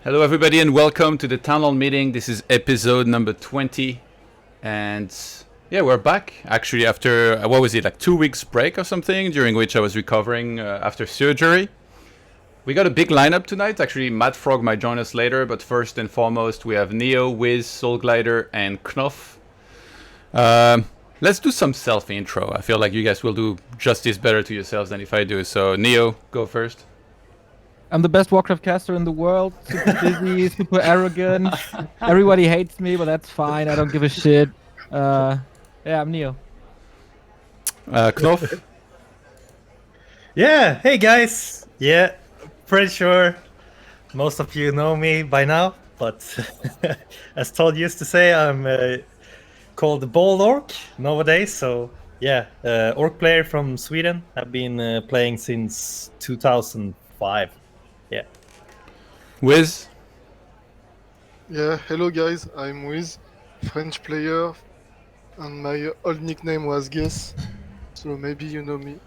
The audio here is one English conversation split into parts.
Hello, everybody, and welcome to the Town Hall meeting. This is episode number 20. And yeah, we're back actually after, what was it, like 2 weeks break or something, during which I was recovering after surgery. We got a big lineup tonight. Actually, MaDFroG might join us later, but first and foremost, we have Neo, Wiz, Soulglider, and KnOff. Let's do some self-intro. I feel like you guys will do justice better to yourselves than if I do. So, Neo, go first. I'm the best Warcraft caster in the world. Super busy, super arrogant. Everybody hates me, but that's fine. I don't give a shit. Yeah, I'm Neo. KnOff. Yeah, hey guys. Yeah, pretty sure most of you know me by now, but as Todd used to say, I'm called the Bold Orc nowadays. So yeah, orc player from Sweden. I've been playing since 2005. Yeah. Wiz. Yeah, hello guys, I'm Wiz, French player, and my old nickname was Guess, so maybe you know me.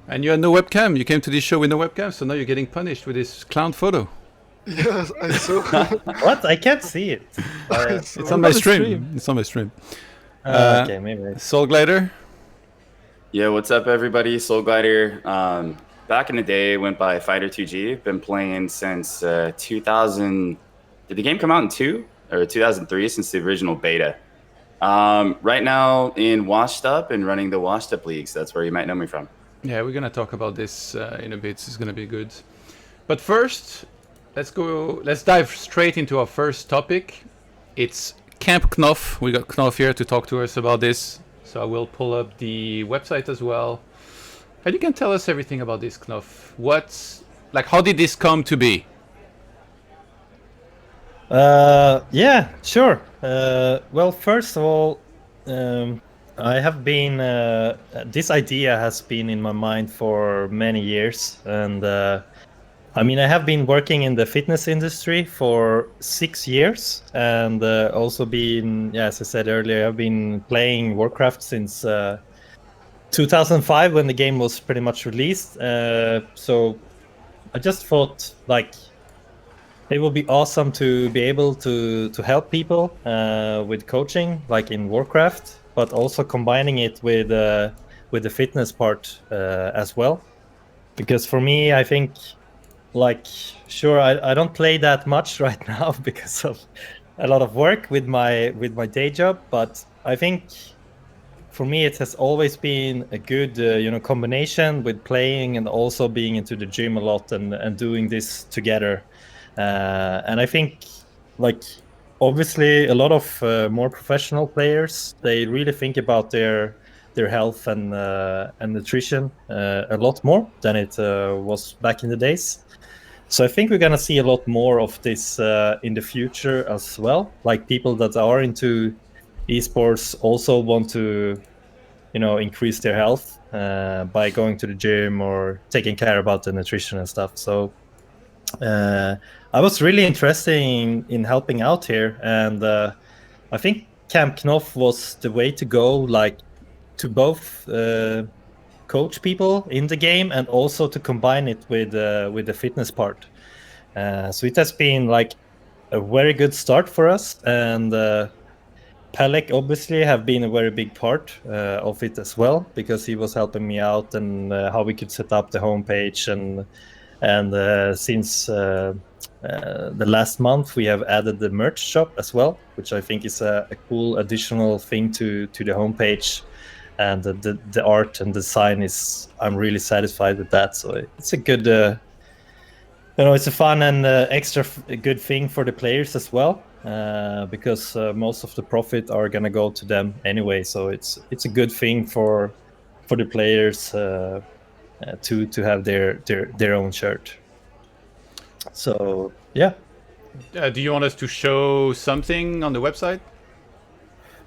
And you had no webcam. You came to this show with no webcam, so now you're getting punished with this clown photo. Yes, I saw. What? I can't see it. It's on my stream. It's on my stream. Okay, maybe. Soulglider. Yeah, what's up, everybody? Soulglider. Back in the day, went by Fighter2G. Been playing since 2000. Did the game come out in 2003? Since the original beta. Right now in Washed Up and running the Washed Up leagues. That's where you might know me from. Yeah, we're gonna talk about this in a bit. It's gonna be good. But first, let's dive straight into our first topic. It's CampTough. We got KnOff here to talk to us about this. So I will pull up the website as well. And you can tell us everything about this, KnOff. How did this come to be? Yeah, sure. Well, first of all, I have been. This idea has been in my mind for many years, and I mean, I have been working in the fitness industry for 6 years, and also been, yeah, as I said earlier, I've been playing Warcraft since 2005 when the game was pretty much released. So I just thought like it would be awesome to be able to help people with coaching, like in Warcraft, but also combining it with the fitness part as well. Because for me, I think, like, sure, I don't play that much right now because of a lot of work with my day job, but I think for me it has always been a good combination with playing and also being into the gym a lot and doing this together. And I think, like, obviously a lot of more professional players, they really think about their health and nutrition a lot more than it was back in the days. So I think we're gonna see a lot more of this in the future as well. Like, people that are into esports also want to, increase their health by going to the gym or taking care about the nutrition and stuff. So I was really interested in helping out here, and I think KnOff was the way to go, like, to both coach people in the game and also to combine it with the fitness part. So it has been like a very good start for us, and Pelek obviously have been a very big part of it as well, because he was helping me out and how we could set up the homepage, and since the last month we have added the merch shop as well, which I think is a cool additional thing to the homepage. And the art and design I'm really satisfied with that. So it's a good, it's a fun and extra good thing for the players as well, because most of the profit are gonna go to them anyway. So it's a good thing for the players to have their own shirt. So yeah. Do you want us to show something on the website?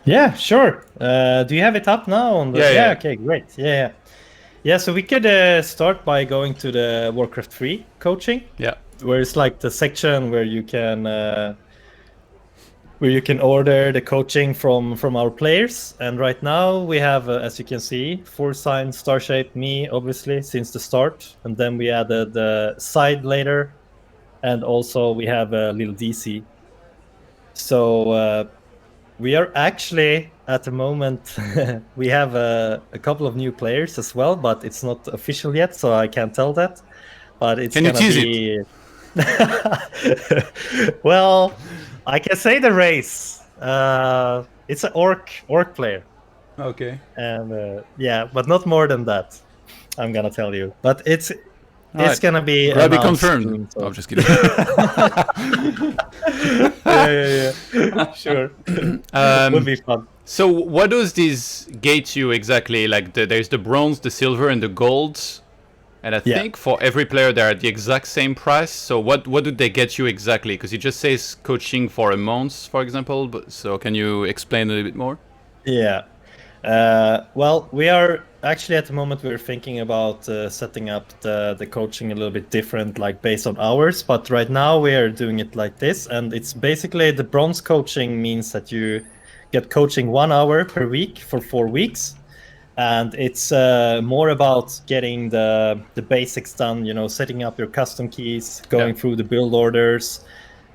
Yeah, sure. Do you have it up now? Yeah. Okay, great. Yeah. So we could start by going to the Warcraft 3 coaching. Yeah. Where it's like the section where you can order the coaching from our players. And right now we have, as you can see, Forsign, Starshape, me, obviously, since the start. And then we added the Side later. and also we have little DC. So we are actually at the moment we have a couple of new players as well, but it's not official yet, so I can't tell that. But it's Can you gonna tease be. Well, I can say the race. It's an orc player, Okay. and yeah, but not more than that. I'm gonna tell you, but it's Alright. gonna be Grabby announced confirmed. soon, so- No, I'm just kidding. yeah. Sure, would be fun. So what does this gate you exactly? Like there's the bronze, the silver, and the gold. And I Yeah. think for every player they're at the exact same price. So what do they get you exactly? Because it just says coaching for a month, for example. But so can you explain a little bit more? Yeah. Well, we are actually at the moment we're thinking about setting up the coaching a little bit different, like based on hours. But right now we are doing it like this, and it's basically the bronze coaching means that you get coaching 1 hour per week for 4 weeks, and it's more about getting the basics done. You know, setting up your custom keys, going through the build orders,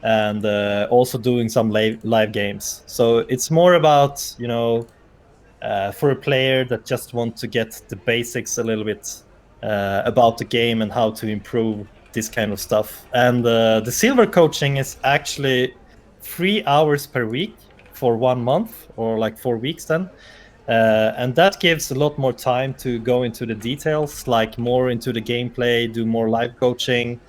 and also doing some live games. So it's more about, you know, for a player that just want to get the basics a little bit about the game and how to improve this kind of stuff. And the silver coaching is actually 3 hours per week for 1 month, or like 4 weeks then. And that gives a lot more time to go into the details, like more into the gameplay, do more live coaching.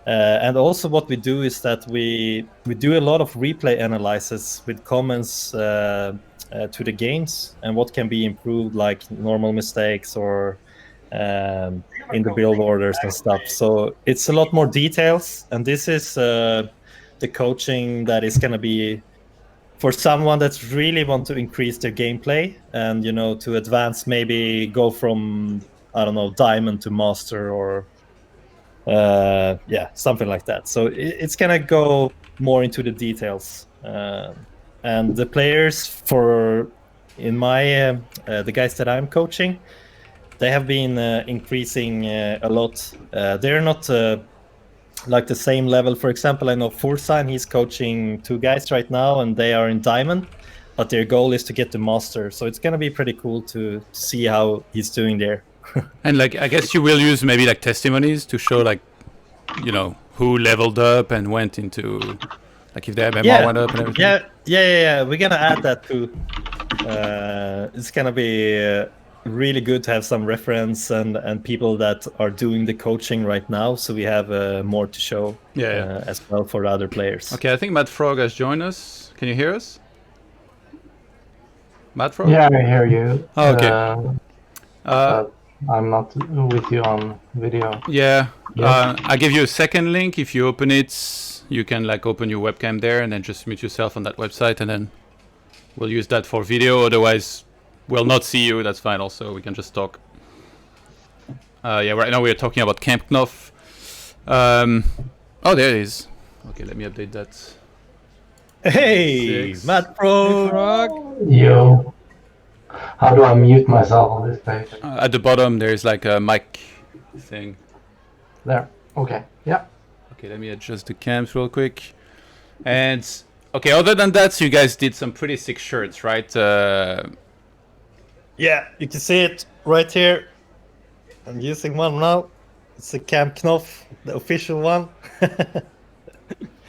And also what we do is that we do a lot of replay analysis with comments to the games and what can be improved, like normal mistakes or in the build orders and stuff. So it's a lot more details, and this is the coaching that is going to be for someone that's really want to increase their gameplay and, you know, to advance, maybe go from, I don't know, diamond to master, or yeah, something like that. So it's gonna go more into the details, and the players for in my the guys that I'm coaching, they have been increasing a lot. They're not like the same level. For example, I know Fursan, he's coaching 2 guys right now, and they are in diamond, but their goal is to get the master. So it's gonna be pretty cool to see how he's doing there. And like I guess you will use maybe like testimonies to show, like, you know, who leveled up and went into, like, if their MMR went up and everything. Yeah. We're gonna add that too. It's gonna be really good to have some reference and people that are doing the coaching right now, so we have more to show as well for other players. Okay, I think MaDFroG has joined us. Can you hear us? MaDFroG? Yeah, I hear you. Oh, okay. But I'm not with you on video. Yeah. Yeah. I give you a second link. If you open it, you can like open your webcam there and then just mute yourself on that website, and then we'll use that for video. Otherwise, we'll not see you. That's fine. Also, we can just talk. Yeah, right now we're talking about CampTough. Oh, there it is. Okay, let me update that. Hey, 6. MaDFroG. Yo. How do I mute myself on this page? At the bottom, there's like a mic thing. There. Okay. Yeah. Okay, let me adjust the cams real quick. And okay, other than that, so you guys did some pretty sick shirts, right? Yeah, you can see it right here. I'm using one now. It's a KnOff, the official one.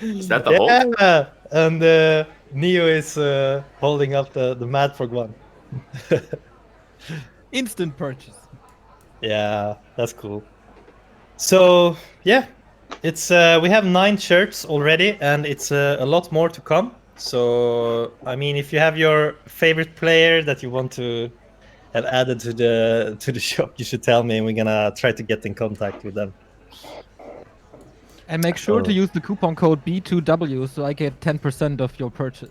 Is that the Hulk? Yeah, and Neo is holding up the MaDFroG one. Instant purchase. Yeah, that's cool. So yeah, it's we have 9 shirts already, and it's a lot more to come. So I mean, if you have your favorite player that you want to have added to the shop, you should tell me, and we're gonna try to get in contact with them. And make sure to use the coupon code B2W so I get 10% of your purchase.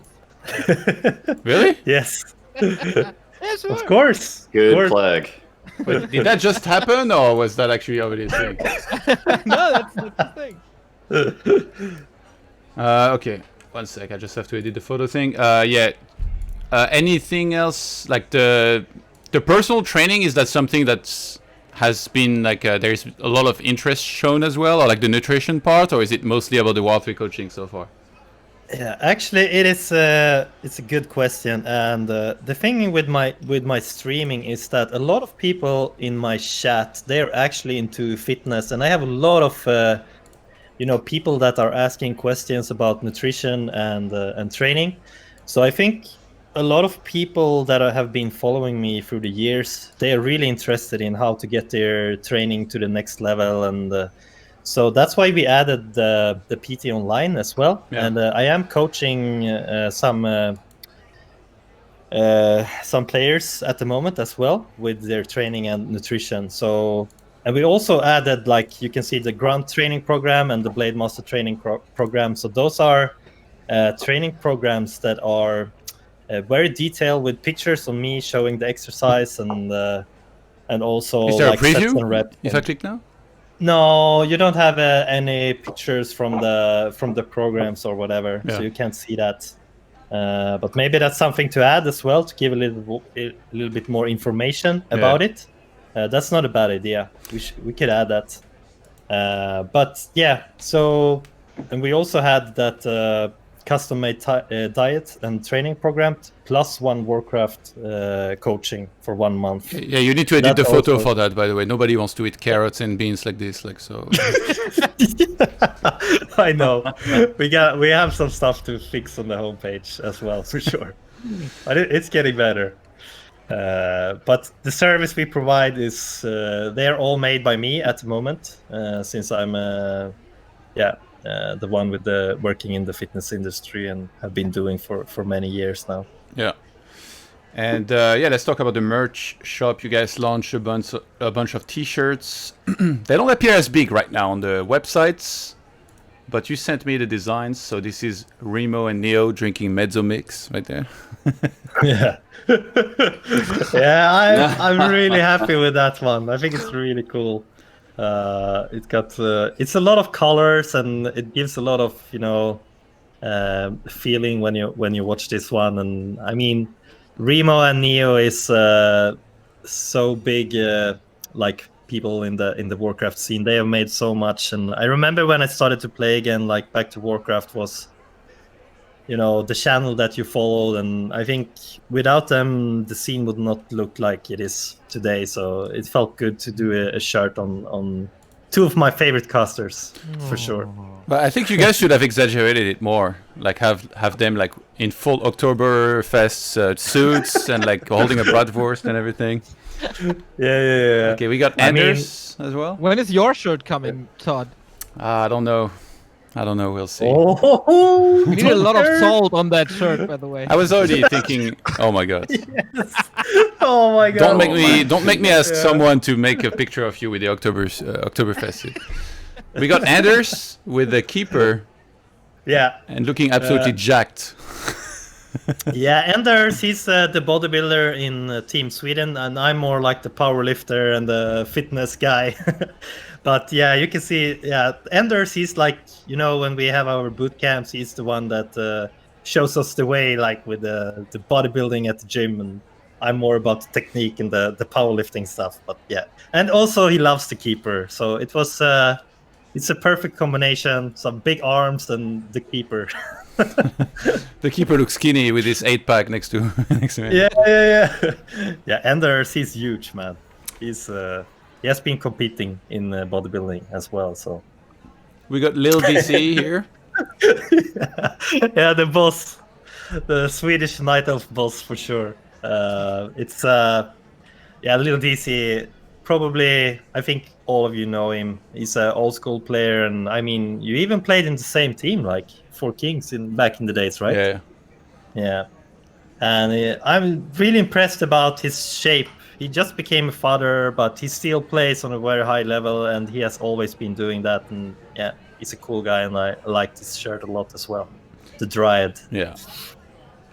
Really? Yes, Yeah, sure. of course. Good Of course. plug. Wait, did that just happen, or was that actually already a thing? No, that's the thing. Okay, one sec. I just have to edit the photo thing. Yeah. Anything else like the personal training? Is that something that's has been like there's a lot of interest shown as well, or like the nutrition part, or is it mostly about the Wild 3 coaching so far? Yeah, actually, it is. It's a good question, and the thing with my streaming is that a lot of people in my chat, they're actually into fitness, and I have a lot of people that are asking questions about nutrition and training. So I think a lot of people that have been following me through the years, they are really interested in how to get their training to the next level, and so that's why we added the PT online as well. Yeah. And I am coaching some players at the moment as well with their training and nutrition. So, and we also added, like you can see, the Grunt training program and the Blade Master training program. So those are training programs that are very detailed with pictures of me showing the exercise and also Is there like a sets and preview reps. if I click now? No, you don't have any pictures from the programs or whatever, Yeah. so you can't see that. But maybe that's something to add as well, to give a little bit more information about it. That's not a bad idea. We could add that. But yeah, so, and we also had that custom-made diet and training program plus one Warcraft coaching for 1 month. Yeah, you need to edit That the photo also- for that, by the way. Nobody wants to eat carrots and beans like this, like so. I know. We have some stuff to fix on the homepage as well, for sure. But it's getting better. But the service we provide is they're all made by me at the moment, since I'm the one with the working in the fitness industry and have been doing for many years now. Yeah. And let's talk about the merch shop. You guys launched a bunch of T-shirts. They don't appear as big right now on the websites, but you sent me the designs. So this is Remo and Neo drinking Mezzo Mix right there. Yeah. Yeah, I'm really happy with that one. I think it's really cool. It's a lot of colors and it gives a lot of feeling when you watch this one. And I mean, Remo and Neo is so big, like people in the Warcraft scene. They have made so much, and I remember when I started to play again, like Back to Warcraft was the channel that you followed, and I think without them the scene would not look like it is today. So it felt good to do a shirt on two of my favorite casters, for sure. But I think you guys should have exaggerated it more, like have them like in full Oktoberfest suits and like holding a bratwurst and everything. Yeah. Okay, we got Anders as well. When is your shirt coming, Todd? I don't know. We'll see. Oh, We need a lot of salt on that shirt, by the way. I was already thinking, oh my god. Oh my god! Don't make me ask someone to make a picture of you with the Oktoberfest suit. We got Anders with the keeper Yeah, and looking absolutely jacked. yeah. Anders, he's the bodybuilder in Team Sweden, and I'm more like the powerlifter and the fitness guy. But yeah, you can see, Anders, he's like, when we have our boot camps, he's the one that shows us the way, like with the bodybuilding at the gym, and I'm more about the technique and the powerlifting stuff. But yeah, and also he loves the keeper, so it was it's a perfect combination. Some big arms and the keeper. The keeper looks skinny with his 8-pack next to him. Yeah. Anders, he's huge, man. He has been competing in bodybuilding as well. So We got Lil DC here. yeah, the boss, the Swedish Night Elf boss for sure. It's Lil DC. Probably, I think all of you know him. He's an old school player, and I mean, you even played in the same team, like for Kings back in the days, right? Yeah. Yeah. And I'm really impressed about his shape. He just became a father, but he still plays on a very high level, and he has always been doing that. And yeah, he's a cool guy, and I like this shirt a lot as well. The Dryad. Yeah.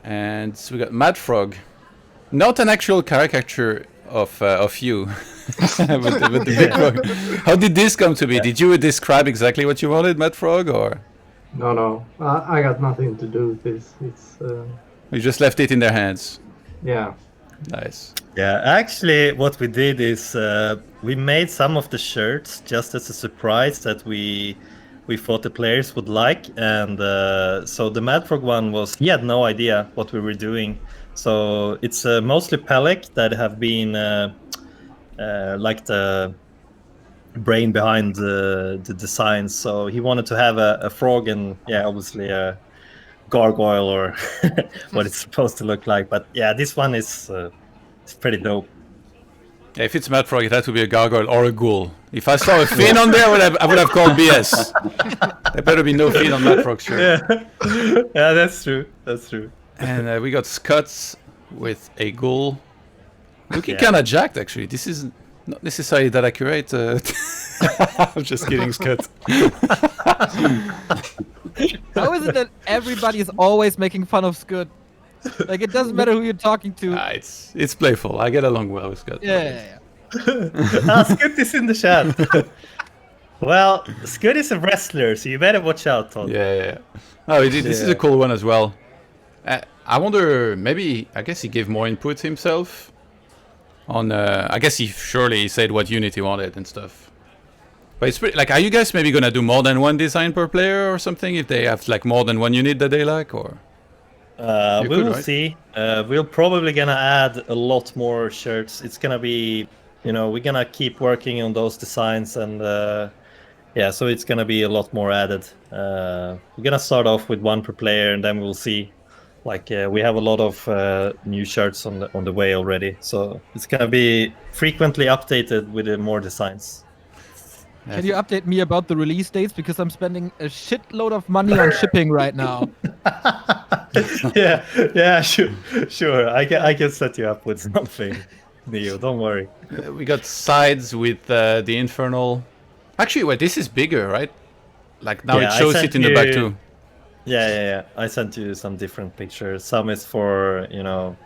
And we got MaDFroG. Not an actual caricature of you. with the big frog. How did this come to be? Did you describe exactly what you wanted, MaDFroG, or? No. I got nothing to do with this. It's You just left it in their hands. yeah. Nice. Yeah, actually, what we did is we made some of the shirts just as a surprise that we thought the players would like, and so the MaDFroG one was he had no idea what we were doing. So it's mostly Pelec that have been like the brain behind the designs. So he wanted to have a frog and obviously a gargoyle or what it's supposed to look like. But yeah, this one is it's pretty dope. Yeah, if it's MaDFroG, it had to be a gargoyle or a ghoul. If I saw a fin on there, I would have called BS. There better be no fin on MaDFroG shirt. Yeah, that's true. That's true. And we got Scots with a ghoul. Looking kind of jacked, actually. This is not necessarily that accurate. I'm just kidding, Scott. How is it that everybody is always making fun of Scud? Like, it doesn't matter who you're talking to. It's playful. I get along well with Scott. Yeah. Scud is in the chat. Well, Scud is a wrestler, so you better watch out, Todd. Yeah. Oh, this is a cool one as well. I wonder, maybe, I guess he gave more input himself on, I guess he surely said what unit he wanted and stuff. But it's pretty, like, are you guys maybe gonna do more than one design per player or something if they have like more than one unit that they like, or? We will see. We're probably gonna add a lot more shirts. It's gonna be, we're gonna keep working on those designs, and so it's gonna be a lot more added. We're gonna start off with one per player, and then we'll see. Like we have a lot of new shirts on the way already, so it's gonna be frequently updated with more designs. Can you update me about the release dates, because I'm spending a shitload of money on shipping right now. yeah, sure. I can set you up with something, Neo. Don't worry. We got sides with the Infernal. Actually, wait, this is bigger, right? Like now it shows it in the back too. Yeah. I sent you some different pictures. Some is for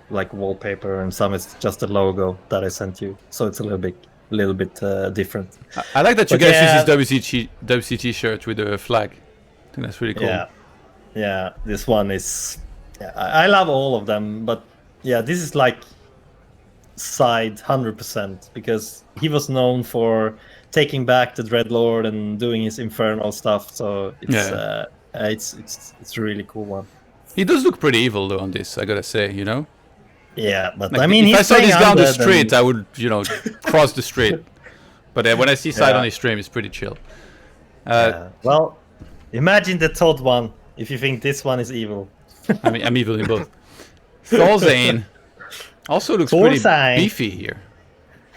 like wallpaper, and some is just a logo that I sent you. So it's a little bit different. I like that you guys use this WCT shirt with the flag. I think that's really cool. Yeah. This one is. Yeah, I love all of them, but yeah, this is like side 100% because he was known for taking back the Dreadlord and doing his infernal stuff. So it's it's a really cool one. He does look pretty evil though on this, I gotta say, Yeah, but like, I mean, if I saw this guy on the undead street, I would, cross the street. But when I see side on his stream, it's pretty chill. Well, imagine the Todd one if you think this one is evil. I mean, I'm evil in both. Thorzain also looks pretty beefy here.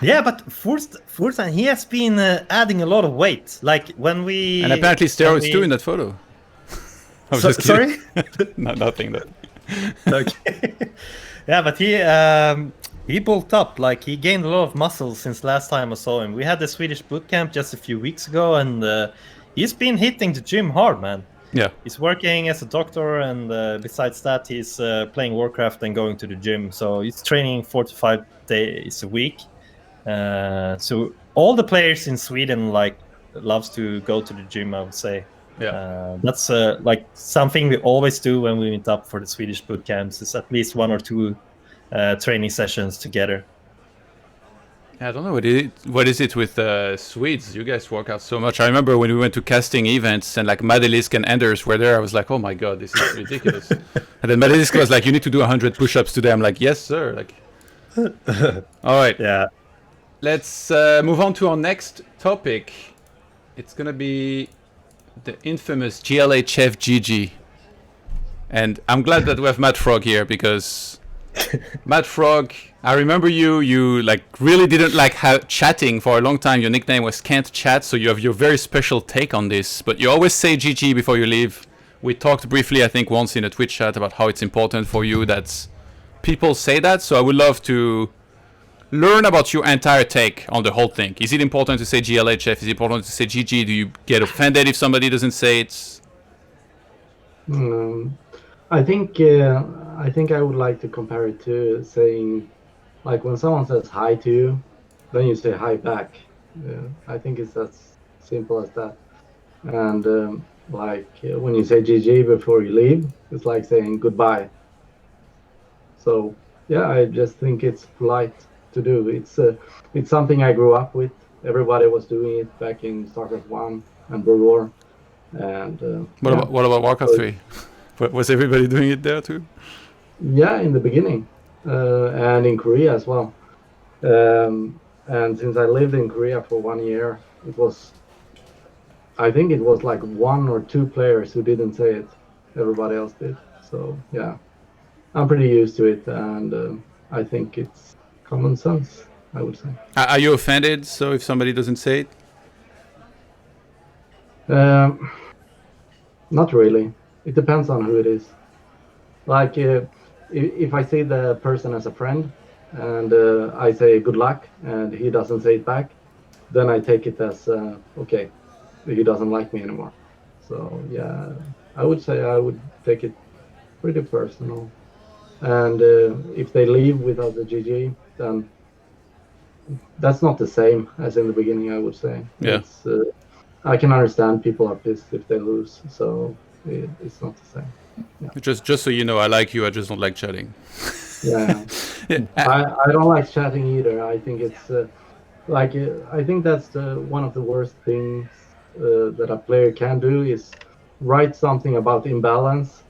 Yeah, but Thorzain, he has been adding a lot of weight. Like when we... And apparently steroids too in that photo. I was just sorry? No, nothing. Okay. Yeah, but he bulked up. Like he gained a lot of muscle since last time I saw him. We had the Swedish bootcamp just a few weeks ago, and he's been hitting the gym hard, man. Yeah. He's working as a doctor, and besides that, he's playing Warcraft and going to the gym. So he's training 4 to 5 days a week. So all the players in Sweden loves to go to the gym, I would say. Yeah. That's like something we always do when we meet up for the Swedish boot camps. Is at least 1 or 2 training sessions together. I don't know what is it with Swedes. You guys work out so much. I remember when we went to casting events and like Madelisk and Anders were there. I was like, oh my god, this is ridiculous. And then Madelisk was like, you need to do 100 push-ups today. I'm like, yes sir. Like, all right. Yeah. Let's move on to our next topic. It's gonna be the infamous GLHF GG. And I'm glad that we have MaDFroG here because MaDFroG, I remember you like really didn't like chatting for a long time. Your nickname was Can't Chat, so you have your very special take on this. But you always say GG before you leave. We talked briefly, I think, once in a Twitch chat about how it's important for you that people say that. So I would love to learn about your entire take on the whole thing. Is it important to say GLHF? Is it important to say GG? Do you get offended if somebody doesn't say it? I think I would like to compare it to saying, like when someone says hi to you, then you say hi back. I think it's as simple as that. And when you say GG before you leave, it's like saying goodbye. So yeah, I just think it's polite to do. It's something I grew up with. Everybody was doing it back in StarCraft 1 and World War. And What about Warcraft 3? Was everybody doing it there too? Yeah, in the beginning, and in Korea as well. And since I lived in Korea for 1 year, I think it was like 1 or 2 players who didn't say it. Everybody else did. So yeah, I'm pretty used to it, and I think it's common sense, I would say. Are you offended? So if somebody doesn't say it? Not really. It depends on who it is. Like if I see the person as a friend, and I say good luck, and he doesn't say it back, then I take it as okay, he doesn't like me anymore. So yeah, I would say I would take it pretty personal. And if they leave without the GG, then that's not the same as in the beginning, I would say. Yeah. I can understand people are pissed if they lose, so it's not the same. Yeah. Just so you know, I like you. I just don't like chatting. Yeah. Yeah. I don't like chatting either. I think it's I think that's one of the worst things that a player can do is write something about imbalance,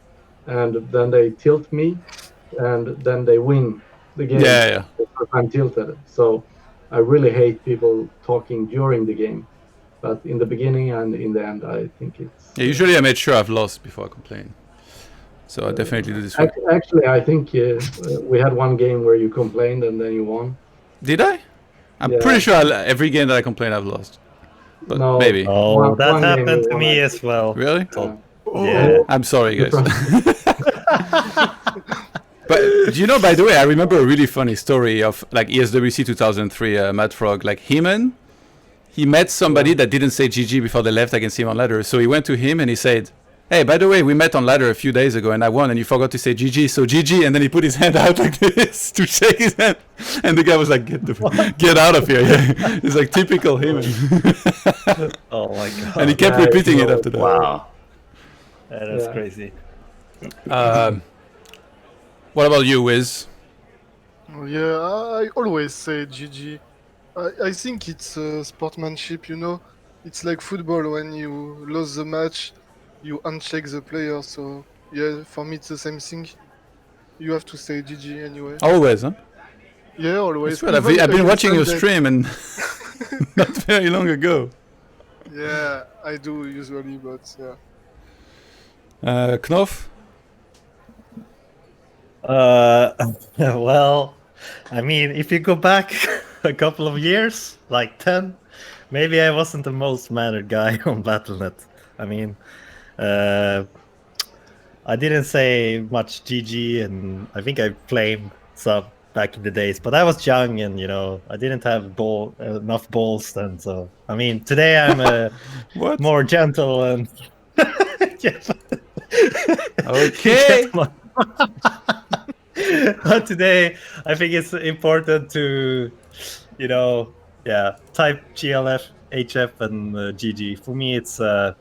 and then they tilt me, and then they win the game. Yeah. Because I'm tilted. So I really hate people talking during the game. But in the beginning and in the end, I think it's... Yeah, usually I made sure I've lost before I complain. So I definitely do this way. Actually, I think we had one game where you complained and then you won. Did I? I'm pretty sure every game that I complain I've lost. But No. maybe. Oh, that one happened game to me as well. Really? Yeah. I'm sorry, guys. But do you know, by the way, I remember a really funny story of like ESWC 2003, MaDFroG, like he met somebody that didn't say GG before they left against him on ladder. So he went to him and he said, hey, by the way, we met on ladder a few days ago and I won and you forgot to say GG, so GG. And then he put his hand out like this to shake his hand. And the guy was like, get out of here. Yeah. It's like typical him. Oh my god. And he kept repeating it after that. Wow. That's crazy. What about you, Wiz? Oh, yeah, I always say GG. I think it's sportsmanship, you know. It's like football. When you lose the match, you uncheck the player. So yeah, for me it's the same thing. You have to say GG anyway. Always, huh? Yeah, always. I've been watching your stream and not very long ago. Yeah, I do usually, but yeah. KnOff? Well, I mean, if you go back a couple of years, like 10, maybe I wasn't the most mannered guy on Battle.net. I mean, I didn't say much GG, and I think I flamed some back in the days, but I was young and, you know, I didn't have enough balls then, so, I mean, today I'm more gentle and... Okay! But today, I think it's important to, you know, type GLF, HF, and GG. For me, it's, I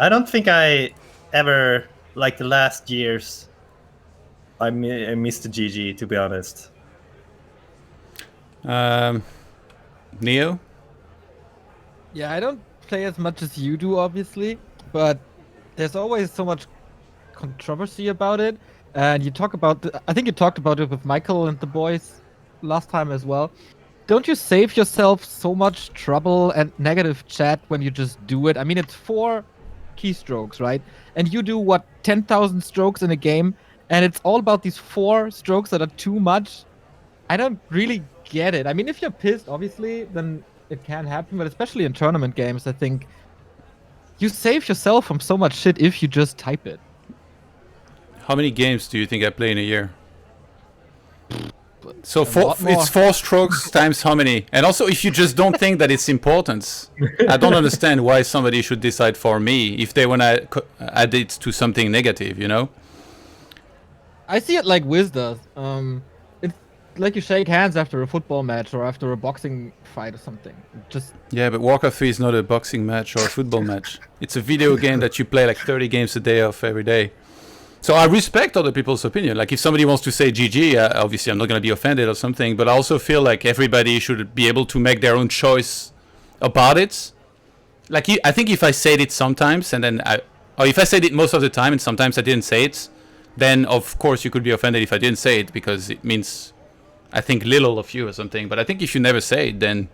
don't think I ever, like the last years, I missed the GG, to be honest. Neo? Yeah, I don't play as much as you do, obviously, but there's always so much controversy about it. And you talk about, I think you talked about it with Michael and the boys last time as well. Don't you save yourself so much trouble and negative chat when you just do it? I mean, it's 4 keystrokes, right? And you do, what, 10,000 strokes in a game, and it's all about these 4 strokes that are too much? I don't really get it. I mean, if you're pissed, obviously, then it can happen, but especially in tournament games, I think you save yourself from so much shit if you just type it. How many games do you think I play in a year? So it's 4 strokes times how many? And also, if you just don't think that it's important, I don't understand why somebody should decide for me if they want to add it to something negative, you know? I see it like Wiz does. It's like you shake hands after a football match or after a boxing fight or something. Yeah, but Warcraft 3 is not a boxing match or a football match. It's a video game that you play like 30 games a day of every day. So I respect other people's opinion. Like if somebody wants to say GG, obviously I'm not going to be offended or something. But I also feel like everybody should be able to make their own choice about it. Like I think if I said it sometimes and then or if I said it most of the time and sometimes I didn't say it, then of course you could be offended if I didn't say it because it means I think little of you or something. But I think if you never say it, then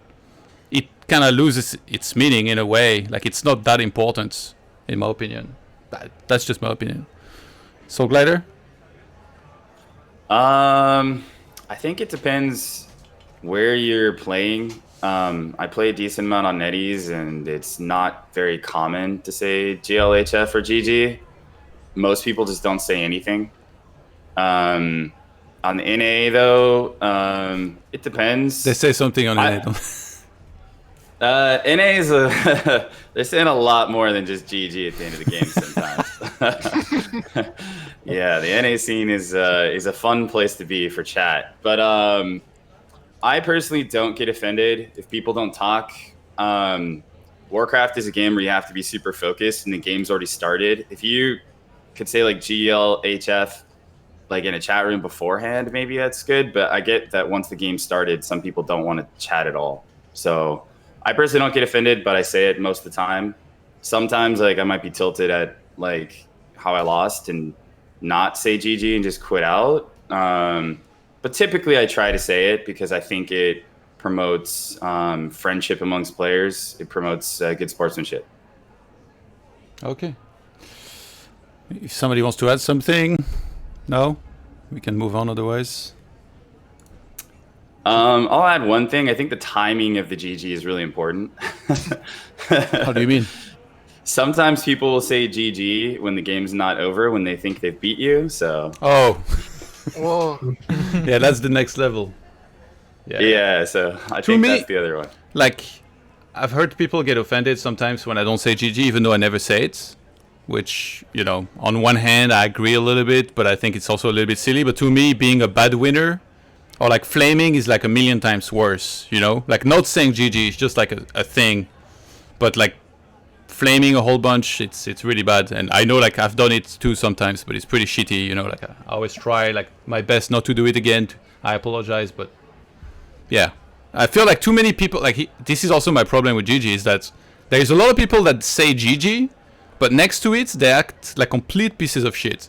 it kind of loses its meaning in a way. Like it's not that important, in my opinion. That's just my opinion. Soulglider? I think it depends where you're playing. I play a decent amount on NetEase, and it's not very common to say GLHF or GG. Most people just don't say anything. On the NA, though, it depends. They say something on NA. NA is they're saying a lot more than just GG at the end of the game sometimes. Yeah, the NA scene is a fun place to be for chat. But I personally don't get offended if people don't talk. Warcraft is a game where you have to be super focused and the game's already started. If you could say like GLHF like in a chat room beforehand, maybe that's good. But I get that once the game started, some people don't want to chat at all. So I personally don't get offended, but I say it most of the time. Sometimes like I might be tilted at like how I lost and not say GG and just quit out. But typically I try to say it because I think it promotes friendship amongst players. It promotes good sportsmanship. Okay. If somebody wants to add something, no? We can move on otherwise. I'll add one thing. I think the timing of the GG is really important. How do you mean? Sometimes people will say GG when the game's not over, when they think they've beat you, so... Oh. Whoa. Yeah, that's the next level. Yeah, so I think that's the other one. Like, I've heard people get offended sometimes when I don't say GG, even though I never say it. Which, you know, on one hand, I agree a little bit, but I think it's also a little bit silly. But to me, being a bad winner, or like flaming, is like a million times worse, you know? Like, not saying GG is just like a thing. But like, flaming a whole bunch, it's really bad. And I know, like, I've done it too sometimes, but it's pretty shitty, you know? Like, I always try, like, my best not to do it again. I apologize, but... Yeah. I feel like too many people... Like, this is also my problem with GG, is that there's a lot of people that say GG... But next to it, they act like complete pieces of shit.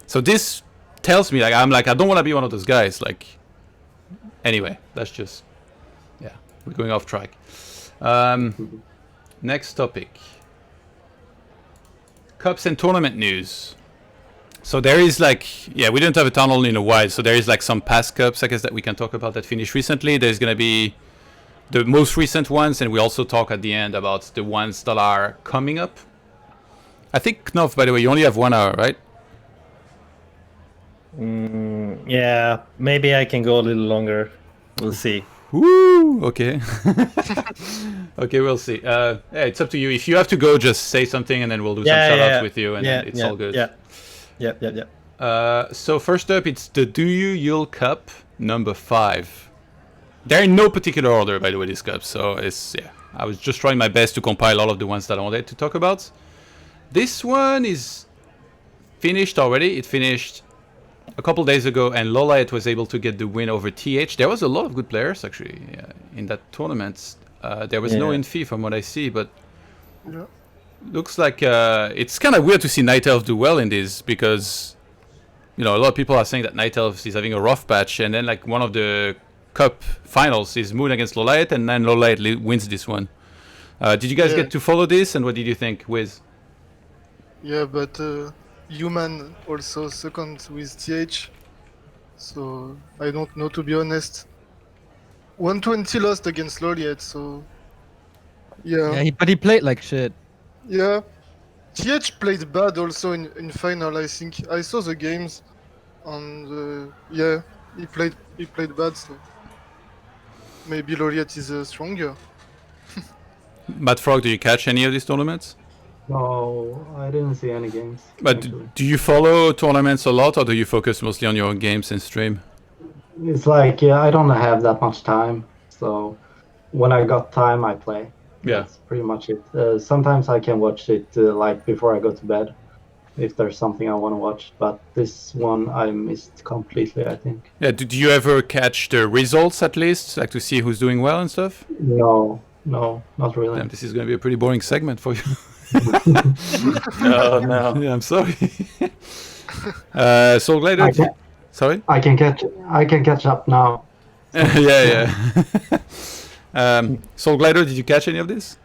So this tells me, like, I don't want to be one of those guys. Like, anyway, that's just, yeah, we're going off track. Next topic. Cups and tournament news. So there is like, yeah, we didn't have a town hall in a while. So there is like some past cups, I guess, that we can talk about that finished recently. There's going to be the most recent ones. And we also talk at the end about the ones that are coming up. I think KnOff, by the way, you only have 1 hour, right? Yeah, maybe I can go a little longer. We'll see. Woo! Okay. Okay, we'll see. Yeah, it's up to you. If you have to go, just say something, and then we'll do some shoutouts with you, and it's all good. Yeah. So first up, it's the WGL Cup number 5. They're in no particular order, by the way, these cups. So it's I was just trying my best to compile all of the ones that I wanted to talk about. This one is finished already. It finished a couple days ago, and Lolite was able to get the win over TH. There was a lot of good players, actually, in that tournament. There was no Infi from what I see, but looks like it's kind of weird to see Night Elf do well in this, because, you know, a lot of people are saying that Night Elf is having a rough patch, and then, like, one of the cup finals is Moon against Lolite, and then Lolite wins this one. Did you guys get to follow this, and what did you think, Wiz? Yeah, but Human also second with TH, so I don't know, to be honest. 120 lost against Loliet, so yeah. But he played like shit. Yeah, TH played bad also in final. I think I saw the games, and yeah, he played bad. So maybe Loliet is stronger. MaDFroG, do you catch any of these tournaments? No, I didn't see any games. But do you follow tournaments a lot, or do you focus mostly on your games and stream? It's like, I don't have that much time, so when I got time, I play. Yeah. That's pretty much it. Sometimes I can watch it like before I go to bed. if there's something I want to watch. But this one I missed completely, I think. Yeah, did you ever catch the results at least, like to see who's doing well and stuff? No, not really. Damn, this is going to be a pretty boring segment for you. Oh no. Yeah, I'm sorry. Soulglider, I can, sorry? I can catch up now. Yeah. Soulglider, did you catch any of this?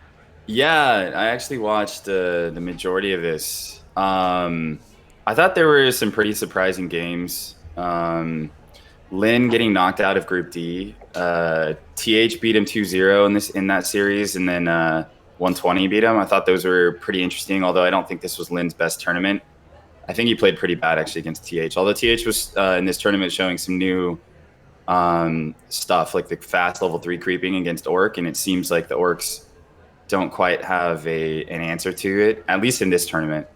Yeah, I actually watched the majority of this. I thought there were some pretty surprising games. Lin getting knocked out of Group D. TH beat him 2-0 in that series, and then 120 beat him. I thought those were pretty interesting, although I don't think this was Lin's best tournament. I think he played pretty bad actually against TH. Although TH was in this tournament showing some new stuff, like the fast level 3 creeping against Orc, and it seems like the Orcs don't quite have an answer to it, at least in this tournament.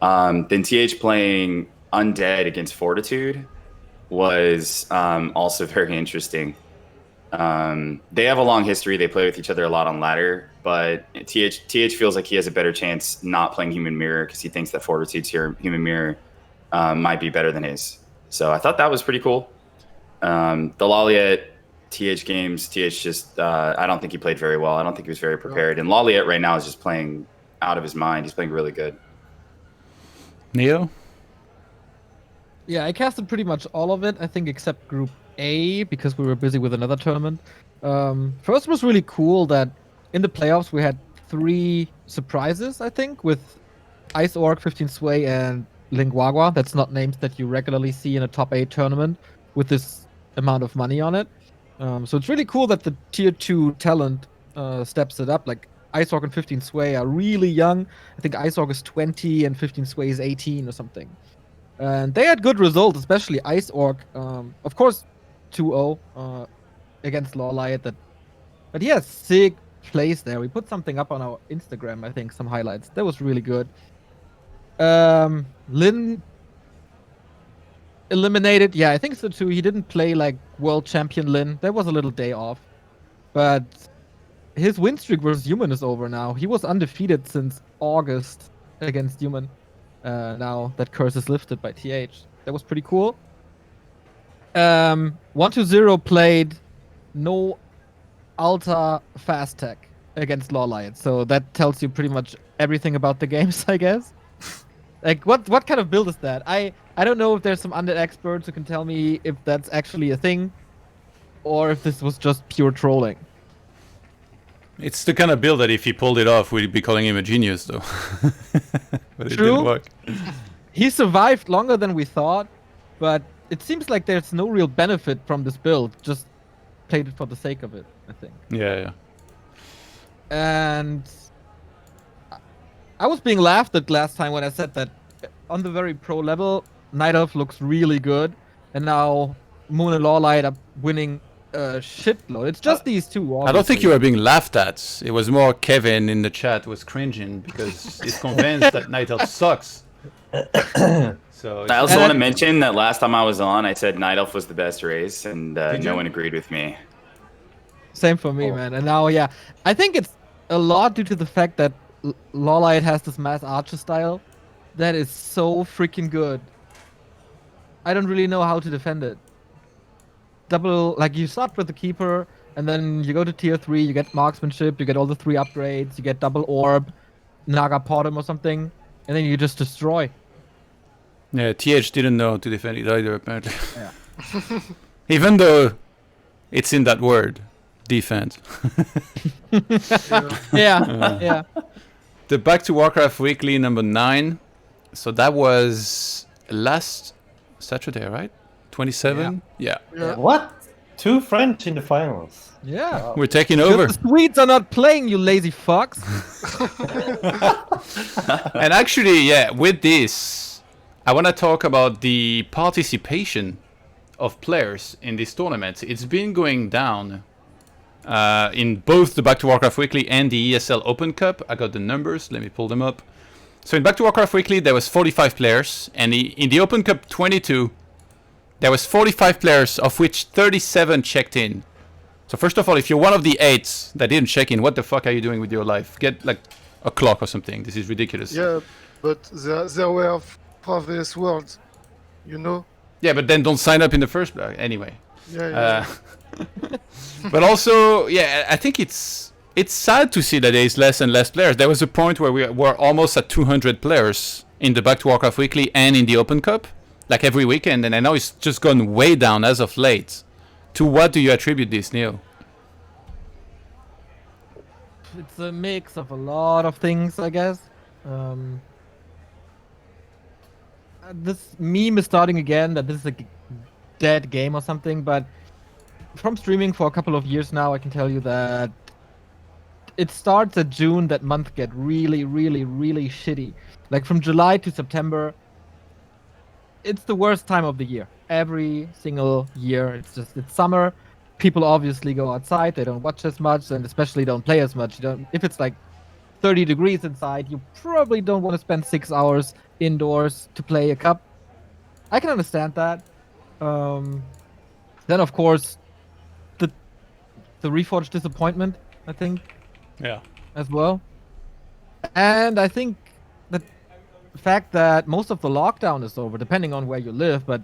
Then TH playing Undead against Fortitude was also very interesting. They have a long history. They play with each other a lot on ladder, but TH feels like he has a better chance not playing Human Mirror because he thinks that Fortitude's Human Mirror might be better than his. So I thought that was pretty cool. The Loliet TH games, TH just, I don't think he played very well. I don't think he was very prepared. And Loliet right now is just playing out of his mind. He's playing really good. Neo? Yeah, I casted pretty much all of it, I think, except Group A, because we were busy with another tournament. First was really cool that in the playoffs we had 3 surprises, I think, with Ice Orc, 15 Sway, and Linguagua. That's not names that you regularly see in a top 8 tournament with this amount of money on it. So it's really cool that the tier 2 talent steps it up. Like Ice Orc and 15 Sway are really young. I think Ice Orc is 20 and 15 Sway is 18 or something. And they had good results, especially Ice Orc. Of course, 2-0 against Lawlight. But he has sick plays there. We put something up on our Instagram, I think, some highlights. That was really good. Lin eliminated. Yeah, I think so too. He didn't play like world champion Lin. There was a little day off. But his win streak versus Human is over now. He was undefeated since August against Human. Now that curse is lifted by TH. That was pretty cool. 1-0 played no Alta fast tech against Lawlight. So that tells you pretty much everything about the games, I guess. Like what kind of build is that? I don't know if there's some undead experts who can tell me if that's actually a thing or if this was just pure trolling. It's the kind of build that if he pulled it off, we'd be calling him a genius, though. But it True. didn't work. He survived longer than we thought, but it seems like there's no real benefit from this build. Just played it for the sake of it, I think. Yeah. And I was being laughed at last time when I said that on the very pro level, Night Elf looks really good, and now Moon and Lawlight are winning a shitload. It's just these two. Obviously. I don't think you were being laughed at. It was more Kevin in the chat was cringing because he's convinced that Night Elf sucks. So I also want to mention that last time I was on, I said Night Elf was the best race, and no one agreed with me. Same for me, man. And now, yeah, I think it's a lot due to the fact that Lawlight has this mass archer style that is so freaking good. I don't really know how to defend it. Like you start with the keeper, and then you go to tier 3, you get marksmanship, you get all the 3 upgrades, you get double orb, Naga Potom or something, and then you just destroy. Yeah, TH didn't know how to defend it either, apparently. Yeah. Even though it's in that word, defense. Yeah. The Back to Warcraft Weekly number 9. So that was last Saturday, right? 27? Yeah. What? 2 French in the finals. Yeah. We're taking over. The Swedes are not playing, you lazy fucks. And actually, yeah, with this, I want to talk about the participation of players in this tournament. It's been going down in both the Back to Warcraft Weekly and the ESL Open Cup. I got the numbers. Let me pull them up. So in Back to Warcraft Weekly, there was 45 players. And in the Open Cup 22, there was 45 players, of which 37 checked in. So first of all, if you're one of the 8 that didn't check in, what the fuck are you doing with your life? Get like a clock or something. This is ridiculous. Yeah, but there were previous worlds, you know. Yeah, but then don't sign up in the first place. Anyway. Yeah. But also, yeah, I think it's sad to see that there is less and less players. There was a point where we were almost at 200 players in the Back to Warcraft Weekly and in the Open Cup, like every weekend, and I know it's just gone way down as of late. To what do you attribute this, Neo? It's a mix of a lot of things, I guess. This meme is starting again that this is a dead game or something, but from streaming for a couple of years now, I can tell you that it starts at June. That month get really, really, really shitty. Like from July to September, it's the worst time of the year. Every single year, it's summer. People obviously go outside. They don't watch as much, and especially don't play as much. If it's like 30 degrees inside, you probably don't want to spend 6 hours indoors to play a cup. I can understand that. Then of course, the Reforged disappointment, I think. Yeah. As well. And I think the fact that most of the lockdown is over, depending on where you live, but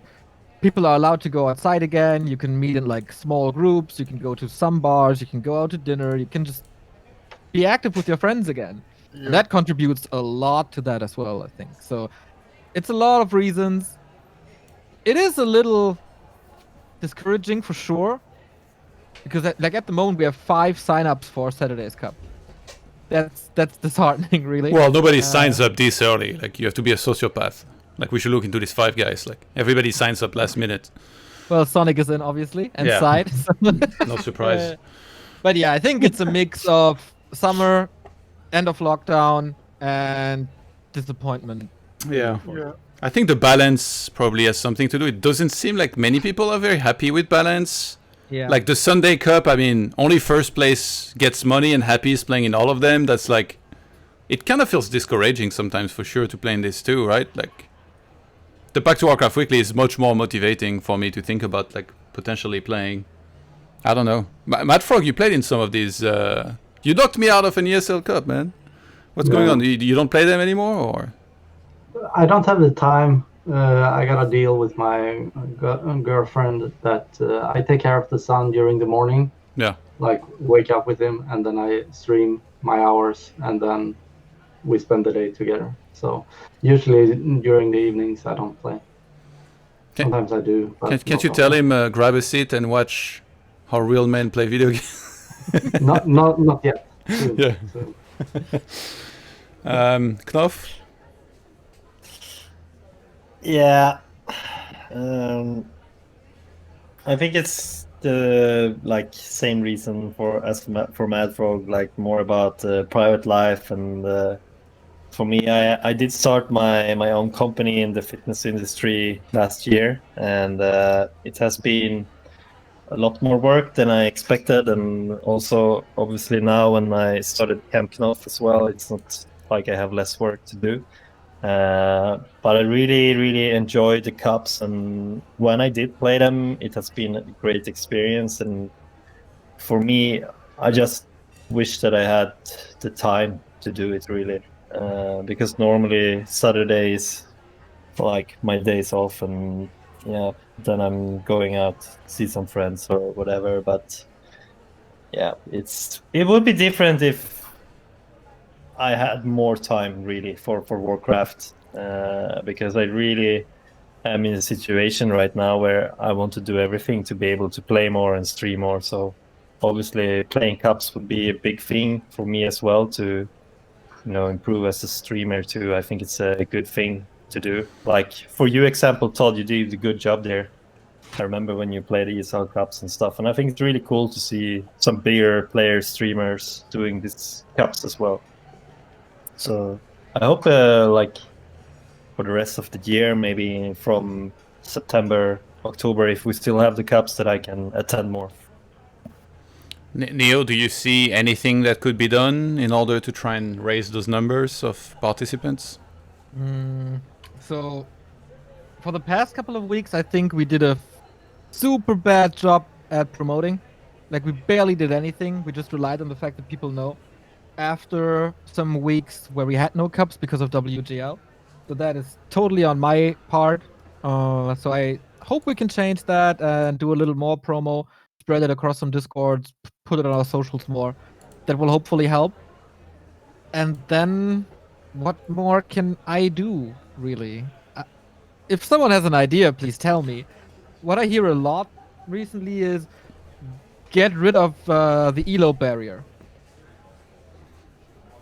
people are allowed to go outside again. You can meet in like small groups. You can go to some bars. You can go out to dinner. You can just be active with your friends again. Yeah. And that contributes a lot to that as well, I think. So it's a lot of reasons. It is a little discouraging for sure. Because like at the moment we have 5 signups for Saturday's Cup. That's disheartening, really. Well, nobody signs up this early. Like, you have to be a sociopath. Like, we should look into these 5 guys. Like, everybody signs up last minute. Well, Sonic is in, obviously, and Yeah. Side. No surprise. But yeah, I think it's a mix of summer, end of lockdown, and disappointment. Yeah. Yeah. I think the balance probably has something to do. It doesn't seem like many people are very happy with balance. Yeah. Like the Sunday Cup, I mean, only first place gets money and Happy is playing in all of them. That's like, it kind of feels discouraging sometimes for sure to play in this too, right? Like, the Back to Warcraft Weekly is much more motivating for me to think about like potentially playing. I don't know. MaDFroG, you played in some of these. You knocked me out of an ESL Cup, man. What's going on? You don't play them anymore, or? I don't have the time. I got a deal with my girlfriend that I take care of the son during the morning. Yeah. Like, wake up with him, and then I stream my hours, and then we spend the day together. So usually during the evenings I don't play. Sometimes I do. But Can't you tell him grab a seat and watch how real men play video games? not yet. Soon, Yeah. soon. KnOff? Yeah, I think it's the same reason for MaDFroG, like more about private life, and for me, I did start my own company in the fitness industry last year, and it has been a lot more work than I expected, and also obviously now when I started KnOff as well, it's not like I have less work to do. But I really enjoyed the cups, and when I did play them, it has been a great experience. And for me, I just wish that I had the time to do it, really, because normally Saturdays like my days off, and yeah, then I'm going out to see some friends or whatever. But yeah, it would be different if I had more time really for Warcraft, because I really am in a situation right now where I want to do everything to be able to play more and stream more. So obviously playing cups would be a big thing for me as well to, improve as a streamer too. I think it's a good thing to do. Like for you, example, Todd, you did a good job there. I remember when you played ESL Cups and stuff, and I think it's really cool to see some bigger players, streamers doing these cups as well. So I hope for the rest of the year, maybe from September, October, if we still have the cups, that I can attend more. Neo, do you see anything that could be done in order to try and raise those numbers of participants? So for the past couple of weeks, I think we did a super bad job at promoting. Like, we barely did anything. We just relied on the fact that people know. After some weeks where we had no cups because of WGL, So that is totally on my part. So I hope we can change that and do a little more promo, spread it across some Discords, put it on our socials more. That will hopefully help. And then, what more can I do, really? If someone has an idea, please tell me. What I hear a lot recently is get rid of the elo barrier.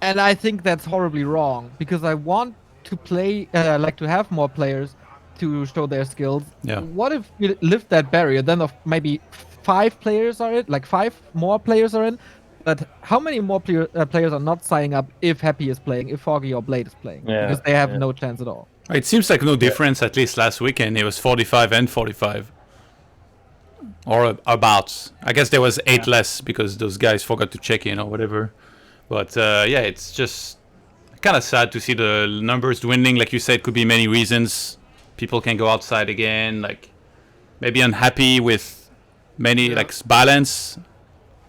And I think that's horribly wrong because I want to play, like to have more players to show their skills. Yeah. What if we lift that barrier? Then of maybe 5 players are in, like 5 more players are in. But how many more players are not signing up if Happy is playing, if Foggy or Blade is playing? Yeah, Because they have yeah. no chance at all. It seems like no difference, at least last weekend. It was 45 and 45. Or about. I guess there was 8 less because those guys forgot to check in or whatever. But yeah, it's just kind of sad to see the numbers dwindling. Like you said, could be many reasons. People can go outside again. Like maybe unhappy with many like balance.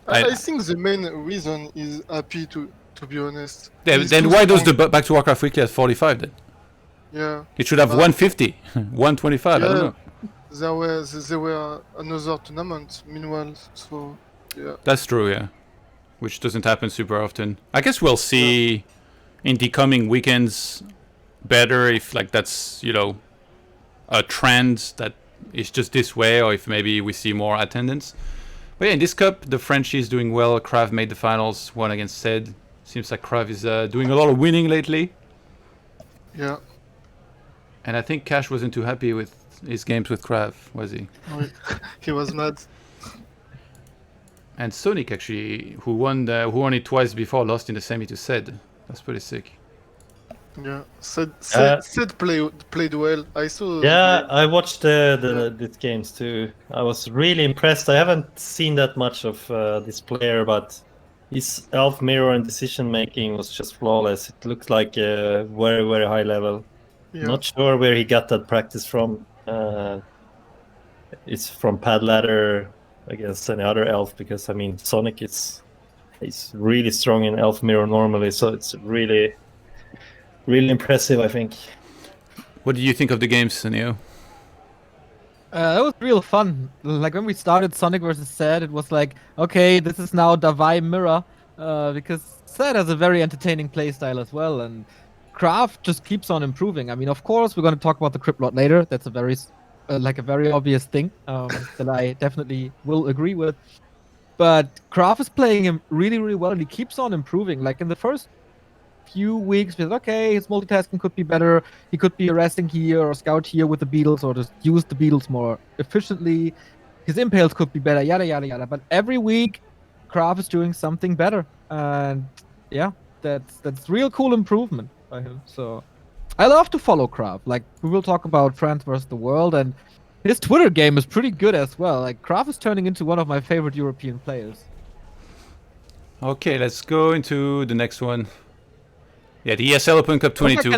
I think the main reason is Happy, to be honest. Then why does the Back to Warcraft Weekly at 45 then? Yeah. It should have 150, 125. I don't know. There were another tournament meanwhile, so yeah. That's true, yeah. Which doesn't happen super often. I guess we'll see in the coming weekends better if like that's, you know, a trend that is just this way, or if maybe we see more attendance. But yeah, in this cup, the Frenchie is doing well. Krav made the finals, won against Sed. Seems like Krav is doing a lot of winning lately. Yeah. And I think Cash wasn't too happy with his games with Krav, was he? He was mad. And Sonic actually, who won it twice before, lost in the semi to Sed. That's pretty sick. Yeah, Sid played well. I saw. Yeah, I watched these games too. I was really impressed. I haven't seen that much of this player, but his elf mirror and decision making was just flawless. It looks like a very, very high level. Yeah. Not sure where he got that practice from. It's from Pad Ladder against any other elf, because I mean Sonic is really strong in elf mirror normally, so it's really impressive, I think. What do you think of the games, Neo? It was real fun. Like when we started Sonic vs. Sad, it was like, okay, this is now Davai Mirror, because Sad has a very entertaining playstyle as well, and Craft just keeps on improving. I mean, of course, we're going to talk about the Crypt Lord later. That's a very, like a very obvious thing that I definitely will agree with. But Craft is playing him really, really well, and he keeps on improving. Like in the first few weeks, we said, okay, his multitasking could be better. He could be arresting here or scout here with the beetles, or just use the beetles more efficiently. His impales could be better, yada yada yada. But every week, Krav is doing something better, and yeah, that's real cool improvement by him. So I love to follow Krav. Like we will talk about France vs. the World, and his Twitter game is pretty good as well. Like Krav is turning into one of my favorite European players. Okay, let's go into the next one. Yeah, the ESL Open Cup 22.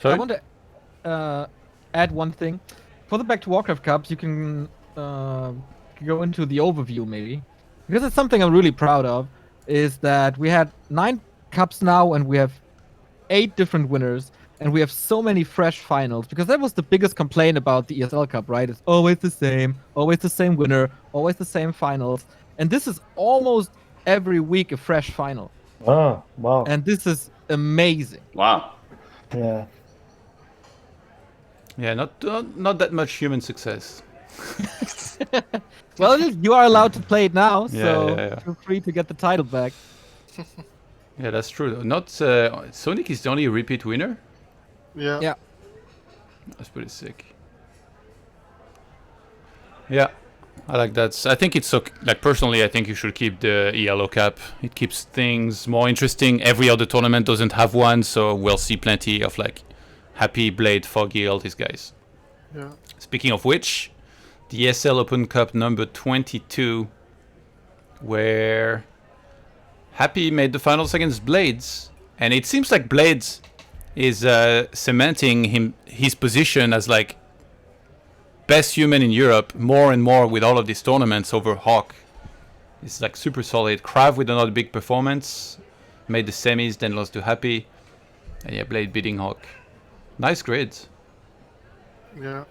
I want to add one thing. For the Back to Warcraft Cups, you can go into the overview maybe. Because it's something I'm really proud of, is that we had 9 cups now and we have 8 different winners. And we have so many fresh finals. Because that was the biggest complaint about the ESL Cup, right? It's always the same winner, always the same finals. And this is almost every week a fresh final. Oh, wow. And this is amazing. Wow. Yeah. Yeah, not that much human success. Well, you are allowed to play it now, so yeah. feel free to get the title back. Yeah, that's true. Not Sonic is the only repeat winner. Yeah. Yeah. That's pretty sick. Yeah, I like that. I think it's so. Like personally, I think you should keep the ELO cap. It keeps things more interesting. Every other tournament doesn't have one, so we'll see plenty of like Happy, Blade, Foggy, all these guys. Yeah. Speaking of which, the ESL Open Cup number 22, where Happy made the finals against Blades, and it seems like Blades is cementing his position as like best human in Europe more and more with all of these tournaments over Hawk. It's like super solid. Krav with another big performance, made the semis, then lost to Happy, and yeah, Blade beating Hawk. Nice grid. Yeah.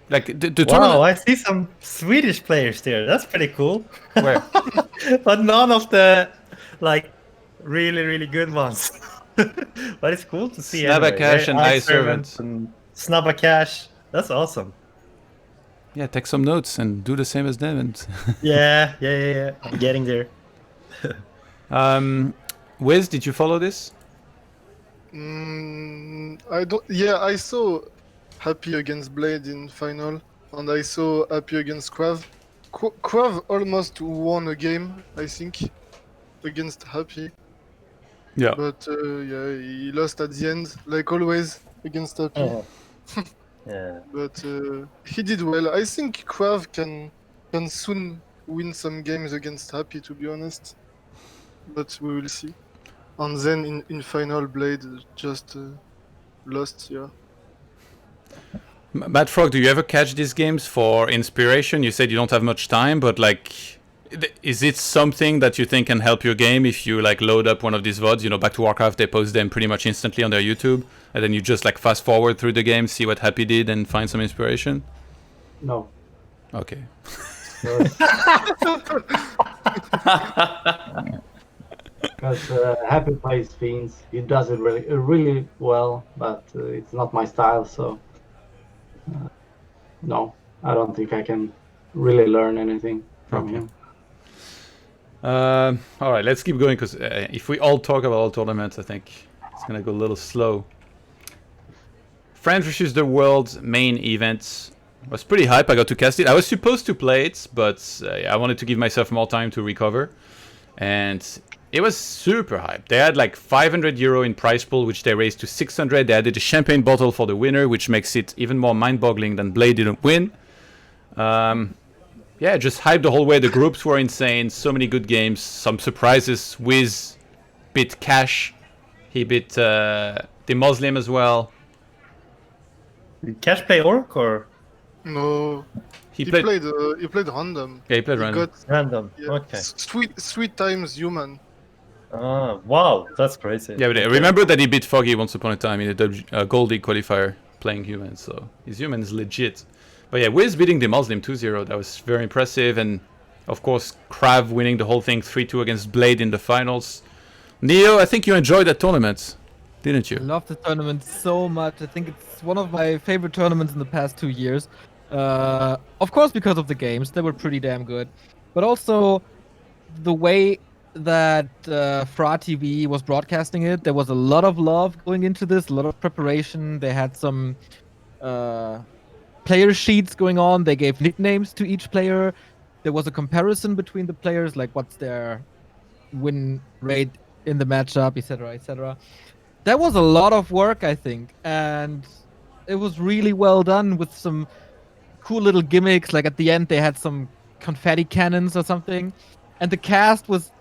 Like the Wow, tournament. I see some Swedish players there. That's pretty cool. Where? But none of the like really good ones. But it's cool to see anyway. Snabakash and Ice iServant. and Snabakash. That's awesome. Yeah, take some notes and do the same as them. And Yeah. I'm getting there. Wiz, did you follow this? I don't. Yeah, I saw Happy against Blade in final, and I saw Happy against Krav. Krav almost won a game, I think, against Happy. Yeah. But yeah, he lost at the end, like always against Happy. Oh. Yeah. But he did well. I think Krav can soon win some games against Happy, to be honest. But we will see. And then in final, Blade just lost. Yeah. MaDFroG, do you ever catch these games for inspiration? You said you don't have much time, but like, is it something that you think can help your game if you like load up one of these VODs? You know, Back to Warcraft, they post them pretty much instantly on their YouTube, and then you just like fast forward through the game, see what Happy did, and find some inspiration. No. Okay. Because Happy plays Fiends. He does it really well, but it's not my style, so no, I don't think I can really learn anything from him. All right, let's keep going, because if we all talk about all tournaments, I think it's gonna go a little slow. France versus the World main event was pretty hype. I got to cast it. I was supposed to play it, but I wanted to give myself more time to recover, and it was super hype. They had like 500 euro in prize pool, which they raised to 600. They added a champagne bottle for the winner, which makes it even more mind-boggling than Blade didn't win. Yeah, just hyped the whole way. The groups were insane. So many good games. Some surprises. Wiz beat Cash. He beat the Muslim as well. Did Cash play Orc or No. He He played. played random. Yeah, he played He random. got random? yeah, Okay. three times human. Wow, that's crazy. Yeah, but I remember that he beat Foggy once upon a time in a Gold League qualifier playing human. So his human is legit. But yeah, Wiz beating the Muslim 2-0. That was very impressive. And of course, Krav winning the whole thing 3-2 against Blade in the finals. Neo, I think you enjoyed that tournament, didn't you? I love the tournament so much. I think it's one of my favorite tournaments in the past 2 years. Of course, because of the games, they were pretty damn good, but also the way that Fra TV was broadcasting it. There was a lot of love going into this, a lot of preparation. They had some player sheets going on. They gave nicknames to each player. There was a comparison between the players, like what's their win rate in the matchup, etc., etc. That was a lot of work, I think, and it was really well done with some cool little gimmicks. Like at the end, they had some cannons or something, and the cast was.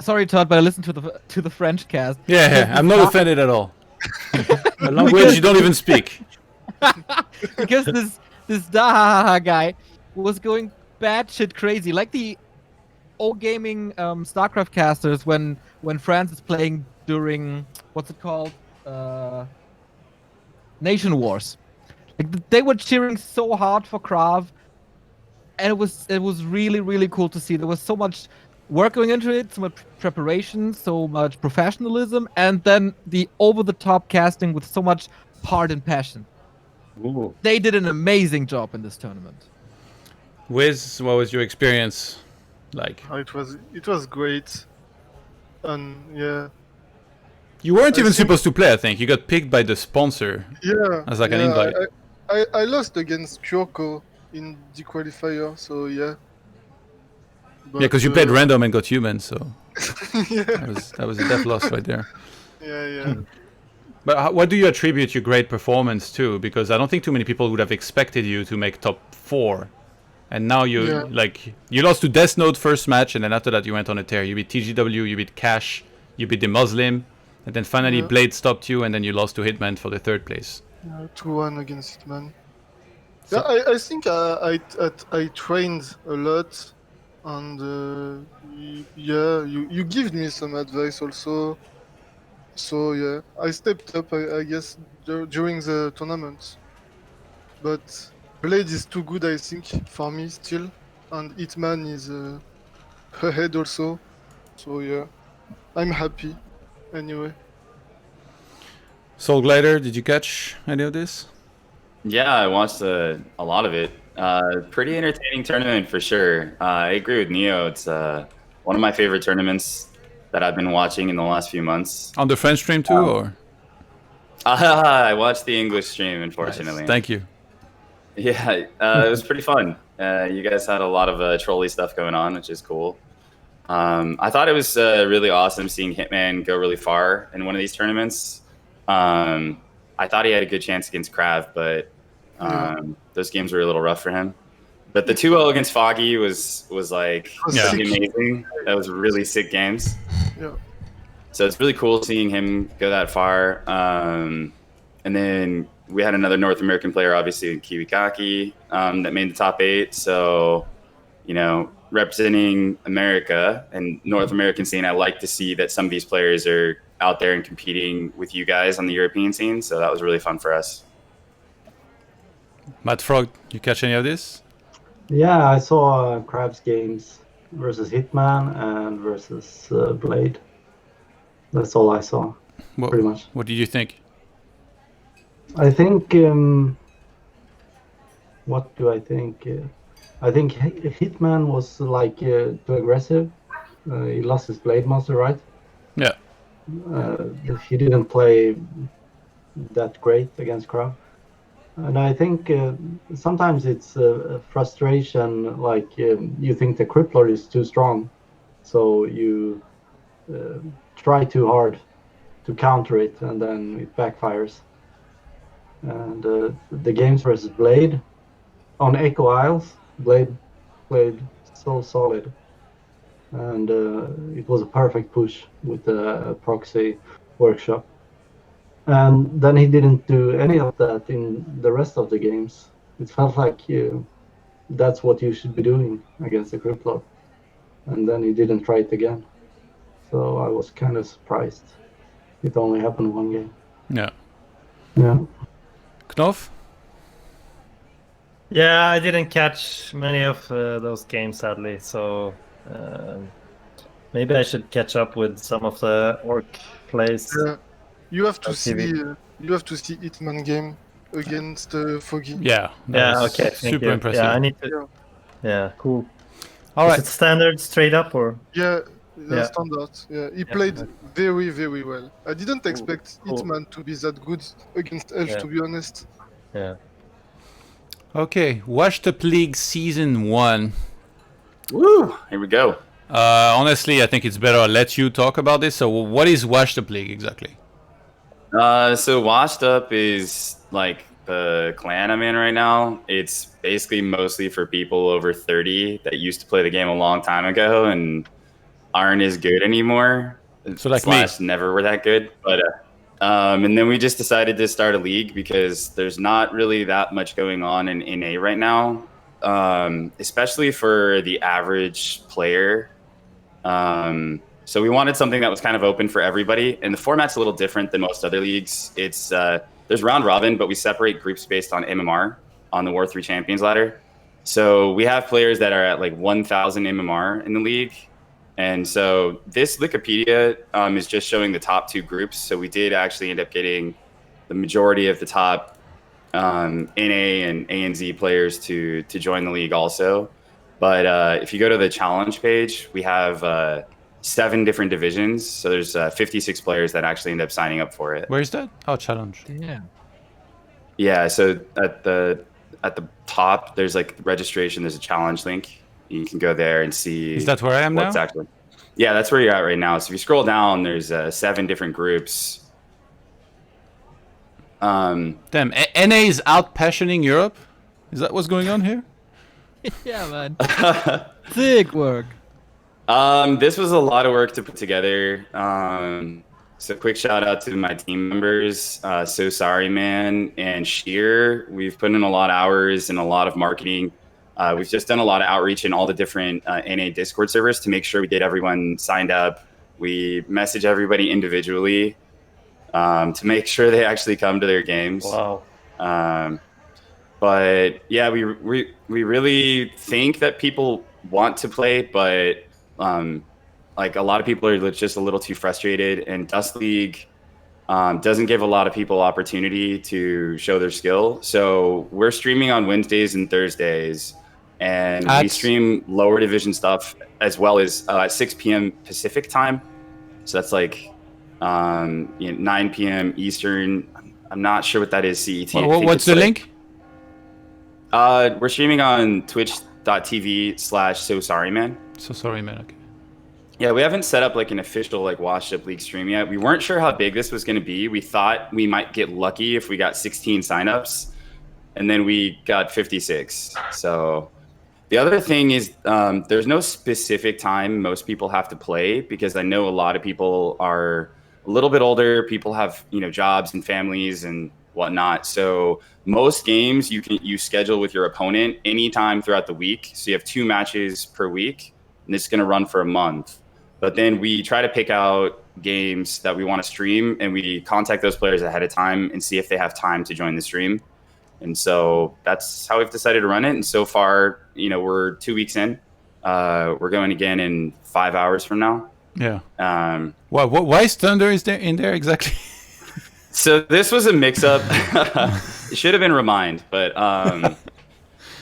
Sorry, Todd, but I listened to the French cast. Yeah, I'm not offended at all. A language you don't even speak. Because this Dahaha guy was going batshit crazy, like the old gaming StarCraft casters when France is playing during what's it called, Nation Wars. Like they were cheering so hard for Krav, and it was really cool to see. There was so much work going into it, so much preparation, so much professionalism, and then the over-the-top casting with so much heart and passion. Ooh. They did an amazing job in this tournament. Wiz, what was your experience like? It was great, and yeah. You weren't I even think- supposed to play, I think. You got picked by the sponsor Yeah. as like an yeah, invite. I lost against Kyoko in the qualifier, so yeah. Yeah, because you played But, random and got human, so yeah, that was a death loss right there. yeah. But what do you attribute your great performance to? Because I don't think too many people would have expected you to make top 4. And now you you lost to Death Note first match, and then after that you went on a tear. You beat TGW, you beat Cash, you beat the Muslim, and then finally Yeah. Blade stopped you, and then you lost to Hitman for the 3rd place. 2-1 against Hitman. So- Yeah, I think I trained a lot, and yeah, you give me some advice also. So yeah, I stepped up, I guess, during the tournament. But Blade is too good, I think, for me still, and Hitman is ahead also. So yeah, I'm happy. Anyway, Soulglider, did you catch any of this? Yeah, I watched a lot of it. Pretty entertaining tournament for sure. I agree with Neo. It's one of my favorite tournaments that I've been watching in the last few months. On the French stream too, or? I watched the English stream, unfortunately. Nice. Thank you. Yeah, it was pretty fun. You guys had a lot of trolley stuff going on, which is cool. I thought it was really awesome seeing Hitman go really far in one of these tournaments. I thought he had a good chance against Krav, but those games were a little rough for him. But the 2-0 against Foggy was like Yeah. pretty amazing. That was really sick games. yeah. So it's really cool seeing him go that far. And then we had another North American player, obviously, Kiwikaki, that made the top 8. So, you know, representing America and North American scene, I like to see that some of these players are out there and competing with you guys on the European scene. So that was really fun for us. MaDFroG, you catch any of this? Yeah, I saw Crab's games versus Hitman and versus Blade. That's all I saw, What, pretty much. what did you think? I think. What do I think? I think Hitman was like too aggressive. He lost his Blade Monster, right? Yeah. He didn't play that great against Crab. And I think sometimes it's frustration, like you think the Crypt Lord is too strong, so you try too hard to counter it, and then it backfires. And the games versus Blade, on Echo Isles, Blade played so solid. And it was a perfect push with the proxy workshop. And then he didn't do any of that in the rest of the games. It felt like that's what you should be doing against the Crypt Lord. And then he didn't try it again. So I was kind of surprised. It only happened one game. Yeah. Yeah. KnOff? Yeah, I didn't catch many of those games, sadly. So maybe I should catch up with some of the orc plays. Yeah. You have to on see. TV. You have to see Hitman game against Foggy. Yeah. that Yeah, was okay. Thank Super you. impressive. Yeah, I need to. Yeah. Yeah, cool. All Is right. it standard straight up or? Yeah, the Yeah. standard. Yeah, he Yeah. played very, very well. I didn't expect Cool. Hitman to be that good against Elf, Yeah. to be honest. Yeah. Okay. Washed Up League Season 1. Woo! Here we go. Honestly, I think it's better I'll let you talk about this. So what is Washed Up League exactly? So Washed Up is like the clan I'm in right now. It's basically mostly for people over 30 that used to play the game a long time ago and aren't as good anymore. So like me. Slash never were that good. But and then we just decided to start a league because there's not really that much going on in NA right now, especially for the average player. So we wanted something that was kind of open for everybody, and the format's a little different than most other leagues. It's there's round robin, but we separate groups based on MMR on the War 3 Champions ladder. So we have players that are at like 1,000 MMR in the league, and so this Wikipedia is just showing the top 2 groups. So we did actually end up getting the majority of the top NA and ANZ players to join the league also. But if you go to the challenge page, we have 7 different divisions. So there's 56 players that actually end up signing up for it. Where is that? Oh, challenge. Yeah. Yeah. So at the top, there's like registration. There's a challenge link. You can go there and see. Is that where I am now? what's actually. Yeah, that's where you're at right now. So if you scroll down, there's 7 different groups. Damn, NA is out passioning Europe? Is that what's going on here? Yeah, man. Sick work. This was a lot of work to put together. So quick shout out to my team members, So Sorry Man and Sheer. We've put in a lot of hours and a lot of marketing. We've just done a lot of outreach in all the different NA Discord servers to make sure we get everyone signed up. We message everybody individually. to make sure they actually come to their games. Wow. But yeah, we really think that people want to play, but like a lot of people are just a little too frustrated, and Dust League doesn't give a lot of people opportunity to show their skill. So we're streaming on Wednesdays and Thursdays, and we stream lower division stuff as well as at 6 p.m. Pacific time. So that's like 9 p.m. Eastern. I'm not sure what that is, CET. What's the link? We're streaming on twitch.tv/So Sorry Man. So Sorry Man, okay. Yeah, we haven't set up like an official like Washed Up League stream yet. We weren't sure how big this was going to be. We thought we might get lucky if we got 16 signups, and then we got 56. So the other thing is there's no specific time most people have to play, because I know a lot of people are a little bit older. People have, jobs and families and whatnot. So most games you schedule with your opponent anytime throughout the week. So you have 2 matches per week, and it's going to run for a month. But then we try to pick out games that we want to stream, and we contact those players ahead of time and see if they have time to join the stream. And so that's how we've decided to run it. And so far, we're 2 weeks in. We're going again in 5 hours from now. Yeah. Why is Thunder in there exactly? So this was a mix-up. It should have been Remind, but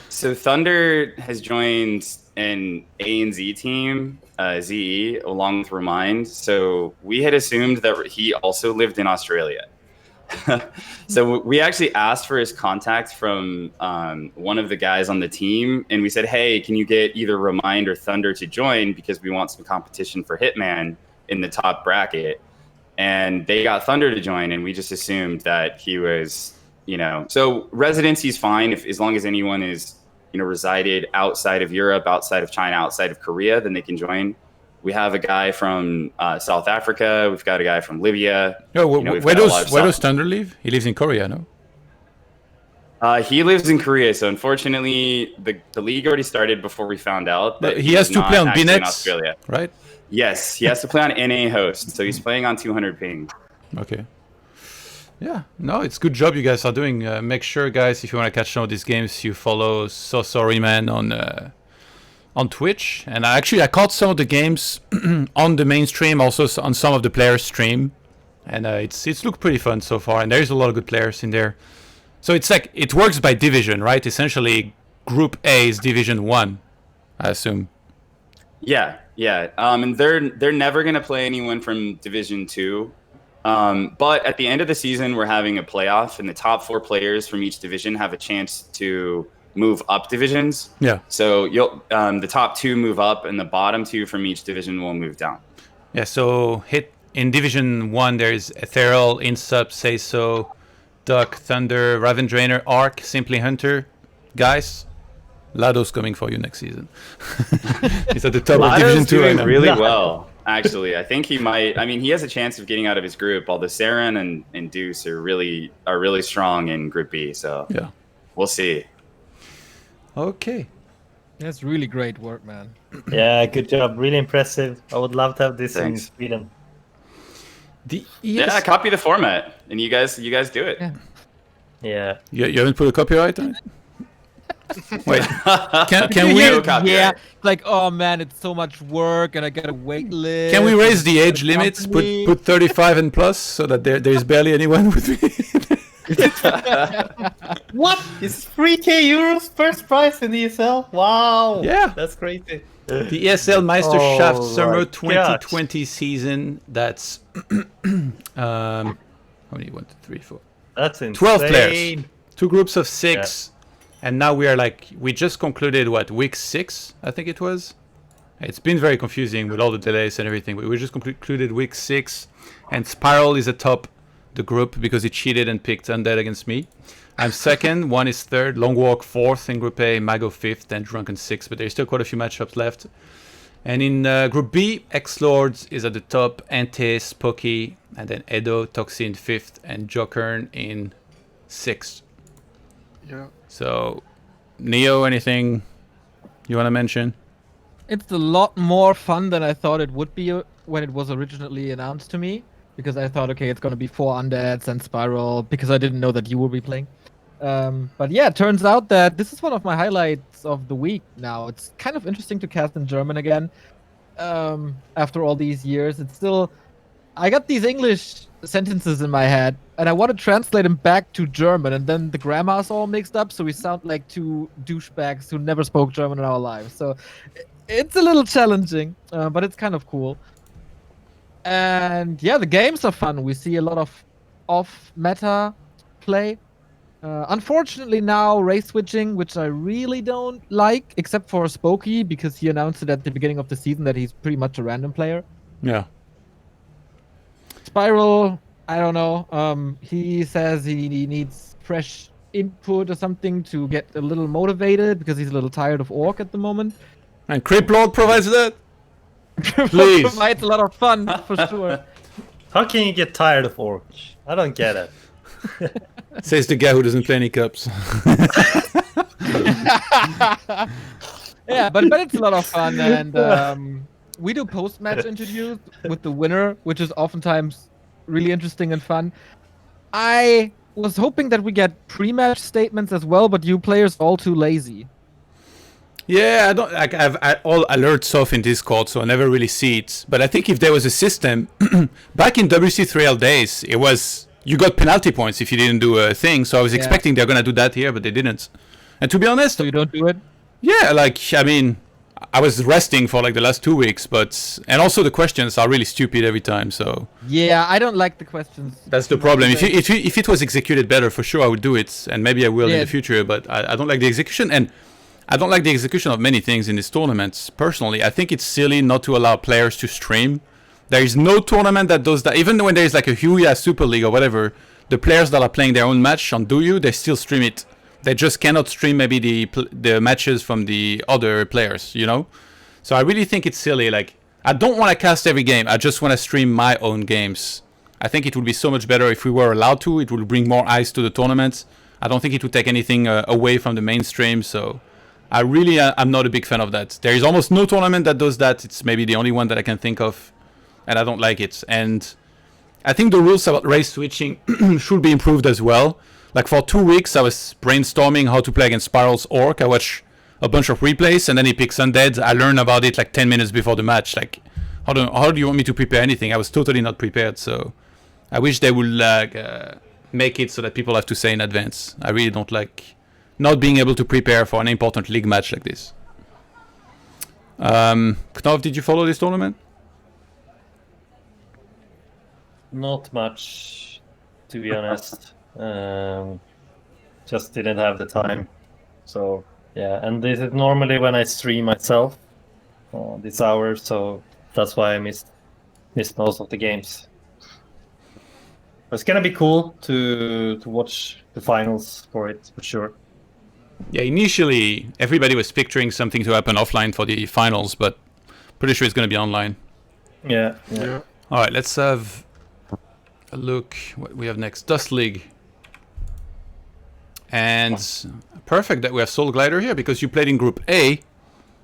so Thunder has joined an ANZ team, ZE, along with Remind. So we had assumed that he also lived in Australia. So we actually asked for his contact from one of the guys on the team, and we said, hey, can you get either Remind or Thunder to join, because we want some competition for Hitman in the top bracket. And they got Thunder to join, and we just assumed that he was, so residency's fine as long as anyone is, resided outside of Europe, outside of China, outside of Korea, then they can join. We have a guy from South Africa. We've got a guy from Libya. Where does Thunder live? He lives in Korea, no? He lives in Korea, so unfortunately, the league already started before we found out that he has to play on BNX, in Australia, right? Yes, he has to play on NA host, so he's playing on 200 ping. Okay. Yeah, no, it's good job you guys are doing. Make sure, guys, if you want to catch some of these games, you follow So Sorry Man on Twitch. And I caught some of the games on the mainstream, also on some of the players' stream, and it's looked pretty fun so far. And there's a lot of good players in there. So it's like it works by division, right? Essentially, Group A is Division 1, I assume. Yeah. And they're never gonna play anyone from Division 2. But at the end of the season, we're having a playoff, and the top 4 players from each division have a chance to move up divisions. Yeah. So the top 2 move up, and the bottom 2 from each division will move down. Yeah. So in Division 1, there's Ethereal, Insup, Say So, Duck, Thunder, Raven Drainer, Arc, Simply Hunter. Guys, Lado's coming for you next season. He's at the top of Division 2 right now. Really well, actually. I think he might. I mean, he has a chance of getting out of his group. Although Saren and Deuce are really strong in Group B. So yeah, we'll see. Okay, that's really great work, man. Yeah, good job. Really impressive. I would love to have this in Thanks. Sweden. Yeah, copy the format, and you guys do it. Yeah. You haven't put a copyright on it? Wait, can we? Yeah, like, oh man, it's so much work, and I gotta wait list. Can we raise the age limits? Put 35 and plus, so that there's barely anyone with me. What? It's 3k euros first prize in the ESL? Wow. Yeah, that's crazy. The ESL Meisterschaft Oh Summer my 2020 season. That's how many? 1, 2, 3, 4. That's insane. 12 players. 2 groups of 6. And now we just concluded week 6, I think it was. It's been very confusing with all the delays and everything. But we just concluded week 6, and Spiral is atop the group because he cheated and picked Undead against me. I'm second, One is third, Long Walk 4th in Group A, Mago 5th, and Drunken 6th. But there's still quite a few matchups left. And in Group B, X-Lords is at the top, Ante, Spooky, and then Edo, Toxin 5th, and Jokern in 6th. Yeah. So, Neo, anything you want to mention? It's a lot more fun than I thought it would be when it was originally announced to me. because I thought, okay, it's gonna be 4 undeads and Spiral because I didn't know that you will be playing. But yeah, it turns out that this is one of my highlights of the week now. It's kind of interesting to cast in German again. After all these years, it's still... I got these English sentences in my head, and I want to translate them back to German, and then the grammar's all mixed up, so we sound like two douchebags who never spoke German in our lives. So it's a little challenging, but it's kind of cool. And yeah, the games are fun. We see a lot of off-meta play. Unfortunately now, race switching, which I really don't like, except for Spooky, because he announced it at the beginning of the season that he's pretty much a random player. Yeah. Spiral, I don't know. He says he needs fresh input or something to get a little motivated, because he's a little tired of Orc at the moment. And Creep Lord provides that? Please. Provides a lot of fun, for sure. How can you get tired of Orc? I don't get it. Says the guy who doesn't play any cups. Yeah, but it's a lot of fun, and we do post-match interviews with the winner, which is oftentimes really interesting and fun. I was hoping that we get pre-match statements as well, but you players are all too lazy. Yeah, I don't. Like, I've all alerts off in Discord, so I never really see it. But I think if there was a system back in WC3L days, it was you got penalty points if you didn't do a thing. So I was expecting they're gonna do that here, but they didn't. And to be honest, So you don't do it? yeah, like I mean, I was resting for like the last 2 weeks, and also the questions are really stupid every time. So Yeah, I don't like the questions. that's the problem. If it was executed better, for sure I would do it, and maybe I will in Yeah. the future. But I don't like the execution, and I don't like the execution of many things in this tournament. Personally, I think it's silly not to allow players to stream. There is no tournament that does that. Even when there is like a Huya Super League or whatever, the players that are playing their own match on DoYu, they still stream it. They just cannot stream maybe the matches from the other players, you know? So I really think it's silly. Like, I don't want to cast every game. I just want to stream my own games. I think it would be so much better if we were allowed to. It would bring more eyes to the tournament. I don't think it would take anything away from the mainstream. So I really I'm not a big fan of that. There is almost no tournament that does that. It's maybe the only one that I can think of. And I don't like it. And I think the rules about race switching should be improved as well. Like for 2 weeks, I was brainstorming how to play against Spiral's Orc. I watched a bunch of replays, and then he picks Undead. I learned about it like 10 minutes before the match. Like, how do you want me to prepare anything? I was totally not prepared. So I wish they would like make it so that people have to say in advance. I really don't like not being able to prepare for an important league match like this. KnOff, did you follow this tournament? Not much, to be honest. Just didn't have the time. So yeah, and this is normally when I stream myself this hour, so that's why I missed most of the games. But it's gonna be cool to watch the finals for it, for sure. Yeah, initially everybody was picturing something to happen offline for the finals, but pretty sure it's going to be online. Yeah. All right, let's have a look what we have next. Dust League. And perfect that we have Soulglider here, because you played in Group A,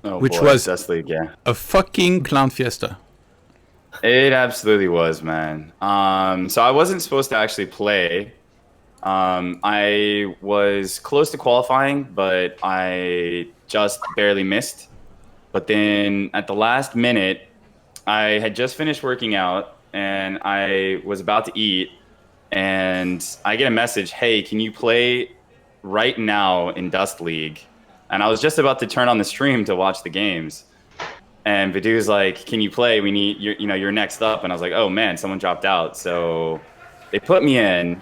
which was Dust League, yeah. a fucking clown fiesta. It absolutely was, man. So I wasn't supposed to actually play. I was close to qualifying, but I just barely missed. But then at the last minute, I had just finished working out and I was about to eat, and I get a message, hey, can you play right now in Dust League? And I was just about to turn on the stream to watch the games. And Vidu's like, can you play? We need, you're next up. And I was like, oh man, someone dropped out. So they put me in.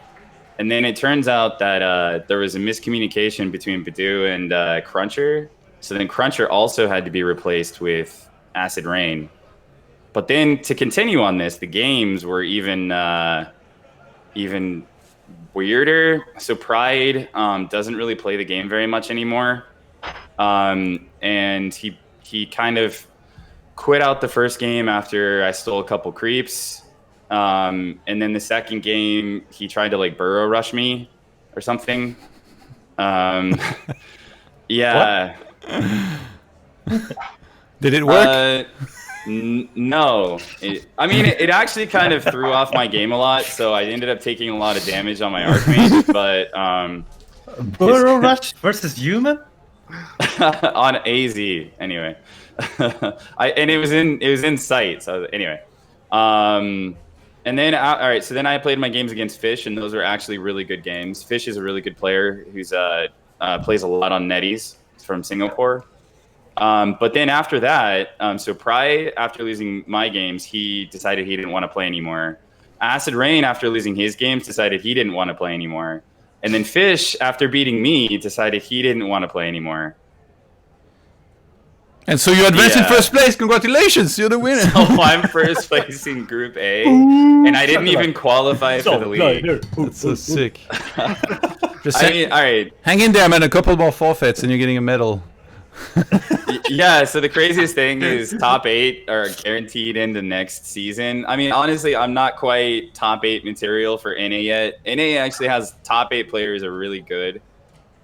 And then it turns out that there was a miscommunication between Vidu and Cruncher. So then Cruncher also had to be replaced with Acid Rain. But then to continue on this, the games were even weirder. So Pride doesn't really play the game very much anymore. And he kind of quit out the first game after I stole a couple creeps. And then the second game, he tried to like burrow rush me or something. Yeah. Did it work? No. I mean, it actually kind of threw off my game a lot, so I ended up taking a lot of damage on my Archmage, but Burrow Rush versus human? on AZ anyway. And it was in sight, so anyway. And then all right, so then I played my games against Fish, and those were actually really good games. Fish is a really good player who's plays a lot on netties from Singapore. But then after that, so Pry, after losing my games, he decided he didn't want to play anymore. Acid Rain, after losing his games, decided he didn't want to play anymore. And then Fish, after beating me, decided he didn't want to play anymore. And so you advanced in first place. Congratulations, you're the winner. So I'm first place in Group A, and I didn't even qualify for the league. That's so sick. Just I mean, all right. hang in there, man. A couple more forfeits, and you're getting a medal. Yeah, so the craziest thing is top 8 are guaranteed in the next season. I mean, honestly, I'm not quite top 8 material for NA yet. NA actually has top 8 players are really good.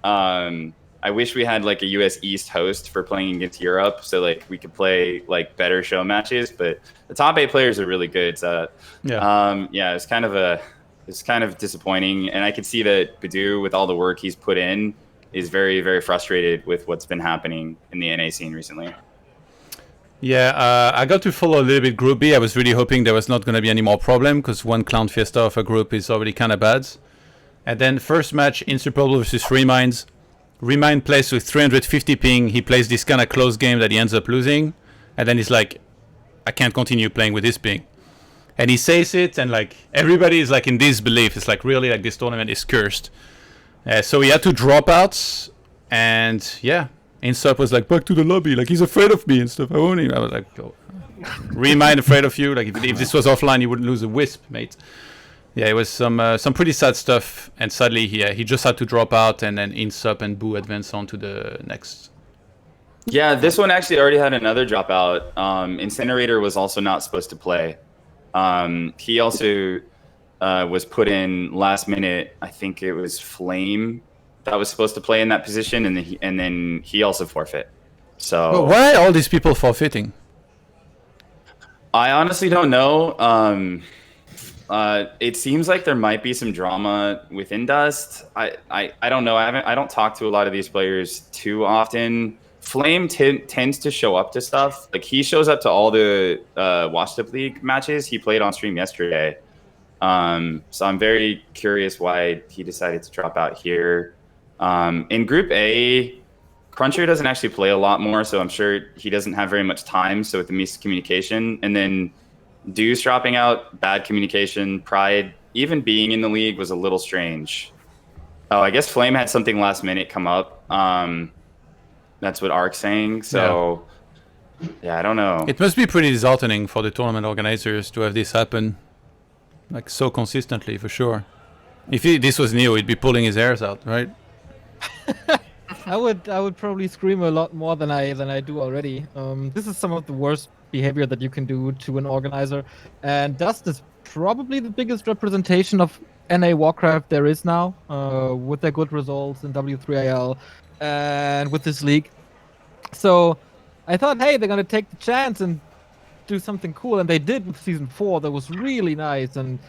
I wish we had like a US East host for playing against Europe, so like we could play like better show matches. But the top 8 players are really good. So yeah, it's kind of disappointing, and I can see that Badu, with all the work he's put in, is very, very frustrated with what's been happening in the NA scene recently. Yeah, I got to follow a little bit Group B. I was really hoping there was not going to be any more problem, because one Clown Fiesta of a group is already kind of bad. And then first match, Insuperable versus Reminds. Remind plays with 350 ping. He plays this kind of close game that he ends up losing. And then he's like, I can't continue playing with this ping. And he says it, and like everybody is like in disbelief. It's like, really, like this tournament is cursed. So he had to drop out, and yeah, Insup was like, back to the lobby, like he's afraid of me and stuff. I won't even. I was like, oh. Remind afraid of you. Like if this was offline, you wouldn't lose a wisp, mate. Yeah, it was some pretty sad stuff, and sadly he just had to drop out, and then Insup and Boo advance on to the next. Yeah, this one actually already had another dropout. Incinerator was also not supposed to play. He also was put in last minute. I think it was Flame that was supposed to play in that position, and then he also forfeit. So well, why are all these people forfeiting? I honestly don't know. It seems like there might be some drama within Dust. I don't know. I don't talk to a lot of these players too often. Flame tends to show up to stuff. Like he shows up to all the Washed Up League matches. He played on stream yesterday. So I'm very curious why he decided to drop out here. In Group A, Cruncher doesn't actually play a lot more, so I'm sure he doesn't have very much time. So with the miscommunication, and then Deuce dropping out, bad communication, Pride, even being in the league was a little strange. Oh, I guess Flame had something last minute come up. That's what Ark's saying. So yeah, I don't know. It must be pretty disheartening for the tournament organizers to have this happen, like so consistently, for sure. If this was Neo, he'd be pulling his hairs out, right? I would probably scream a lot more than I do already. This is some of the worst behavior that you can do to an organizer, and Dust is probably the biggest representation of NA Warcraft there is now, with their good results in W3IL and with this league. So I thought, hey, they're gonna take the chance and do something cool, and they did with Season 4. That was really nice, and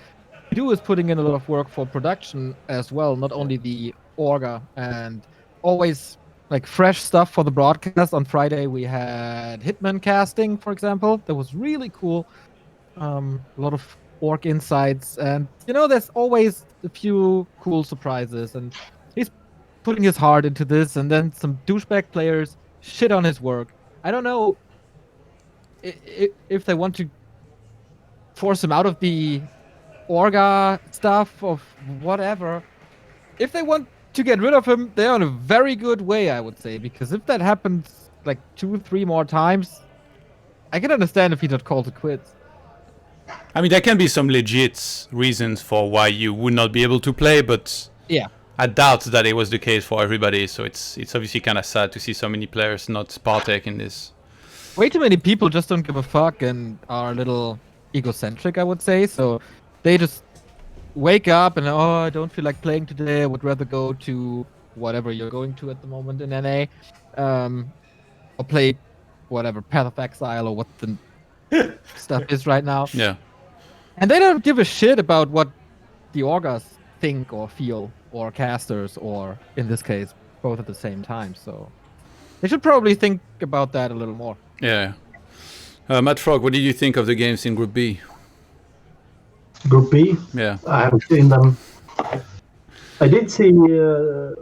Edu is putting in a lot of work for production as well, not only the Orga, and always like fresh stuff for the broadcast. On Friday we had Hitman casting, for example. That was really cool. A lot of Org insights, and you know, there's always a few cool surprises, and he's putting his heart into this, and then some douchebag players shit on his work. I don't know if they want to force him out of the Orga stuff of whatever. If they want to get rid of him, they're on a very good way, I would say, because if that happens like 2-3 more times, I can understand if he not called it quits. I mean, there can be some legit reasons for why you would not be able to play, but yeah, I doubt that it was the case for everybody. So it's obviously kind of sad to see so many players not partake in this. Way too many people just don't give a fuck and are a little egocentric, I would say. So they just wake up and, oh, I don't feel like playing today. I would rather go to whatever you're going to at the moment in NA, or play whatever, Path of Exile, or what the stuff is right now. Yeah. And they don't give a shit about what the Orgas think or feel, or casters, or in this case, both at the same time. So they should probably think about that a little more. Yeah. MaDFroG, what did you think of the games in Group B? Group B, Yeah. I haven't seen them. I did see the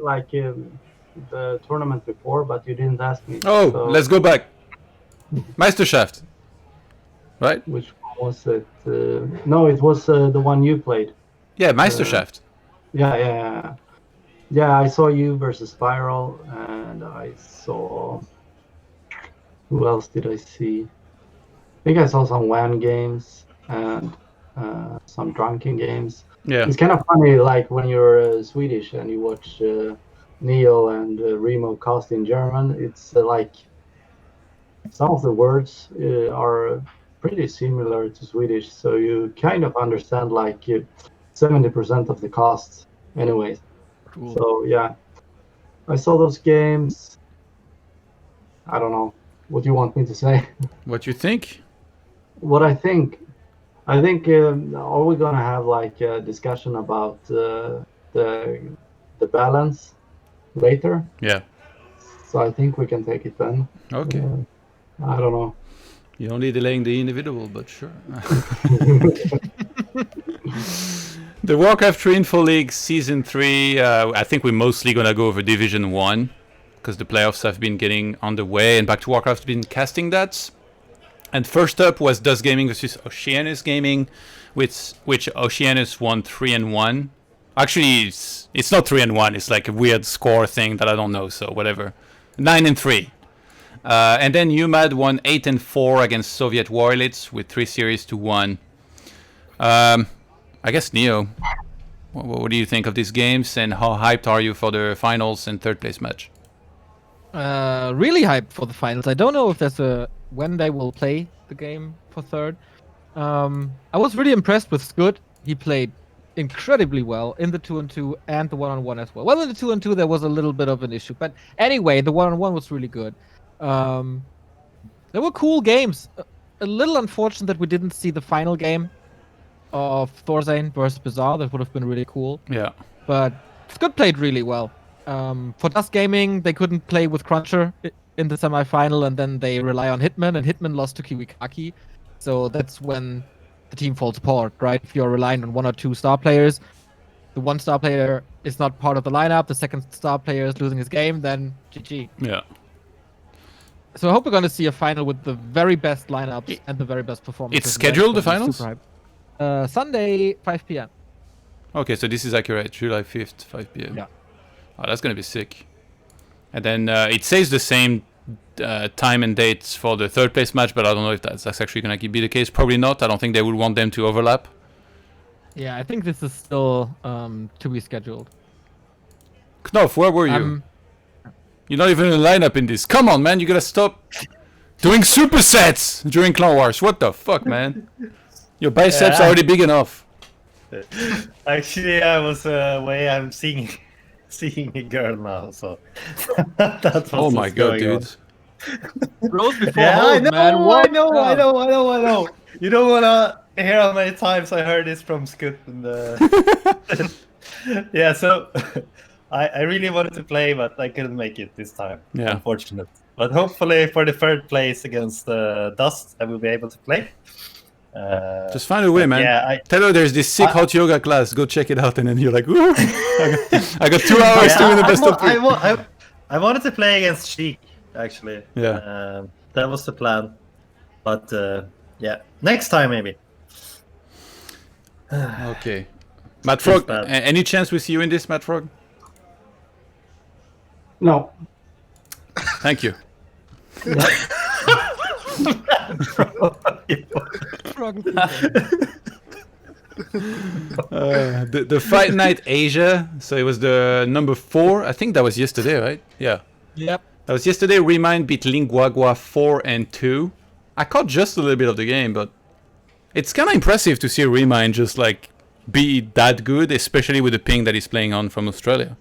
tournament before, but you didn't ask me. Oh, so let's go back. Meisterschaft. Right? which one was it? No, it was the one you played. Yeah, Meisterschaft. Yeah, I saw you versus Spiral, and I saw... Who else did I see? I think I saw some WAN games and some drunken games. Yeah. It's kind of funny, like when you're Swedish and you watch Neo and Remo cast in German. It's like some of the words are pretty similar to Swedish, so you kind of understand like 70% of the cast, anyways. Cool. So yeah, I saw those games. I don't know. What do you want me to say? What you think? What I think are we gonna have like a discussion about the balance later? Yeah. So I think we can take it then. Okay. I don't know. You're only delaying the inevitable, but sure. The Warcraft 3 Info League Season 3, I think we're mostly going to go over Division 1, because the playoffs have been getting underway, and Back to Warcraft has been casting that. And first up was ToD'sGaming versus Oceanus Gaming, which Oceanus won 3-1. Actually, it's not 3-1, it's like a weird score thing that I don't know, so whatever. 9-3. And then UMAD won 8-4 against Soviet War Elites with 3 series to 1. I guess Neo, what do you think of these games, and how hyped are you for the finals and third place match? Really hyped for the finals. I don't know if there's when they will play the game for third. I was really impressed with Scud. He played incredibly well in the 2-on-2 and the 1-on-1 as well. Well, in the 2-on-2 there was a little bit of an issue, but anyway, the 1-on-1 was really good. There were cool games. A little unfortunate that we didn't see the final game of Thorzane versus Bizarre. That would have been really cool. Yeah. But Scud played really well. For ToD'sGaming, they couldn't play with Cruncher in the semi-final, and then they rely on Hitman, and Hitman lost to Kiwikaki. So that's when the team falls apart, right? If you're relying on 1 or 2 star players, the 1 star player is not part of the lineup, the 2nd star player is losing his game, then GG. Yeah. So I hope we're going to see a final with the very best lineups and the very best performances. It's scheduled, the finals? Super hyped. Sunday, 5 p.m. Okay, so this is accurate. July 5th, 5 p.m. Yeah. Oh, that's going to be sick. And then it says the same time and dates for the third place match, but I don't know if that's actually going to be the case. Probably not. I don't think they would want them to overlap. Yeah, I think this is still to be scheduled. KnOff, where were you? You're not even in the lineup in this. Come on, man. You got to stop doing supersets during Clone Wars. What the fuck, man? Your biceps are already big enough. Actually, I was I'm seeing a girl now, so that's Oh my god, dude. Rose before Yeah, hoes, I know, man. I know. You don't wanna hear how many times I heard this from Scud. Yeah, so I really wanted to play, but I couldn't make it this time. Yeah. Unfortunate. But hopefully for the third place against Dust, I will be able to play. Just find a way, man. Yeah, Tell her there's this sick hot yoga class. Go check it out, and then you're like, "Ooh, I got 2 hours to win the best of 3. I wanted to play against Sheik, actually. Yeah. That was the plan. But yeah, next time maybe. Okay. MaDFroG, any chance we see you in this, MaDFroG? No. Thank you. The Fight Night Asia, so it was the number 4. I think that was yesterday, right? Yeah. Yep. That was yesterday. Remind beat Linguagua 4-2. I caught just a little bit of the game, but it's kind of impressive to see Remind just like be that good, especially with the ping that he's playing on from Australia.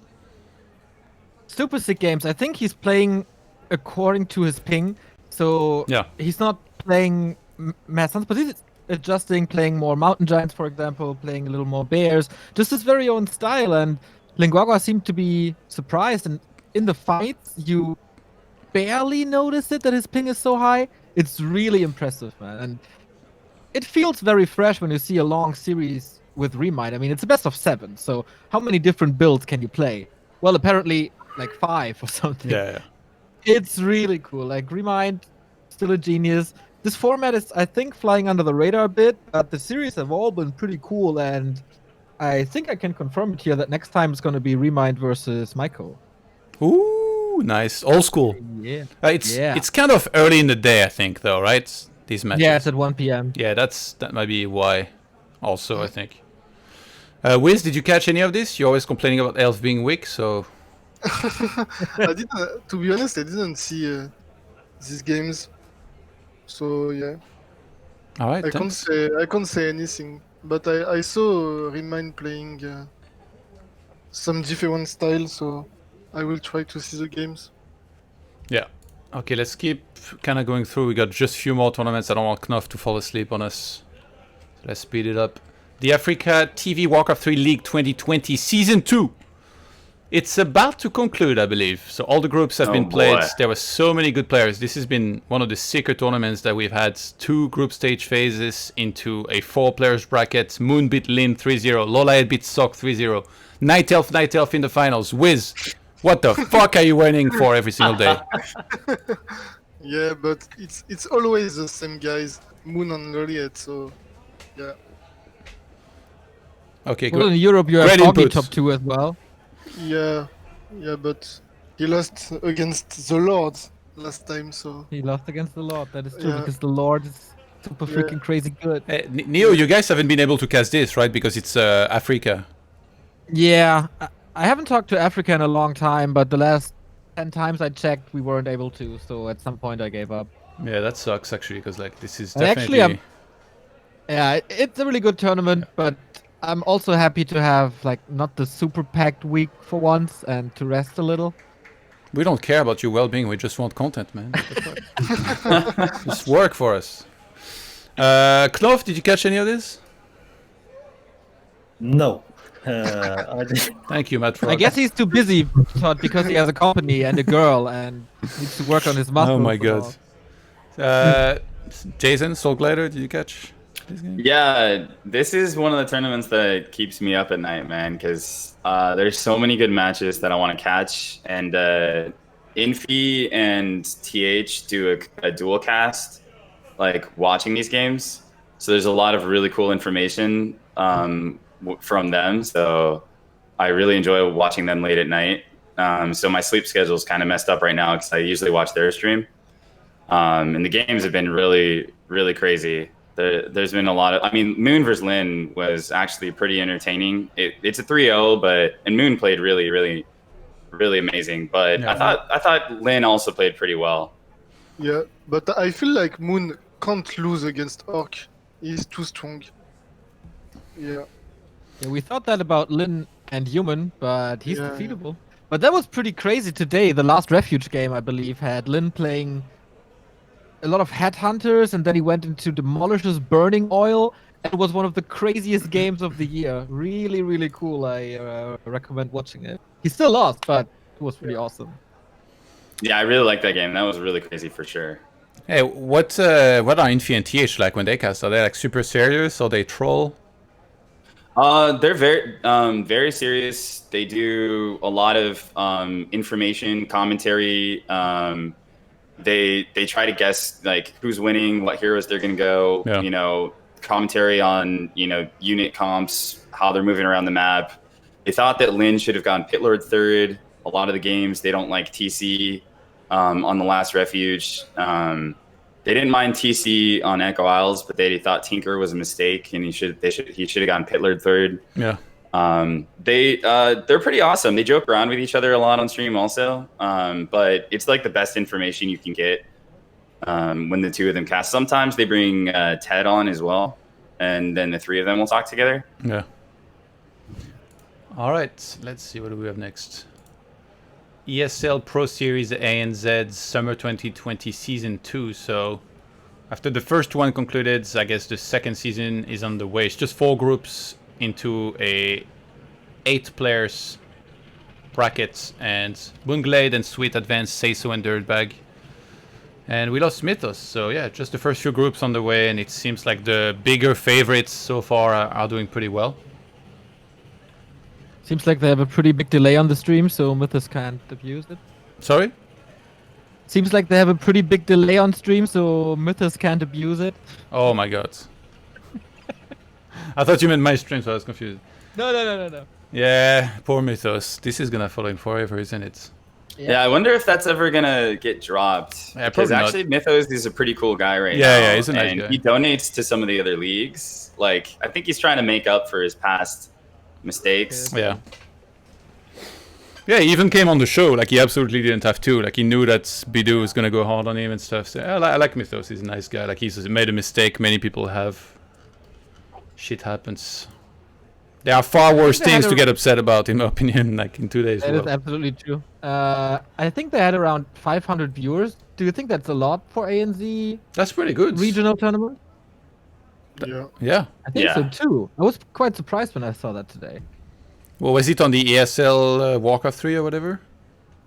Super sick games. I think he's playing according to his ping. So Yeah. he's not playing Matt, but he's adjusting, playing more Mountain Giants, for example, playing a little more Bears, just his very own style. And Linguagua seemed to be surprised. And in the fights, you barely notice it that his ping is so high. It's really impressive, man. And it feels very fresh when you see a long series with Remind. I mean, it's a best of 7, so how many different builds can you play? Well, apparently like 5 or something. Yeah. It's really cool. Like Remind, still a genius. This format is, I think, flying under the radar a bit, but the series have all been pretty cool, and I think I can confirm it here that next time it's going to be Remind versus Maiko. Ooh, nice. Old school. Yeah. It's kind of early in the day, I think, though, right? These matches. Yeah, it's at 1 p.m. Yeah, that might be why. Also, I think. Wiz, did you catch any of this? You're always complaining about Elf being weak, so. I didn't. To be honest, I didn't see these games. So yeah, All right. I thanks. can't say anything. But I saw Remind playing some different style, so I will try to see the games. Yeah. Okay, let's keep kind of going through. We got just a few more tournaments. I don't want KnOff to fall asleep on us. So let's speed it up. The Africa TV Warcraft 3 League 2020 Season 2. It's about to conclude, I believe. So all the groups have been played. Boy. There were so many good players. This has been one of the sicker tournaments that we've had. 2 group stage phases into a 4 players bracket. Moon beat Lin 3-0. Lola beat Sock 3-0. Night Elf in the finals. Wiz, what the fuck are you waiting for every single day? Yeah, but it's always the same guys, Moon and Loliet. So yeah, Okay, Well, in good. Europe, you have Great Augie inputs. top 2 as well. yeah, but he lost against the Lords last time. So He lost against the Lord. That is true, Yeah. because the Lord is super Yeah. freaking crazy good. Neo, you guys haven't been able to cast this, right? Because it's Africa. Yeah, I haven't talked to Africa in a long time, but the last 10 times I checked, we weren't able to. So at some point, I gave up. Yeah, that sucks actually, because like this is And definitely. actually, Yeah, it's a really good tournament, but I'm also happy to have like not the super packed week for once and to rest a little. We don't care about your well-being. We just want content, man. What the fuck? Just work for us. KnOff, did you catch any of this? No. I did- Thank you, MaDFroG. I guess he's too busy, Todd, because he has a company and a girl and needs to work on his muscles. Oh my and all. god. Jason, Soulglider, did you catch this game? Yeah, this is one of the tournaments that keeps me up at night, man, because there's so many good matches that I want to catch. And Infi and TH do a dual cast, like watching these games. So there's a lot of really cool information from them. So I really enjoy watching them late at night. So my sleep schedule is kind of messed up right now because I usually watch their stream. And the games have been really, really crazy. There's been a lot of, I mean, Moon versus Lin was actually pretty entertaining. It's a 3-0, and Moon played really, really, really amazing. But Yeah. I thought Lin also played pretty well. yeah, but I feel like Moon can't lose against Orc. He's too strong. Yeah. Yeah, we thought that about Lin and Human, but he's Yeah, defeatable. But that was pretty crazy today. The last Refuge game, I believe, had Lin playing a lot of Headhunters, and then he went into Demolisher's Burning Oil. It was one of the craziest games of the year. Really, really cool. I recommend watching it. He still lost, but it was pretty awesome. Yeah, I really like that game. That was really crazy for sure. Hey, what are Infi and TH like when they cast? Are they like super serious or they troll? They're very serious. They do a lot of information commentary. They try to guess like who's winning, what heroes they're gonna go. Yeah. You know, commentary on unit comps, how they're moving around the map. They thought that Lin should have gone Pitlord third. A lot of the games they don't like TC on the last Refuge. They didn't mind TC on Echo Isles, but they thought Tinker was a mistake, and he should have gone Pitlord third. Yeah. They're pretty awesome. They joke around with each other a lot on stream also, but it's like the best information you can get when the two of them cast. Sometimes they bring Ted on as well, and then the three of them will talk together. Yeah. All right, let's see what do we have next. ESL Pro Series ANZ Summer 2020 Season 2. So After the first one concluded, I guess the second season is on the way. It's just 4 groups into a 8 players bracket, and Moonglade and Sweet advanced Seiso and Dirtbag. And we lost Mythos, so yeah, just the first few groups on the way, and it seems like the bigger favorites so far are doing pretty well. Seems like they have a pretty big delay on the stream, so Mythos can't abuse it. Sorry? Seems like they have a pretty big delay on stream, so Mythos can't abuse it. Oh my god. I thought you meant my stream, so I was confused. No. Yeah, poor Mythos. This is gonna follow him forever, isn't it? Yeah, I wonder if that's ever gonna get dropped. Yeah, Because probably not. actually, Mythos is a pretty cool guy now. Yeah, he's a nice and guy. he donates to some of the other leagues. Like, I think he's trying to make up for his past mistakes. Yeah. Yeah, he even came on the show. Like, he absolutely didn't have to. Like, he knew that Bidou was gonna go hard on him and stuff. So yeah, I like Mythos. He's a nice guy. Like, he's made a mistake. Many people have. Shit happens. There are far worse they had things a- to get upset about, in my opinion. Like in today's That is world. absolutely true. I think they had around 500 viewers. Do you think that's a lot for ANZ That's pretty good. regional tournament? Yeah. Yeah. I think Yeah. so too. I was quite surprised when I saw that today. Well, was it on the ESL Warcraft 3 or whatever?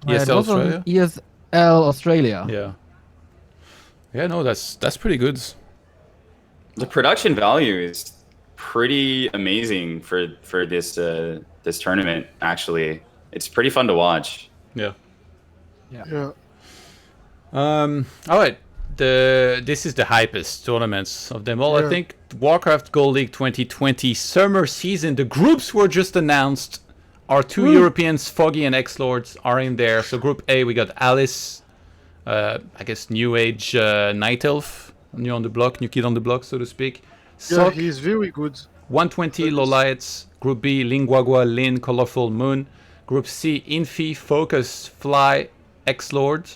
It ESL was on Australia. ESL Australia. Yeah. Yeah, no, that's pretty good. The production value is pretty amazing for this tournament. Actually, it's pretty fun to watch. Yeah. Yeah. All right. This is the hypest tournaments of them all. I Yeah. think Warcraft Gold League 2020 summer season. The groups were just announced. Our 2 Europeans, Foggy and X-Lords, are in there. So Group A, we got Alice, I guess New Age Night Elf, new on the block, new kid on the block, so to speak. Yeah, Sock, he's very good. 120 Lolites. Group B, Linguagua, Lin, Colorful Moon. Group C, Infi, Focus, Fly, X-Lord.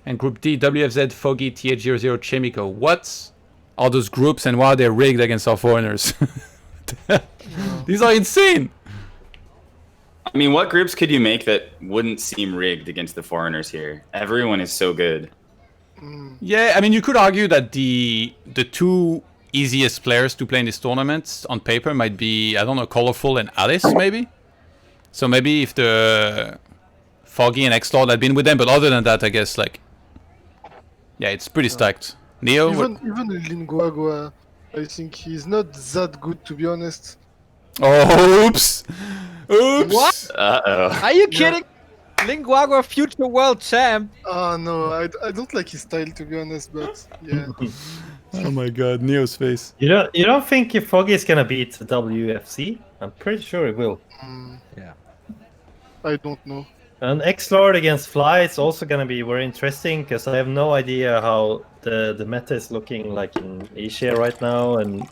And Group D, WFZ, Foggy, TH00, Chemico. What are those groups and why are they rigged against our foreigners? These are insane! I mean, what groups could you make that wouldn't seem rigged against the foreigners here? Everyone is so good. Yeah, I mean, you could argue that the 2 easiest players to play in this tournament on paper might be, I don't know, Colorful and Alice, maybe? So maybe if the Foggy and X-Lord had been with them, but other than that, I guess, like, yeah, it's pretty stacked. Neo? Even Linguagua, I think he's not that good, to be honest. Oh, oops! Oops! What? Uh-oh. Are you kidding? Linguagua, future world champ. Ah, no, I don't like his style, to be honest, but yeah. Oh my god, Neo's face. You don't think Foggy is gonna beat WFC? I'm pretty sure he will. Yeah. I don't know. And X-Lord against Fly is also gonna be very interesting because I have no idea how the meta is looking like in Asia right now, and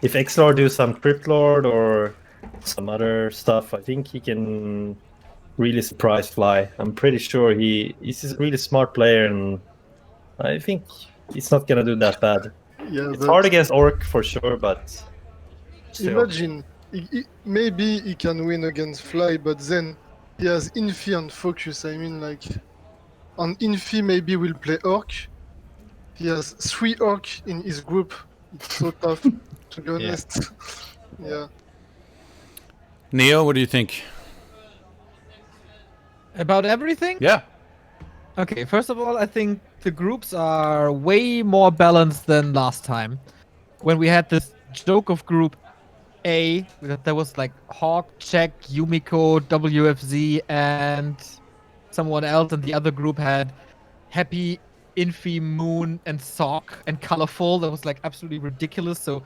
if X-Lord do some Crypt Lord or some other stuff, I think he can really surprise Fly. I'm pretty sure he's a really smart player, and I think he's not gonna do that bad. Yeah, It's hard against Orc for sure, but still. imagine, maybe he can win against Fly, but then he has Infi and Focus. I mean, like, on Infi maybe will play Orc. He has 3 Orc in his group. It's so tough, to be honest. Yeah. Neo, what do you think? About everything? Yeah. Okay, first of all, I think the groups are way more balanced than last time. When we had this joke of Group A, there was like Hawk, Check, Yumiko, WFZ, and someone else, and the other group had Happy, Infi, Moon, and Sock, and Colorful. That was like absolutely ridiculous. So,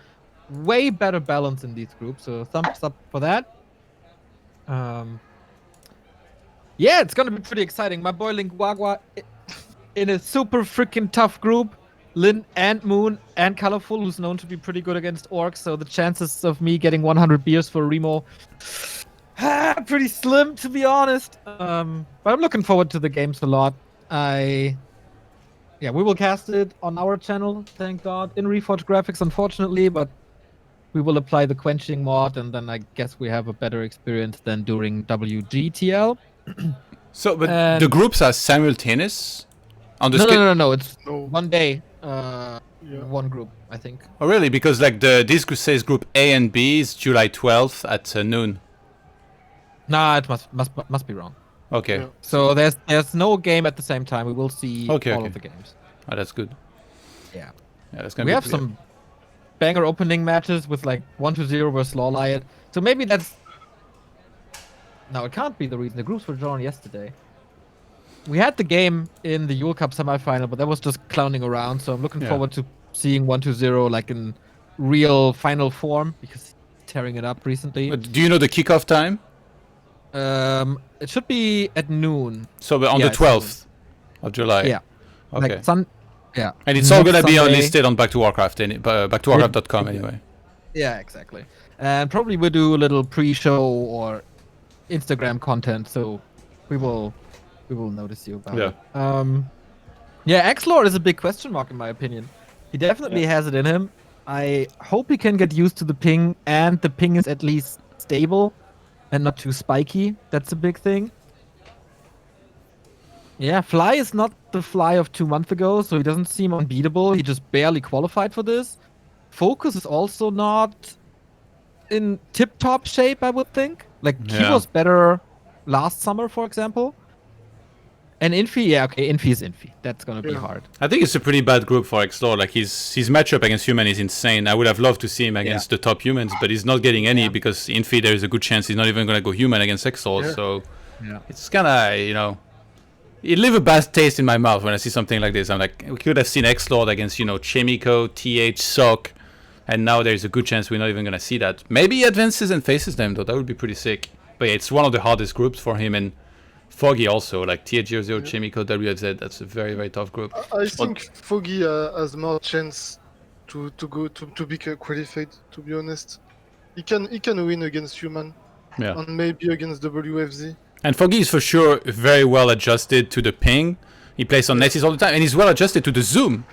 way better balance in these groups. So, thumbs up for that. Yeah, it's gonna be pretty exciting. My boy Linguagua in a super freaking tough group. Lin and Moon and Colorful, who's known to be pretty good against orcs, so the chances of me getting 100 beers for Remo pretty slim, to be honest. But I'm looking forward to the games a lot. We will cast it on our channel, thank God, in Reforged graphics, unfortunately, but we will apply the quenching mod, and then I guess we have a better experience than during WGTL. So, but And- the groups are simultaneous on the No, it's No. one day. Yeah. one group, I think. Oh, really? Because like this says Group A and B is July 12th at noon. Nah, it must be wrong. Okay. Yeah. So there's no game at the same time. We will see Okay, all okay. of the games. Oh, that's good. Yeah. Yeah, that's gonna We be have pretty- some banger opening matches with like 1-0 versus Lawlight. So maybe that's. No, it can't be the reason. The groups were drawn yesterday. We had the game in the Yule Cup semifinal, but that was just clowning around. So I'm looking Yeah. forward to seeing 1-0 like in real final form because he's tearing it up recently. Do you know the kickoff time? It should be at noon. So on Yeah, the it's 12th of July. Yeah. Okay. Like yeah. And it's all Next gonna be Sunday- listed on Back to Warcraft, back2warcraft.com anyway. Yeah, exactly. And probably we'll do a little pre-show or Instagram content, so we will notice you about it. Yeah, Xlord is a big question mark in my opinion. He definitely has it in him. I hope he can get used to the ping, and the ping is at least stable and not too spiky. That's a big thing. Yeah, Fly is not the Fly of 2 months ago, so he doesn't seem unbeatable. He just barely qualified for this. Focus is also not in tip-top shape, I would think. Like, he Yeah. was better last summer, for example. And Infi, yeah, okay, Infi is Infi. That's gonna be Yeah. hard. I think it's a pretty bad group for Xlord. Like his matchup against human is insane. I would have loved to see him against the top humans, but he's not getting any because Infi there is a good chance he's not even gonna go human against Xlord. Yeah. So Yeah. it's kinda, it leave a bad taste in my mouth when I see something like this. I'm like, we could have seen Xlord against, Chemico, TH, Sok, and now there's a good chance we're not even gonna see that. Maybe he advances and faces them though. That would be pretty sick. But yeah, it's one of the hardest groups for him, and Foggy also, like TH00, Chemico, WFZ. That's a very, very tough group. I think Foggy has more chance to be qualified. To be honest, he can win against human Yeah. and maybe against WFZ. And Foggy is for sure very well adjusted to the ping. He plays on Netis all the time, and he's well adjusted to the zoom.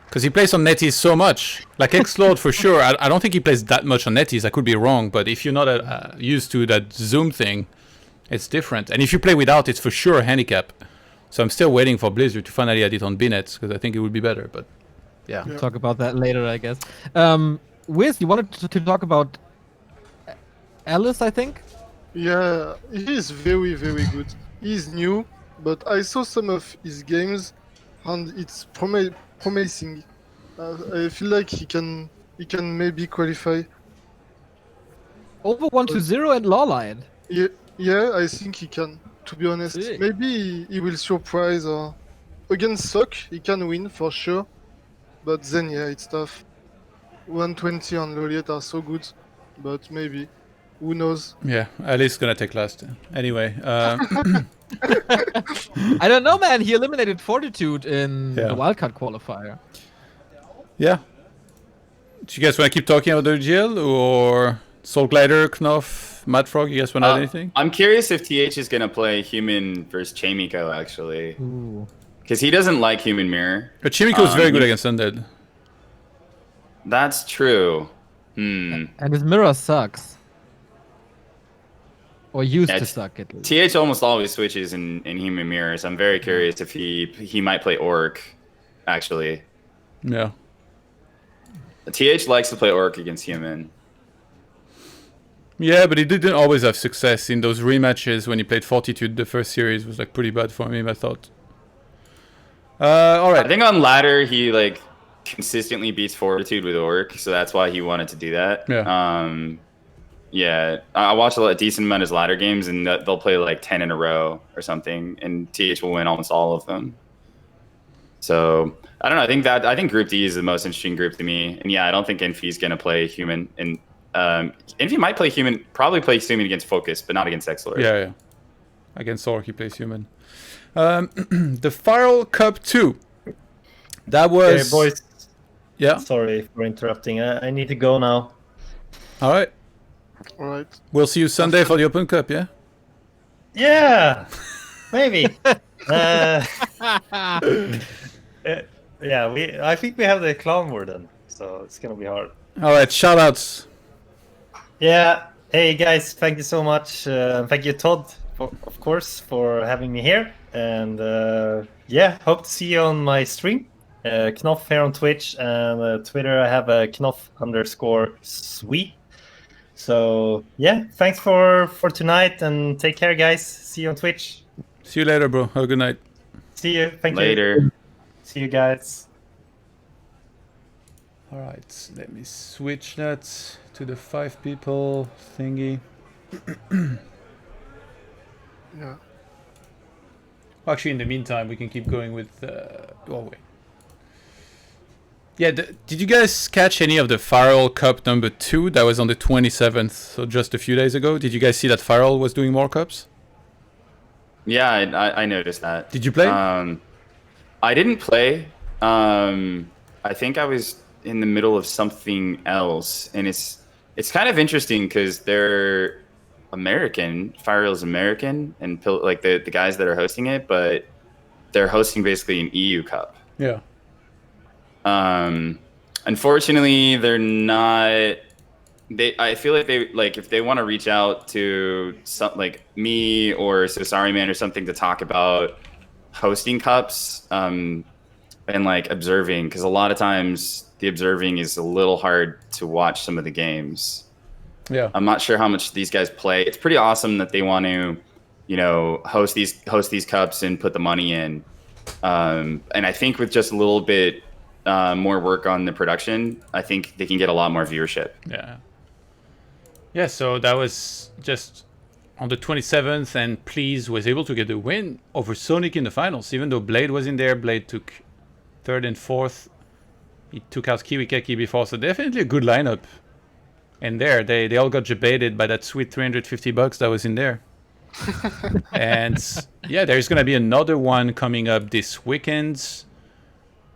Because he plays on Netis so much. Like Xlord for sure, I don't think he plays that much on Netis, I could be wrong, but if you're not used to that zoom thing, it's different. And if you play without, it's for sure a handicap. So I'm still waiting for Blizzard to finally add it on Binets, because I think it would be better, but yeah. We'll talk about that later, I guess. Wiz, you wanted to talk about Alice, I think? Yeah, he is very, very good. He's new, but I saw some of his games, and it's promising. I feel like he can maybe qualify. Over 1-0 and Lawlight. Yeah, I think he can. To be honest, Sick. maybe he will surprise. Or against Sok, he can win for sure. But then, yeah, it's tough. 120 and Loliet are so good, but maybe. Who knows? Yeah, Alice is gonna take last. Anyway, I don't know, man. He eliminated Fortitude in Yeah. the wildcard qualifier. yeah. Do you guys want to keep talking about WGL, or Soulglider, KnOff, MaDFroG? You guys want to add anything? I'm curious if TH is gonna play human versus Chemico actually, Ooh. because he doesn't like human mirror. But Chimico is very good he's- against Undead. That's true. And his mirror sucks. Or used Yeah, to suck at least. TH almost always switches in human mirrors. I'm very curious if he might play Orc, actually. Yeah. TH likes to play Orc against human. Yeah, but he didn't always have success in those rematches when he played Fortitude. The first series was like pretty bad for him, I thought. All right. I think on ladder he like consistently beats Fortitude with Orc, so that's why he wanted to do that. Yeah. Yeah, I watch a decent amount of his ladder games, and they'll play like 10 in a row or something, and TH will win almost all of them. So I don't know. I think Group D is the most interesting group to me, and yeah, I don't think Infi's gonna play human, and Infi might play human, probably play human against Focus, but not against Xlord. Yeah. Against Orc, he plays human. The Feral Cup 2. That was... Hey, boys. Yeah. Sorry for interrupting. I need to go now. All right. All right. We'll see you Sunday for the Open Cup, yeah? Yeah, maybe. Yeah, I think we have the Clown Warden, so it's gonna be hard. All right, shoutouts. Yeah. Hey guys, thank you so much. Thank you, Todd, of course, for having me here. And yeah, hope to see you on my stream. KnOff here on Twitch, and Twitter I have KnOff_sweet. So yeah, thanks for tonight, and take care, guys. See you on Twitch. See you later, bro. Have a good night. See you. Thank you. Later. See you guys. All right, let me switch that to the 5 people thingy. Yeah. Actually, in the meantime, we can keep going with. Oh wait. Yeah, did you guys catch any of the Firewall Cup number 2 that was on the 27th, so just a few days ago? Did you guys see that Firewall was doing more cups? Yeah, I noticed that. Did you play? I didn't play. I think I was in the middle of something else, and it's kind of interesting because they're American. Firewall's American, and like the guys that are hosting it, but they're hosting basically an EU Cup. Yeah. Unfortunately, they're not. I feel like if they want to reach out to like me or Sosari Man or something to talk about hosting cups, and like observing, because a lot of times the observing is a little hard to watch some of the games. Yeah. I'm not sure how much these guys play. It's pretty awesome that they want to, host these cups and put the money in. And I think with just a little bit more work on the production, I think they can get a lot more viewership. Yeah. Yeah, so that was just on the 27th, and Please was able to get the win over Sonic in the finals. Even though Blade was in there, Blade took 3rd and 4th. He took out Kiwikeki before, so definitely a good lineup. And there, they all got debated by that sweet $350 that was in there. And yeah, there's going to be another one coming up this weekend.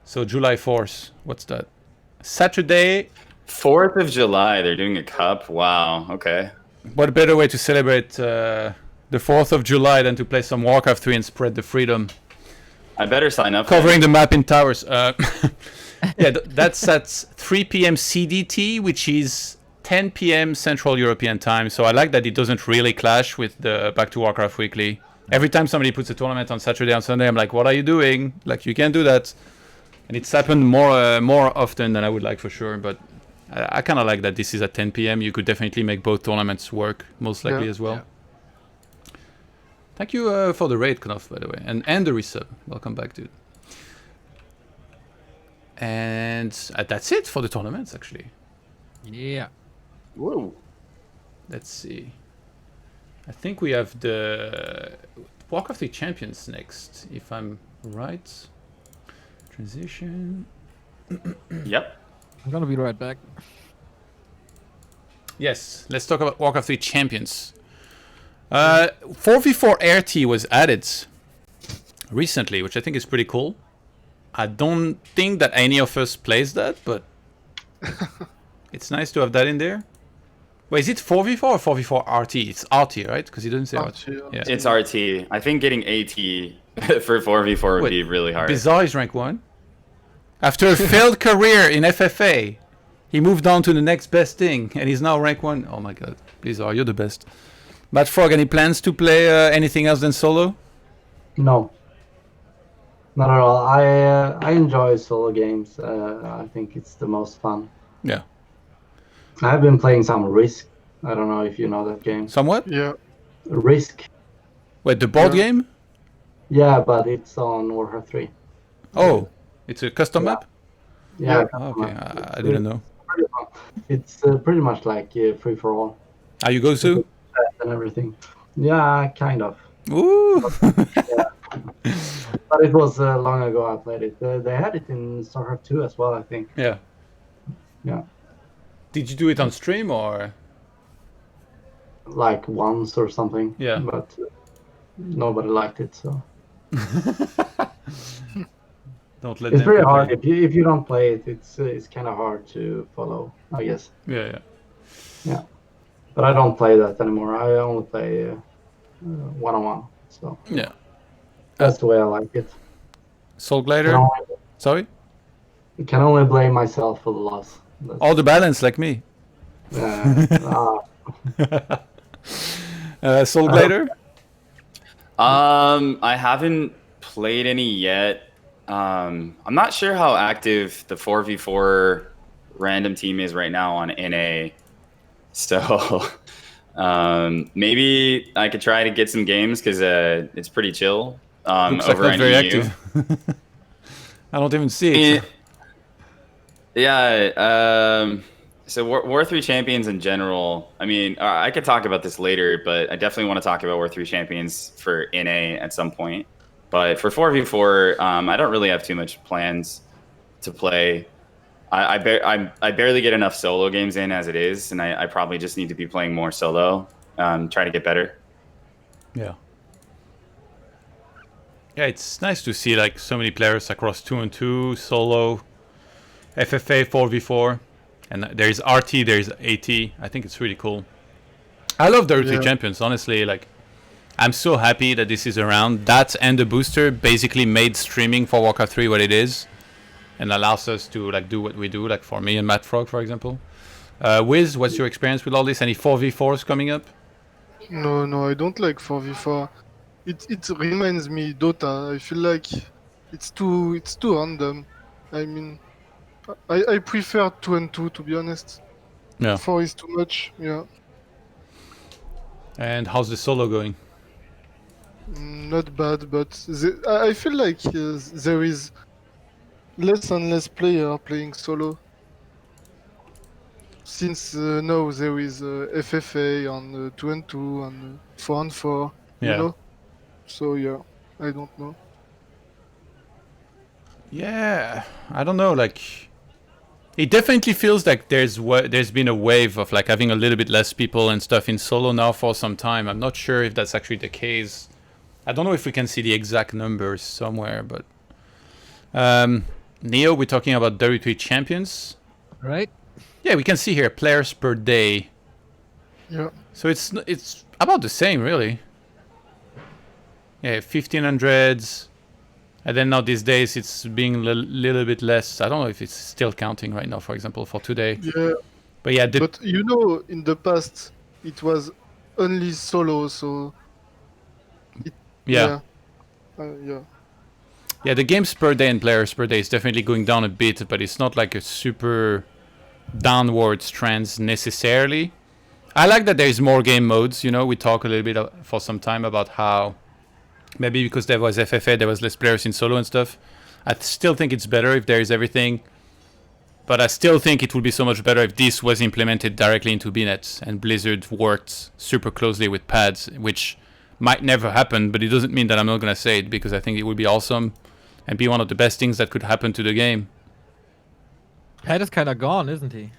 So July 4th, what's that? Saturday. 4th of July, they're doing a cup. Wow, okay. What better way to celebrate the 4th of July than to play some Warcraft 3 and spread the freedom? I better sign up. Covering the map in towers. Yeah, that's at 3 p.m. CDT, which is 10 p.m. Central European time. So I like that it doesn't really clash with the Back to Warcraft Weekly. Every time somebody puts a tournament on Saturday and Sunday, I'm like, what are you doing? Like, you can't do that. And it's happened more often than I would like, for sure. But I kind of like that this is at 10 p.m. You could definitely make both tournaments work, most likely as well. Yeah. Thank you for the raid, KnOff, by the way. And the resub. Welcome back, dude. And that's it for the tournaments, actually. Yeah. Whoa. Let's see. I think we have the Warcraft 3 Champions next, if I'm right. Transition. Yep. I'm gonna be right back. Yes, let's talk about Warcraft 3 Champions. 4v4 RT was added recently, which I think is pretty cool. I don't think that any of us plays that, but it's nice to have that in there. Wait, is it 4v4 or 4v4 RT? It's RT, right? Because he doesn't say RT. Yeah. It's RT. I think getting AT for 4v4 would be really hard. Bizarre is rank 1. After a failed career in FFA, he moved on to the next best thing, and he's now rank 1. Oh my god. Bizarre, you're the best. MaDFroG, any plans to play anything else than solo? No. Not at all. I enjoy solo games. I think it's the most fun. Yeah. I've been playing some Risk. I don't know if you know that game. Somewhat? Yeah. Risk. Wait, the board game? Yeah, but it's on Warcraft 3. Oh, it's a custom map? Yeah. Okay, I didn't know. It's pretty much like free for all. Are you go to? And everything. Yeah, kind of. Ooh. Yeah. But it was long ago I played it. They had it in StarCraft 2 as well, I think. Yeah. Yeah. Did you do it on stream or? Like once or something. Yeah. But nobody liked it, so. Don't let it's them very complain. hard if you don't play it. It's kind of hard to follow, I guess. Yeah. Yeah. But I don't play that anymore. I only play one-on-one. So Yeah. that's the way I like it. Soulglider? Sorry? Can only blame myself for the loss. All the balance, like me. Soulglider? I haven't played any yet. I'm not sure how active the 4v4 random team is right now on NA. So maybe I could try to get some games because it's pretty chill. Looks like over not on very EU. active. I don't even see it. Yeah. So War 3 Champions in general, I mean, I could talk about this later, but I definitely want to talk about War 3 Champions for NA at some point. But for 4v4, I don't really have too much plans to play. I barely get enough solo games in as it is, and I probably just need to be playing more solo, try to get better. Yeah. Yeah, it's nice to see like so many players across 2-on-2, solo, FFA 4v4, and there's RT, there's AT. I think it's really cool. I love the WGL Champions, honestly. Like, I'm so happy that this is around. That and the booster basically made streaming for Warcraft 3 what it is, and allows us to like do what we do. Like for me and MaDFroG, for example. Wiz, what's your experience with all this? Any 4v4s coming up? No, I don't like 4v4. It reminds me Dota. I feel like it's too random. I mean, I prefer 2-on-2 to be honest. Yeah. 4 is too much. Yeah. And how's the solo going? Not bad, but I feel like there is less and less player playing solo. Since now there is FFA on 2-on-2 and 4-on-4, Yeah. you know? So yeah, I don't know. Yeah, I don't know. Like, it definitely feels like there's been a wave of like having a little bit less people and stuff in solo now for some time. I'm not sure if that's actually the case. I don't know if we can see the exact numbers somewhere, but Neo, we're talking about WT champions, Right? Yeah, we can see here players per day. Yeah. So it's about the same, really. Yeah, 1500s. And then now these days it's being a little bit less. I don't know if it's still counting right now, for example, for today. Yeah. But yeah, But you know, in the past it was only solo, so yeah. Yeah. Yeah, the games per day and players per day is definitely going down a bit, but it's not like a super downwards trend necessarily. I like that there's more game modes. You know, we talk a little bit for some time about how maybe because there was FFA, there was less players in solo and stuff. I still think it's better if there is everything, but I still think it would be so much better if this was implemented directly into BNet and Blizzard worked super closely with pads, which might never happen, but it doesn't mean that I'm not going to say it, because I think it would be awesome and be one of the best things that could happen to the game. Pad is kind of gone, isn't he?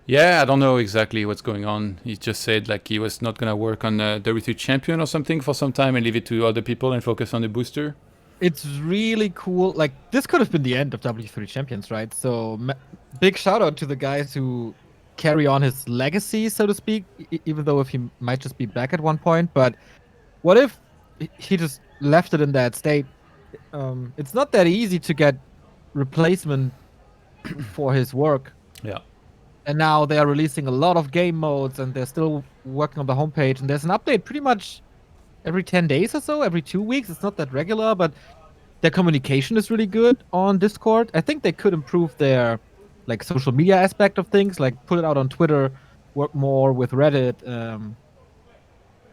Yeah, I don't know exactly what's going on. He just said like he was not going to work on the WT champion or something for some time and leave it to other people and focus on the booster. It's really cool. Like, this could have been the end of W3 Champions, right? So, big shout out to the guys who carry on his legacy, so to speak, even though if he might just be back at one point. But what if he just left it in that state? It's not that easy to get replacement for his work. Yeah. And now they are releasing a lot of game modes, and they're still working on the homepage. And there's an update pretty much every 10 days or so, every 2 weeks. It's not that regular, but their communication is really good on Discord. I think they could improve their like social media aspect of things, like put it out on Twitter, work more with Reddit.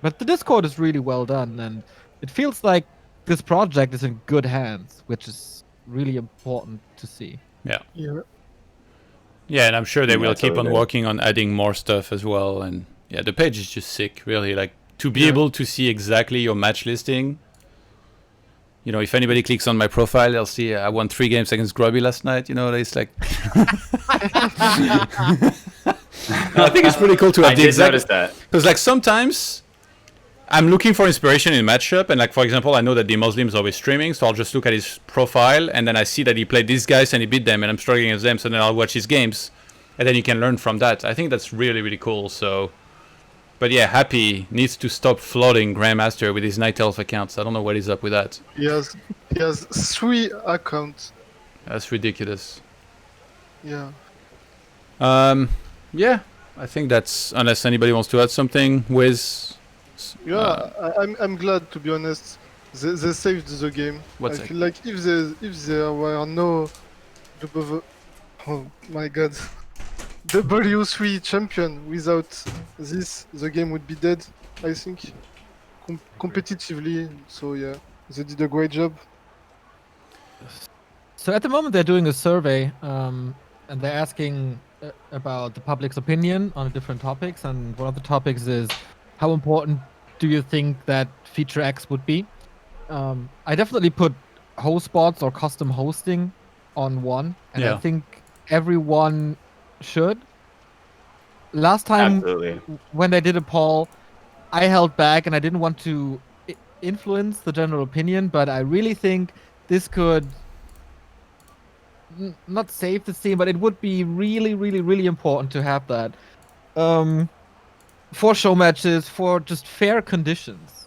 But the Discord is really well done, and it feels like this project is in good hands, which is really important to see. Yeah. Yeah. Yeah, and I'm sure they will keep on totally. working on adding more stuff as well. And yeah, the page is just sick, really. Like, to be able to see exactly your match listing. You know, if anybody clicks on my profile, they'll see I won 3 games against Grubby last night. You know, it's like... I think it's pretty cool to have I the did exact... notice that. Because like sometimes I'm looking for inspiration in matchup, and like for example, I know that the Muslim's always streaming, so I'll just look at his profile, and then I see that he played these guys and he beat them, and I'm struggling against them, so then I'll watch his games, and then you can learn from that. I think that's really, really cool. So, but yeah, Happy needs to stop flooding Grandmaster with his Night Elf accounts. I don't know what is up with that. He has 3 accounts. That's ridiculous. Yeah. Yeah, I think that's, unless anybody wants to add something with... Yeah, I'm glad, to be honest, they saved the game. What's I it? feel like if there were no oh my god, W3 champion without this, the game would be dead. I think competitively. So yeah, they did a great job. So at the moment they're doing a survey, and they're asking about the public's opinion on different topics, and one of the topics is how important do you think that feature X would be? I definitely put host bots or custom hosting on one, and I Yeah. think everyone should. Last time Absolutely. when they did a poll, I held back and I didn't want to influence the general opinion, but I really think this could not save the scene, but it would be really, really, really important to have that. For show matches, for just fair conditions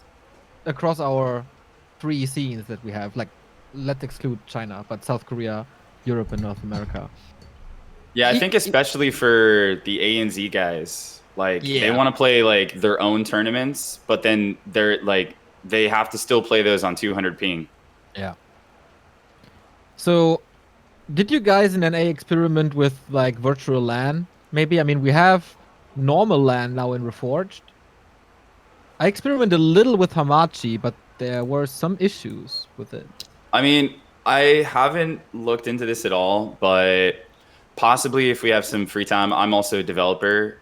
across our 3 scenes that we have. Like, let's exclude China, but South Korea, Europe, and North America. Yeah, I think especially for the ANZ guys, like they Yeah. want to play like their own tournaments, but then they're like they have to still play those on 200 ping. Yeah. So, did you guys in NA experiment with like virtual LAN? Maybe. I mean, we have normal LAN now in Reforged. I experimented a little with Hamachi, but there were some issues with it. I mean, I haven't looked into this at all, but possibly if we have some free time, I'm also a developer.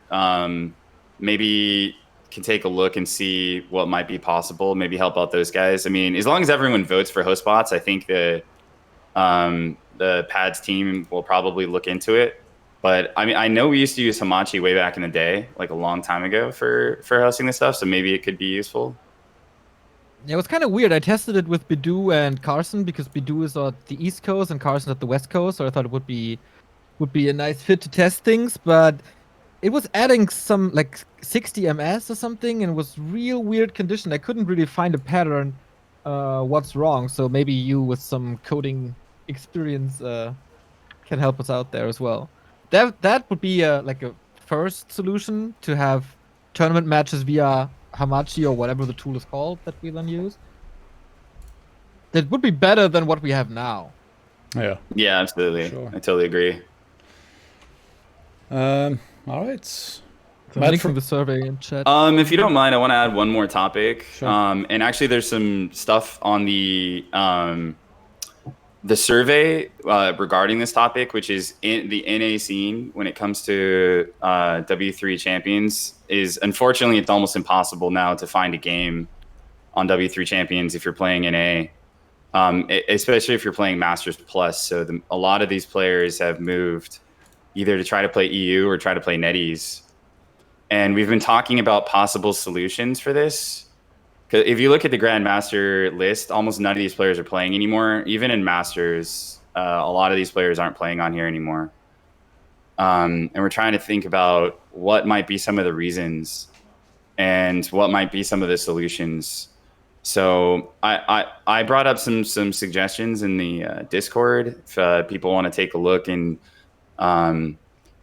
Maybe can take a look and see what might be possible. Maybe help out those guys. I mean, as long as everyone votes for host bots, I think the pads team will probably look into it. But I mean, I know we used to use Hamachi way back in the day, like a long time ago for hosting this stuff. So maybe it could be useful. Yeah, it was kind of weird. I tested it with Bidu and Carson because Bidu is at the East Coast and Carson at the West Coast, so I thought it would be a nice fit to test things. But it was adding some like 60 ms or something, and it was real weird condition. I couldn't really find a pattern. What's wrong? So maybe you with some coding experience can help us out there as well. That would be like a first solution to have tournament matches via Hamachi or whatever the tool is called that we then use. That would be better than what we have now. Yeah. Yeah, absolutely. Sure. I totally agree. All right. So I'm linking the survey in chat. If you don't mind, I want to add one more topic. Sure. And actually, there's some stuff on the survey regarding this topic, which is in the NA scene when it comes to W3 champions. Is unfortunately it's almost impossible now to find a game on W3 champions if you're playing NA, especially if you're playing Masters Plus. So a lot of these players have moved either to try to play EU or try to play NetEase. And we've been talking about possible solutions for this. Because if you look at the Grandmaster list, almost none of these players are playing anymore. Even in Masters, a lot of these players aren't playing on here anymore. And we're trying to think about what might be some of the reasons and what might be some of the solutions. So I brought up some suggestions in the Discord if people want to take a look and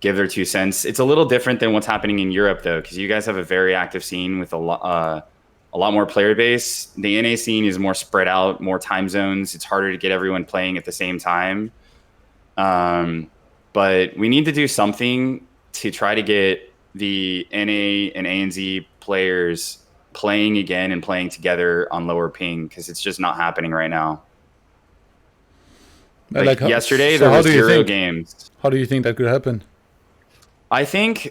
give their 2 cents. It's a little different than what's happening in Europe, though, because you guys have a very active scene with a lot more player base. The NA scene is more spread out, more time zones. It's harder to get everyone playing at the same time. But we need to do something to try to get the NA and ANZ players playing again and playing together on lower ping, because it's just not happening right now. Like yesterday, there were 0 games. How do you think that could happen? I think,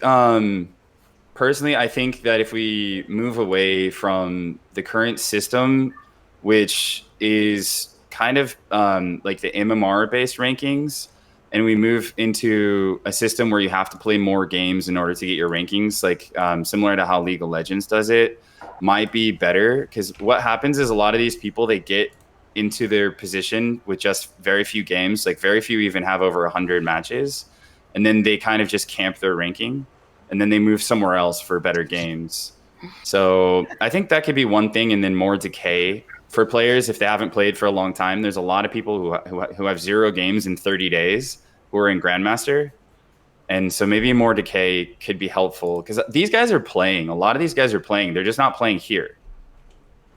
personally, I think that if we move away from the current system, which is kind of like the MMR-based rankings, and we move into a system where you have to play more games in order to get your rankings, like similar to how League of Legends does it, might be better. Because what happens is a lot of these people, they get into their position with just very few games, like very few even have over 100 matches, and then they kind of just camp their ranking, and then they move somewhere else for better games. So I think that could be one thing, and then more decay for players if they haven't played for a long time. There's a lot of people who have 0 games in 30 days who are in Grandmaster, and so maybe more decay could be helpful, because these guys are playing. A lot of these guys are playing. They're just not playing here.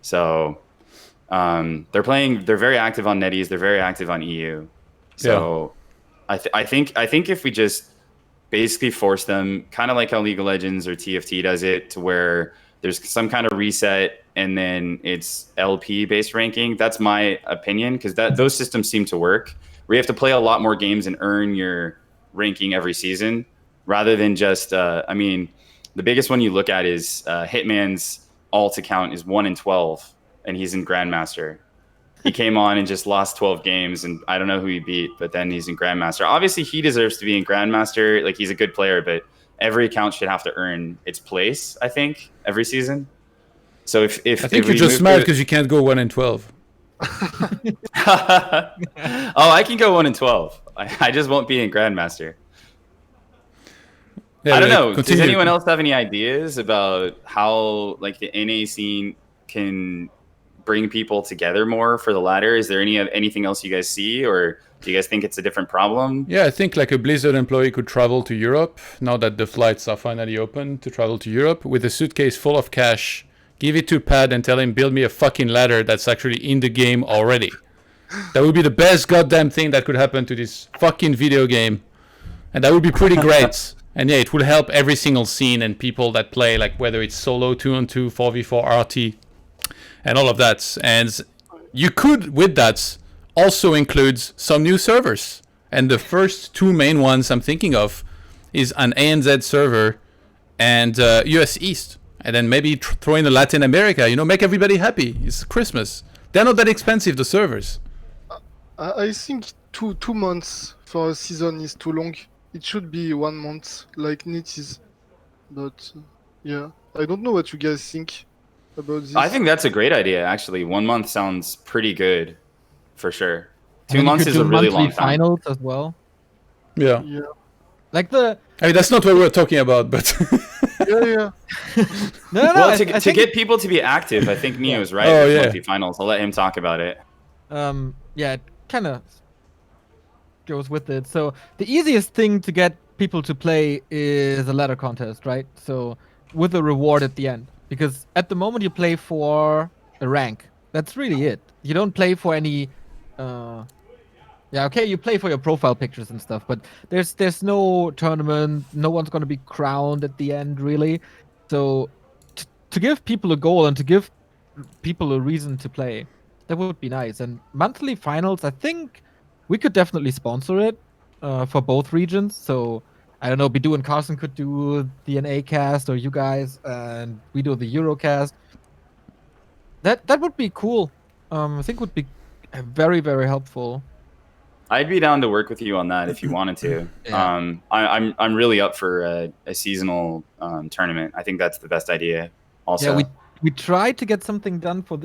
So They're very active on NetEase. They're very active on EU. So I think if we just basically force them, kind of like how League of Legends or TFT does it, to where there's some kind of reset and then it's LP based ranking. That's my opinion, because those systems seem to work. We have to play a lot more games and earn your ranking every season, rather than just. I mean, the biggest one you look at is Hitman's alt account is 1 in 12, and he's in Grandmaster. He came on and just lost 12 games, and I don't know who he beat, but then he's in Grandmaster. Obviously, he deserves to be in Grandmaster. Like, he's a good player, but every account should have to earn its place, I think, every season. So if I think you're just mad because you can't go 1 in 12. Oh, I can go 1 in 12. I just won't be in Grandmaster. Yeah, I don't know. continue. Does anyone else have any ideas about how like the NA scene can bring people together more for the ladder? Is there anything else you guys see, or do you guys think it's a different problem? Yeah, I think like a Blizzard employee could travel to Europe now that the flights are finally open to travel to Europe with a suitcase full of cash, give it to Pad and tell him, build me a fucking ladder that's actually in the game already. That would be the best goddamn thing that could happen to this fucking video game. And that would be pretty great. And yeah, it will help every single scene and people that play, like whether it's solo, 2-on-2, 4v4, RT, and all of that. And you could, with that, also include some new servers. And the first two main ones I'm thinking of is an ANZ server and US East. And then maybe throw in a Latin America, make everybody happy. It's Christmas. They're not that expensive, the servers. I think 2 months for a season is too long. It should be 1 month, like NetEase. But yeah, I don't know what you guys think about this. I think that's a great idea, actually. 1 month sounds pretty good, for sure. 2 months is a really long time. Finals as well. Yeah. Like I mean, that's not what we're talking about, but... yeah. No, well, to get people to be active, I think Neo is right with monthly finals. I'll let him talk about it. Yeah, it kind of goes with it. So the easiest thing to get people to play is a ladder contest, right? So with a reward at the end, because at the moment you play for a rank. That's really it. You don't play for any. You play for your profile pictures and stuff, but there's no tournament. No one's gonna be crowned at the end, really. So to give people a goal and to give people a reason to play, that would be nice. And monthly finals, I think we could definitely sponsor it for both regions. So I don't know, Bidu and Carson could do the NA cast, or you guys, and we do the Eurocast. That would be cool. I think would be very, very helpful. I'd be down to work with you on that if you wanted to. Yeah. I'm really up for a seasonal tournament. I think that's the best idea. Also, Yeah, we tried to get something done for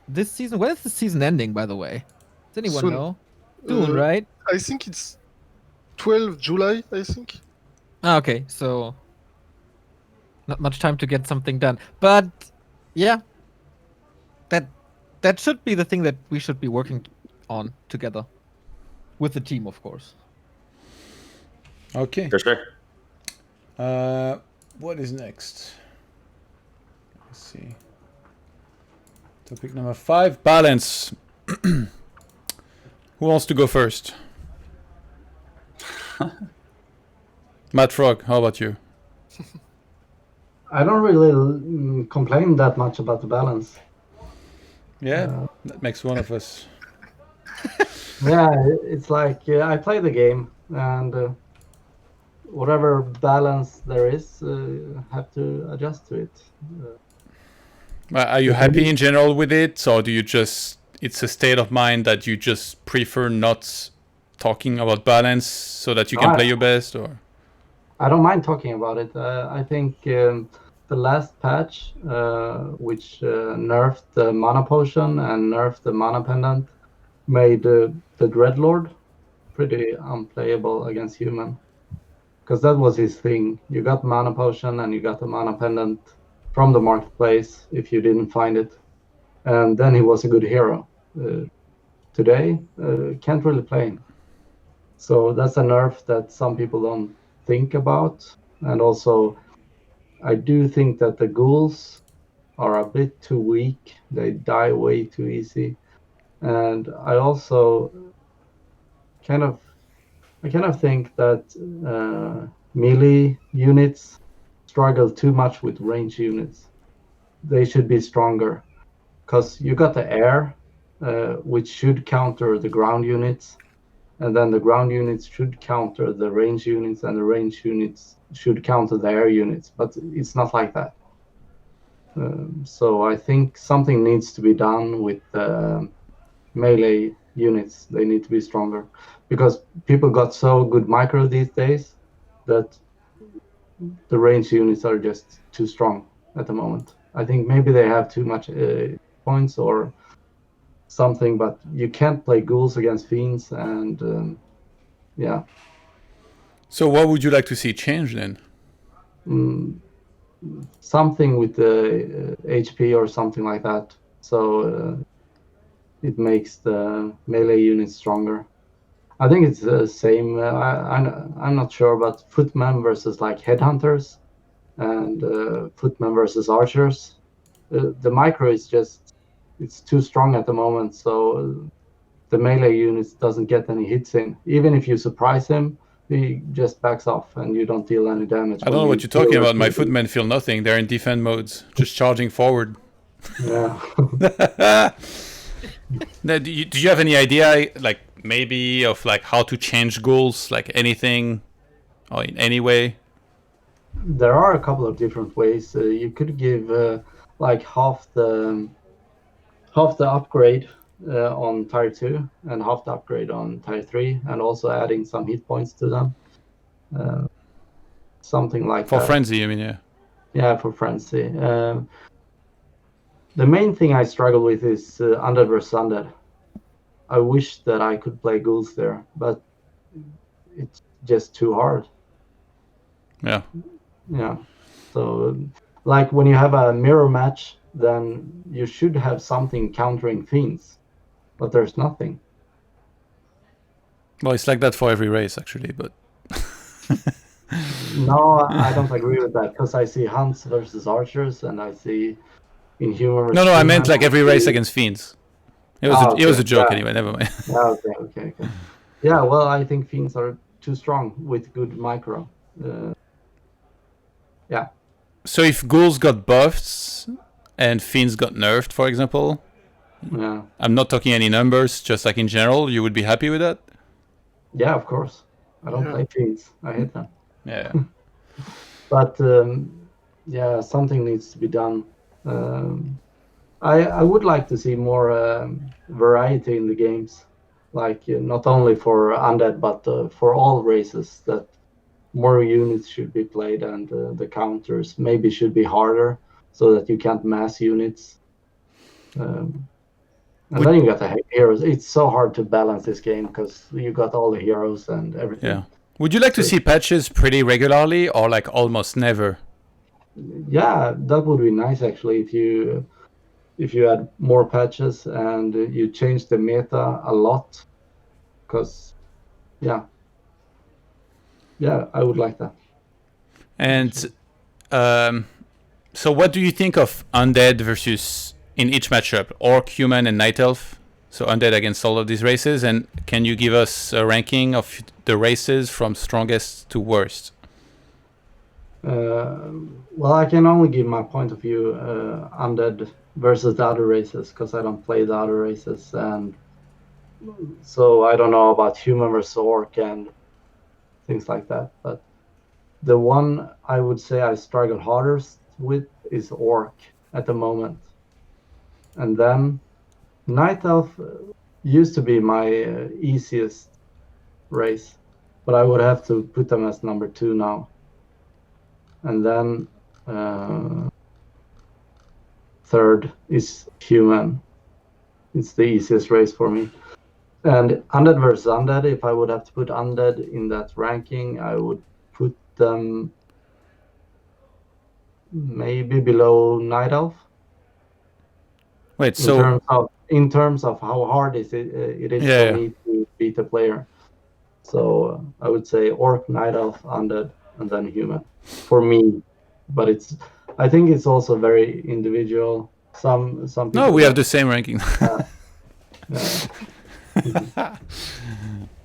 this season. When is the season ending, by the way? Does anyone Soon. know? Soon, right? I think it's 12 July, I think. Okay, so not much time to get something done. But yeah, that should be the thing that we should be working on together. With the team, of course. Okay. for sure. What is next? Let's see. Topic number 5, balance. Who wants to go first? MaDFroG, how about you? I don't really complain that much about the balance. Yeah, that makes one of us. Yeah, it's like I play the game, and whatever balance there is, have to adjust to it. Are you happy in general with it, or do you just, it's a state of mind that you just prefer not talking about balance so that you can play your best, or? I don't mind talking about it. I think the last patch, which nerfed the mana potion and nerfed the mana pendant, made the Dreadlord pretty unplayable against human. Because that was his thing. You got mana potion and you got the mana pendant from the marketplace if you didn't find it. And then he was a good hero. Today, can't really play him. So that's a nerf that some people don't think about. And also, I do think that the ghouls are a bit too weak. They die way too easy. And I also kind of think that melee units struggle too much with range units. They should be stronger, because you got the air, which should counter the ground units, and then the ground units should counter the range units, and the range units should counter the air units. But it's not like that. So I think something needs to be done with melee units. They need to be stronger, because people got so good micro these days that the range units are just too strong at the moment. I think maybe they have too much points or something, but you can't play ghouls against fiends, and yeah. So what would you like to see change then? Something with the HP or something like that. So it makes the melee units stronger. I think it's the same. I'm not sure, but footmen versus like headhunters and footmen versus archers. The micro is just, it's too strong at the moment, so the melee units doesn't get any hits in. Even if you surprise him, he just backs off and you don't deal any damage. I don't know what you're talking about. My footmen feel nothing. They're in defend modes, just charging forward. Yeah. Now, do you have any idea, like maybe of like how to change goals, like anything, or in any way? There are a couple of different ways. You could give like half the upgrade on tier 2 and half the upgrade on tier 3, and also adding some hit points to them. Something like for that. frenzy, you mean? Yeah, for frenzy. The main thing I struggle with is undead versus undead. I wish that I could play ghouls there, but it's just too hard. Yeah. Yeah. So, like when you have a mirror match, then you should have something countering fiends, but there's nothing. Well, it's like that for every race, actually, but... No, I don't agree with that, because I see hunts versus archers, and I see inhuman versus... No, I meant like every race against fiends. It was a joke anyway, never mind. Okay. Yeah, well, I think fiends are too strong with good micro. Yeah. So if ghouls got buffs and fiends got nerfed, for example, yeah. I'm not talking any numbers, just like in general, you would be happy with that? Yeah, of course. I don't play fiends. I hate them. Yeah. But yeah, something needs to be done. I would like to see more variety in the games, like not only for undead but for all races. That more units should be played, and the counters maybe should be harder, so that you can't mass units. And then you got the heroes. It's so hard to balance this game because you got all the heroes and everything. Yeah. Would you like to see patches pretty regularly, or like almost never? Yeah, that would be nice actually, if you had more patches and you change the meta a lot, because yeah, I would like that. And so what do you think of undead versus, in each matchup, orc, human, and night elf? So undead against all of these races, and can you give us a ranking of the races from strongest to worst? Well, I can only give my point of view, undead versus the other races, because I don't play the other races, and so I don't know about human versus orc and things like that. But the one I would say I struggle hardest with is orc at the moment, and then night elf used to be my easiest race, but I would have to put them as number 2 now. And then third is human. It's the easiest race for me. And undead versus undead, if I would have to put undead in that ranking, I would put them maybe below night elf. Wait, so in terms of how hard it is for me to beat a player. So I would say orc, night elf, undead, and then human for me. But I think it's also very individual. Some people. No, we have the same ranking.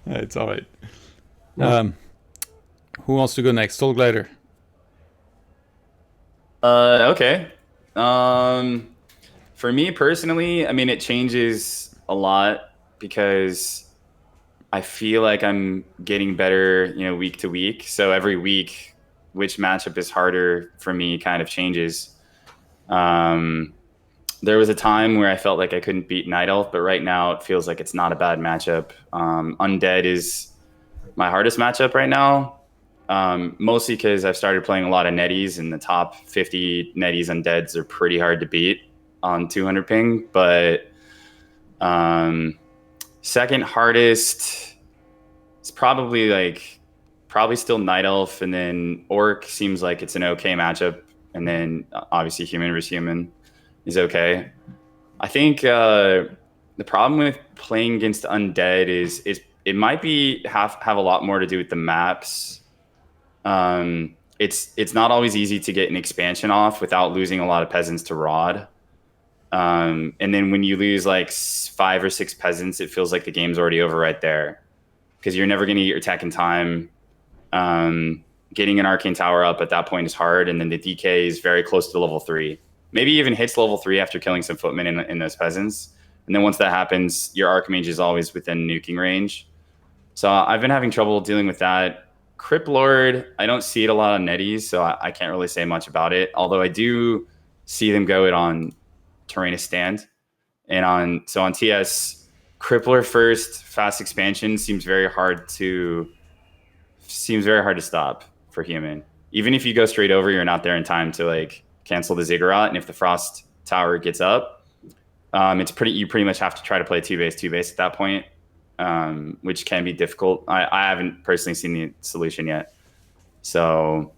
It's all right. Yeah. Who wants to go next? Soulglider. Okay. For me personally, I mean, it changes a lot because I feel like I'm getting better, week to week. So every week, which matchup is harder for me kind of changes. There was a time where I felt like I couldn't beat Night Elf, but right now it feels like it's not a bad matchup. Undead is my hardest matchup right now, mostly because I've started playing a lot of netties, and the top 50 netties undeads are pretty hard to beat on 200 ping. But second hardest is probably still Night Elf, and then Orc seems like it's an okay matchup, and then obviously human versus human is okay. I think the problem with playing against undead is it might have a lot more to do with the maps. It's not always easy to get an expansion off without losing a lot of peasants to Rod. And then when you lose like 5 or 6 peasants, it feels like the game's already over right there, because you're never going to get your tech in time. Getting an arcane tower up at that point is hard, and then the DK is very close to level 3. Maybe even hits level 3 after killing some footmen in those peasants. And then once that happens, your archmage is always within nuking range. So I've been having trouble dealing with that. Crypt Lord, I don't see it a lot on netties, so I can't really say much about it. Although I do see them go it on Terrainus Stand. And on TS, Crippler first, fast expansion seems very hard to stop for human. Even if you go straight over, you're not there in time to cancel the Ziggurat, and if the Frost Tower gets up, you pretty much have to try to play two base at that point, which can be difficult. I haven't personally seen the solution yet. So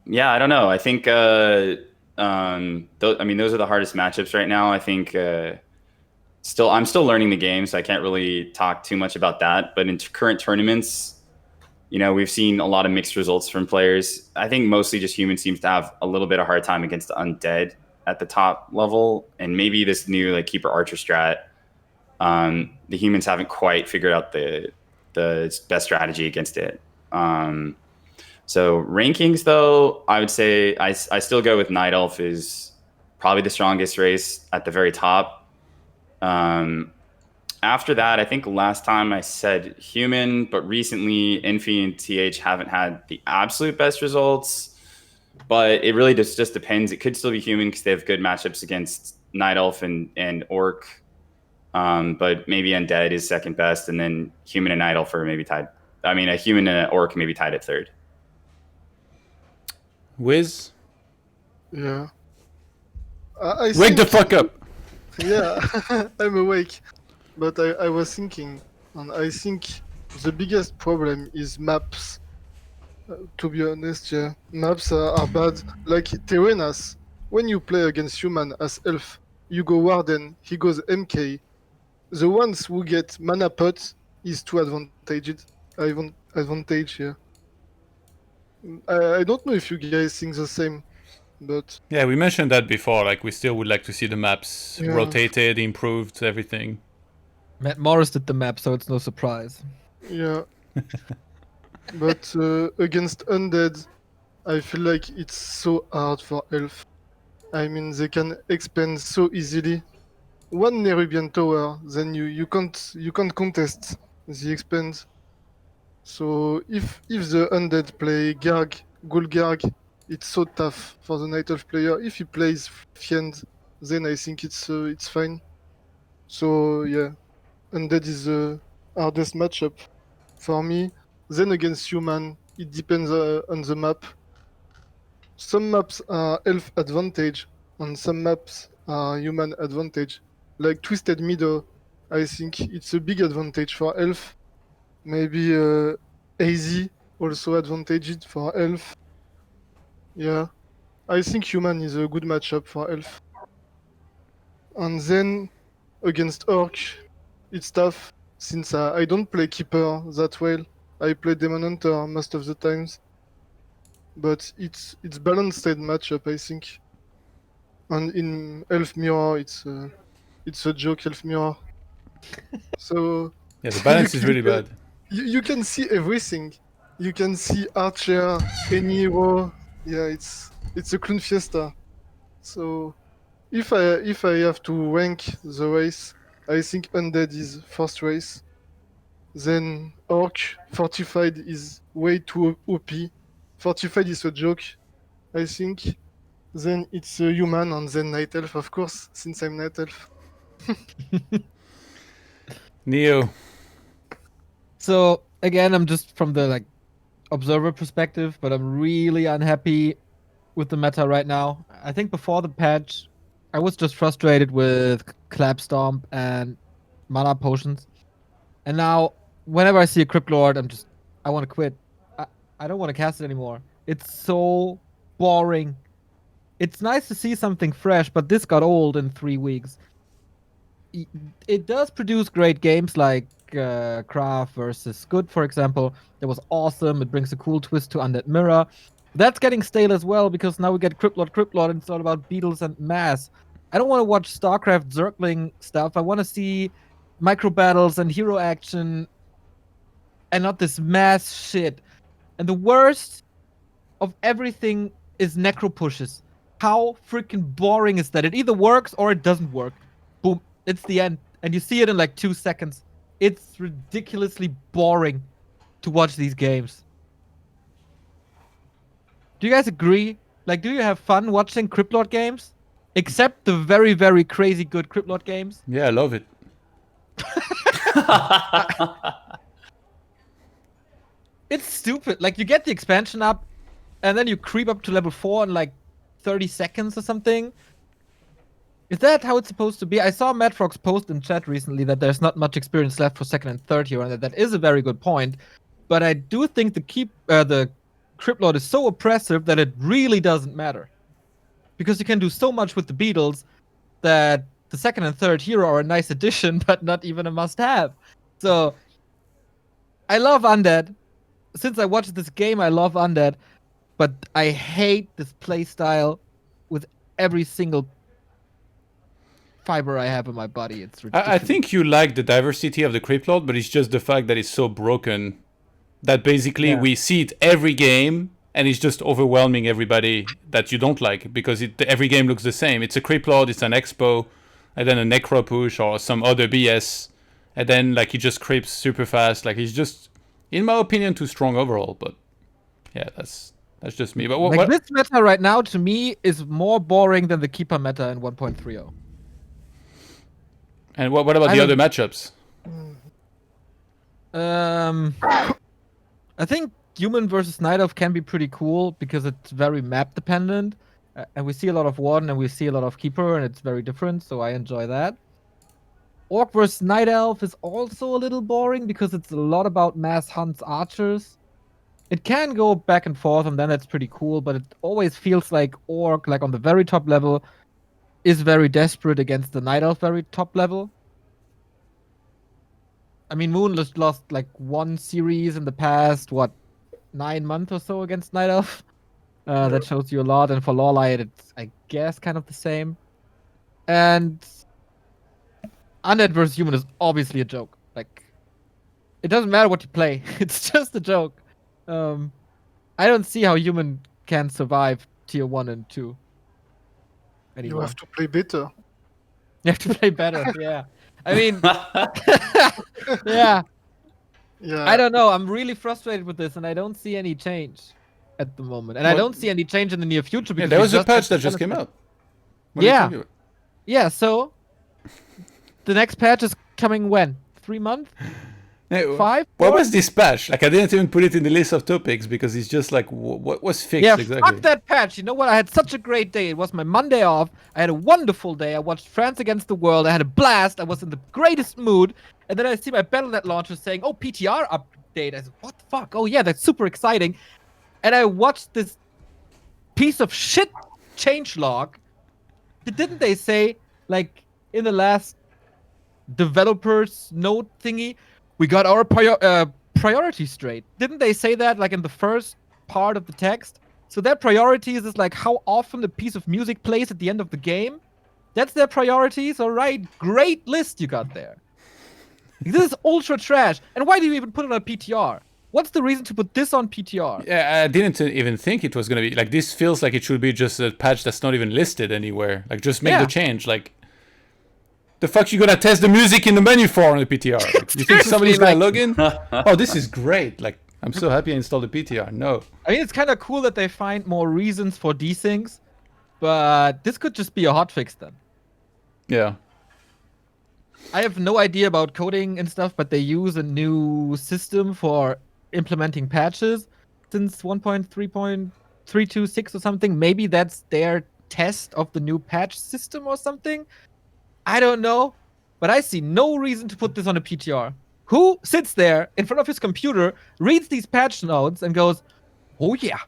yeah, I don't know. I think those are the hardest matchups right now. I think I'm still learning the game, so I can't really talk too much about that. But in current tournaments, we've seen a lot of mixed results from players. I think mostly just human seems to have a little bit of hard time against the undead at the top level, and maybe this new Keeper Archer strat. The humans haven't quite figured out the best strategy against it. So rankings, though, I would say I still go with Night Elf is probably the strongest race at the very top. After that, I think last time I said human, but recently Infi and TH haven't had the absolute best results. But it really just depends. It could still be human because they have good matchups against Night Elf and Orc. But maybe Undead is second best, and then human and Night Elf are maybe tied. I mean, a human and an Orc maybe tied at third. Wiz? Yeah. Wake the fuck up! Yeah, I'm awake. But I was thinking, and I think the biggest problem is maps. To be honest, yeah. Maps are bad. Like Terenas, when you play against human as elf, you go Warden, he goes MK. The ones who get mana pot is too advantage, yeah. I don't know if you guys think the same, but... Yeah, we mentioned that before. We still would like to see the maps rotated, improved, everything. Matt Morris did the map, so it's no surprise. Yeah. But against Undead, I feel like it's so hard for Elf. I mean, they can expand so easily. One Nerubian tower, then you can't contest the expand. So if the Undead play Garg, Gulgarg, it's so tough for the Night Elf player. If he plays Fiend, then I think it's fine. So yeah, Undead is the hardest matchup for me. Then against human, it depends on the map. Some maps are elf advantage, and some maps are human advantage. Like Twisted Meadow, I think it's a big advantage for elf. Maybe AZ also advantaged for elf. Yeah, I think human is a good matchup for elf. And then against orc, it's tough since I don't play keeper that well. I play Demon Hunter most of the times. but it's balanced matchup, I think. And in Elf Mirror, it's a joke, Elf Mirror. So Yeah, the balance is really bad. you can see everything. You can see Archer, any hero. Yeah, it's a clown fiesta. So if I have to rank the race, I think Undead is first race. Then Orc, Fortified is way too OP. Fortified is a joke, I think. Then it's a human, and then Night Elf, of course, since I'm Night Elf. Neo. So again, I'm just from the observer perspective, but I'm really unhappy with the meta right now. I think before the patch, I was just frustrated with Clap Stomp and mana potions. And now, whenever I see a Crypt Lord, I want to quit. I don't want to cast it anymore. It's so boring. It's nice to see something fresh, but this got old in 3 weeks. It does produce great games like Craft versus Good, for example. That was awesome. It brings a cool twist to Undead Mirror. That's getting stale as well because now we get Crypt Lord, and it's all about beetles and mass. I don't want to watch StarCraft Zergling stuff. I want to see micro battles and hero action and not this mass shit. And the worst of everything is necro pushes. How freaking boring is that? It either works or it doesn't work. Boom. It's the end. And you see it in 2 seconds. It's ridiculously boring to watch these games. Do you guys agree? Do you have fun watching Crypt Lord games? Except the very, very crazy good Crypt Lord games? Yeah, I love it. It's stupid. You get the expansion up, and then you creep up to level 4 in 30 seconds or something. Is that how it's supposed to be? I saw MaDFroG's post in chat recently that there's not much experience left for second and third hero, and that is a very good point. But I do think the Crypt Lord is so oppressive that it really doesn't matter. Because you can do so much with the beetles that the second and third hero are a nice addition, but not even a must-have. So, I love Undead. Since I watched this game, I love Undead. But I hate this playstyle with every single fiber I have in my body. It's ridiculous. I think you like the diversity of the Crypt Lord, but it's just the fact that it's so broken that basically we see it every game and it's just overwhelming everybody that you don't like because every game looks the same. It's a Crypt Lord, it's an Expo, and then a Necro push or some other BS, and then he just creeps super fast. He's just, in my opinion, too strong overall. But yeah, that's just me. But what this meta right now to me is more boring than the Keeper meta in 1.30. And what about the other matchups? I think Human versus Night Elf can be pretty cool because it's very map dependent. And we see a lot of Warden and we see a lot of Keeper, and it's very different, so I enjoy that. Orc versus Night Elf is also a little boring because it's a lot about mass hunts archers. It can go back and forth, and then that's pretty cool, but it always feels like Orc, on the very top level, is very desperate against the Night Elf very top level. I mean, Moon just lost 1 series in the past, 9 months or so against Night Elf. That shows you a lot, and for Lawlight, it's, I guess, kind of the same. And Undead versus Human is obviously a joke. It doesn't matter what you play. It's just a joke. I don't see how Human can survive tier 1 and 2. Anymore. You have to play better. You have to play better, yeah. I mean, yeah. I don't know. I'm really frustrated with this, and I don't see any change at the moment. And I don't see any change in the near future. Because there was a patch that just came out. Yeah, so the next patch is coming when? 3 months? 5? What was this patch? I didn't even put it in the list of topics because it's just what was fixed exactly? Fuck that patch. You know what? I had such a great day. It was my Monday off. I had a wonderful day. I watched France Against the World. I had a blast. I was in the greatest mood. And then I see my Battle.net launcher saying, oh, PTR update. I said, what the fuck? Oh, yeah, that's super exciting. And I watched this piece of shit changelog. Didn't they say, in the last developers note thingy, we got our priority straight? Didn't they say that in the first part of the text? So their priorities is like how often a piece of music plays at the end of the game. That's their priorities, all right? Great list you got there. This is ultra trash. And why do you even put it on PTR? What's the reason to put this on PTR? Yeah, I didn't even think it was gonna be like this. Feels like it should be just a patch that's not even listed anywhere. Like just make the change. Like the fuck you gonna test the music in the menu for on the PTR? Like, you think somebody's gonna log in? Oh, this is great. Like I'm so happy I installed the PTR. No. I mean, it's kind of cool that they find more reasons for these things, but this could just be a hotfix then. Yeah. I have no idea about coding and stuff, but they use a new system for implementing patches since 1.3.326 or something. Maybe that's their test of the new patch system or something. I don't know, but I see no reason to put this on a PTR. Who sits there in front of his computer, reads these patch notes, and goes, "Oh yeah,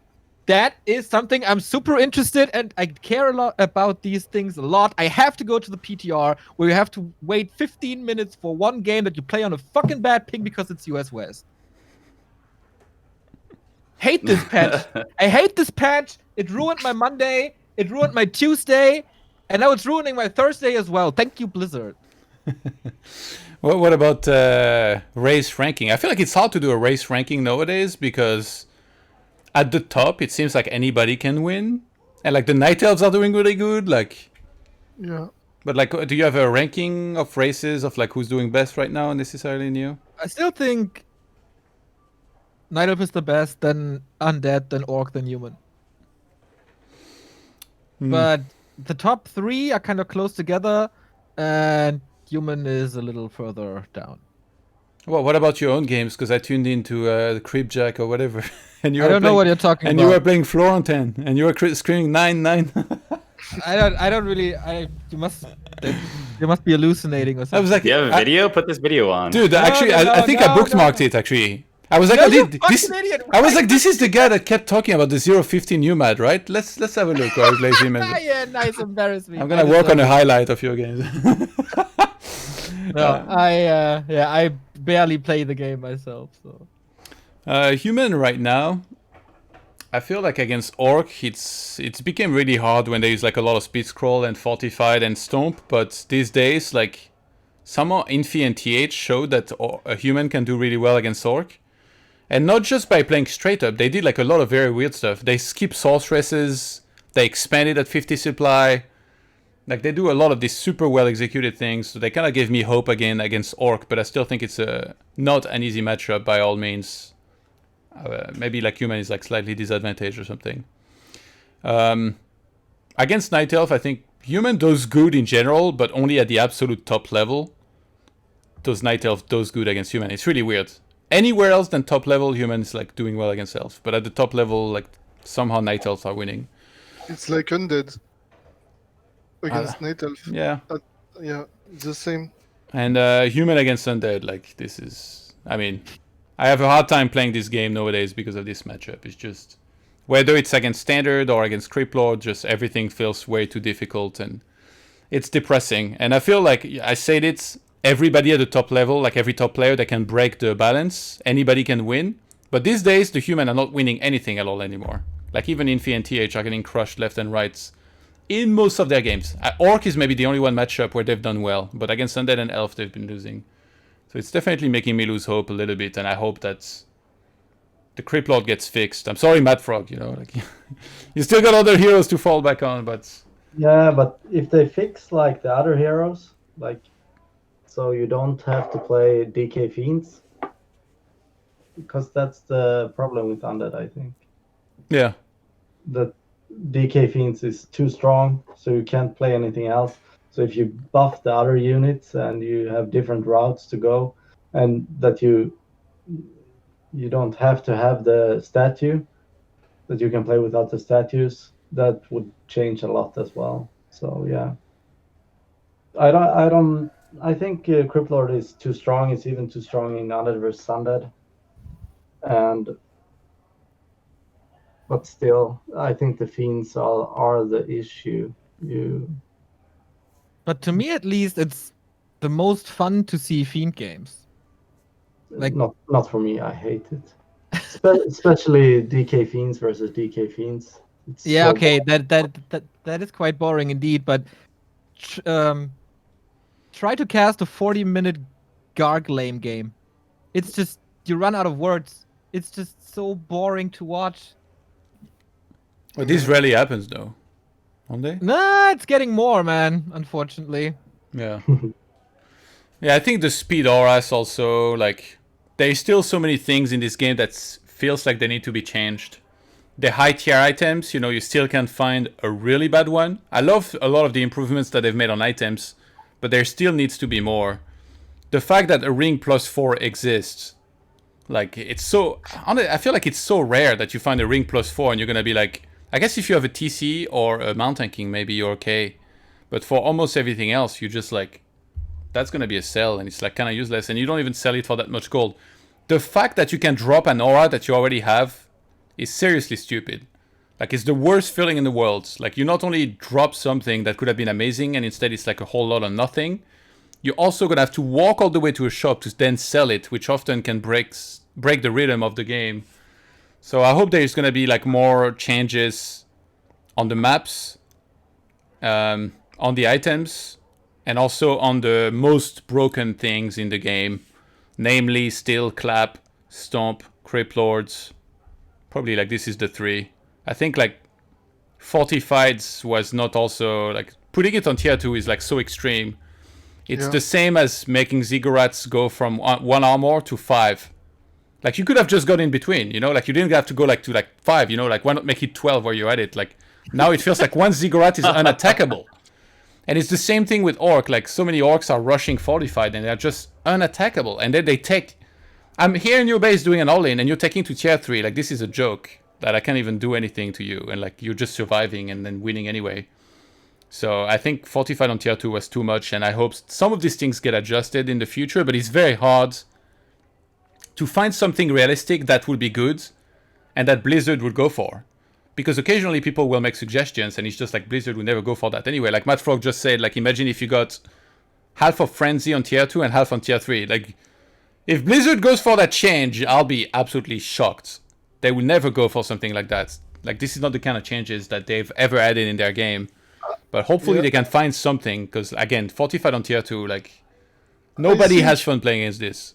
that is something I'm super interested and I care a lot about these things a lot. I have to go to the PTR where you have to wait 15 minutes for one game that you play on a fucking bad ping because it's US West." Hate this patch. I hate this patch. It ruined my Monday. It ruined my Tuesday. And now it's ruining my Thursday as well. Thank you, Blizzard. What about race ranking? I feel like it's hard to do a race ranking nowadays because at the top it seems like anybody can win, and like the Night Elves are doing really good. Like, Yeah. but like, do you have a ranking of races of like who's doing best right now necessarily new? I still think Night Elf is the best, then Undead, then Orc, then Human. But the top three are kind of close together, and Human is a little further down. Well, what about your own games? Because I tuned into the Creepjack or whatever, and you I don't know what you're talking and about. you were playing Florentin, and you were screaming 9-9. I don't really. You must be hallucinating or something. I was like, Do you have a video? Put this video on. dude, No, actually, no, I think I no, bookmarked no. it. Actually, I was like, No, I you did fucking this. idiot. I was like, this is the guy that kept talking about the 015 UMAD, right? Let's have a look. While I play him. Yeah, nice, embarrass me. I'm gonna work on a highlight of your games. No, I barely play the game myself, so. Human right now, I feel like against Orc, it's became really hard when they use like a lot of speed scroll and fortified and stomp. But these days, like somehow Infi and TH showed that a human can do really well against Orc, and not just by playing straight up. They did like a lot of very weird stuff. They skip sorceresses. They expanded at 50 supply. Like they do a lot of these super well executed things. So they kind of gave me hope again against Orc, but I still think it's not an easy matchup by all means. Maybe like Human is like slightly disadvantaged or something. Against Night Elf, I think Human does good in general, but only at the absolute top level. Does Night Elf does good against Human? It's really weird. Anywhere else than top level, Human is like doing well against Elf, but at the top level, like somehow Night Elves are winning. It's like Undead against Night Elf. Yeah. Yeah, the same. And Human against Undead, like this is... I mean, I have a hard time playing this game nowadays because of this matchup. It's just... Whether it's against Standard or against Creeplord, just everything feels way too difficult and it's depressing. And I feel like, I said it, everybody at the top level, like every top player that can break the balance, anybody can win. But these days, the Human are not winning anything at all anymore. Like even Infi and TH are getting crushed left and right in most of their games. Orc is maybe the only one matchup where they've done well, but against Undead and Elf they've been losing. So it's definitely making me lose hope a little bit, and I hope that the Creeplord gets fixed. I'm sorry, MaDFroG, you know, like you still got other heroes to fall back on, but Yeah, but if they fix like the other heroes, like so you don't have to play DK Fiends, because that's the problem with Undead, I think. yeah. That DK Fiends is too strong, so you can't play anything else. So if you buff the other units and you have different routes to go, and that you don't have to have the statue, that you can play without the statues, that would change a lot as well. So yeah, I think Creeplord is too strong. It's even too strong in Undead vs Undead, but still, I think the Fiends are the issue. But to me, at least, it's the most fun to see Fiend games. Like not for me. I hate it. Especially DK Fiends versus DK Fiends. It's Yeah, so okay, boring. that is quite boring indeed. But tr- um, try to cast a 40-minute Garg lame game. It's just you run out of words. It's just so boring to watch. Well, this rarely happens though, don't they? Nah, it's getting more, man. Unfortunately. Yeah. Yeah, I think the speed auras also, like, there's still so many things in this game that feels like they need to be changed. The high tier items, you know, you still can't find a really bad one. I love a lot of the improvements that they've made on items, but there still needs to be more. The fact that a ring +4 exists, like, it's so... I feel like it's so rare that you find a ring +4 and you're gonna be like... I guess if you have a TC or a Mountain King, maybe you're okay. But for almost everything else, you just like... That's gonna be a sell, and it's like kind of useless, and you don't even sell it for that much gold. The fact that you can drop an aura that you already have is seriously stupid. Like, it's the worst feeling in the world. Like, you not only drop something that could have been amazing, and instead it's like a whole lot of nothing, you're also gonna have to walk all the way to a shop to then sell it, which often can break the rhythm of the game. So I hope there's gonna be like more changes on the maps, on the items, and also on the most broken things in the game, namely Still, Clap, Stomp, Crypt Lords. Probably like this is the 3. I think like Fortifieds was not also like putting it on tier 2 is like so extreme. It's the same as making Ziggurats go from 1 armor to 5. Like, you could have just gone in between, you know? Like, you didn't have to go like to like 5, you know? Like, why not make it 12 where you're at it? Like, now it feels like one Ziggurat is unattackable. And it's the same thing with Orc. Like, so many Orcs are rushing Fortified and they're just unattackable. And then they take... I'm here in your base doing an all-in and you're taking to tier 3. Like, this is a joke that I can't even do anything to you. And, like, you're just surviving and then winning anyway. So I think Fortified on tier 2 was too much. And I hope some of these things get adjusted in the future. But it's very hard to find something realistic that would be good and that Blizzard would go for. Because occasionally people will make suggestions and it's just like Blizzard would never go for that anyway. Like MaDFroG just said, like, imagine if you got half of Frenzy on tier 2 and half on tier 3. Like, if Blizzard goes for that change, I'll be absolutely shocked. They will never go for something like that. Like, this is not the kind of changes that they've ever added in their game. But hopefully they can find something, because again, Fortified on tier 2, like, nobody has fun playing against this.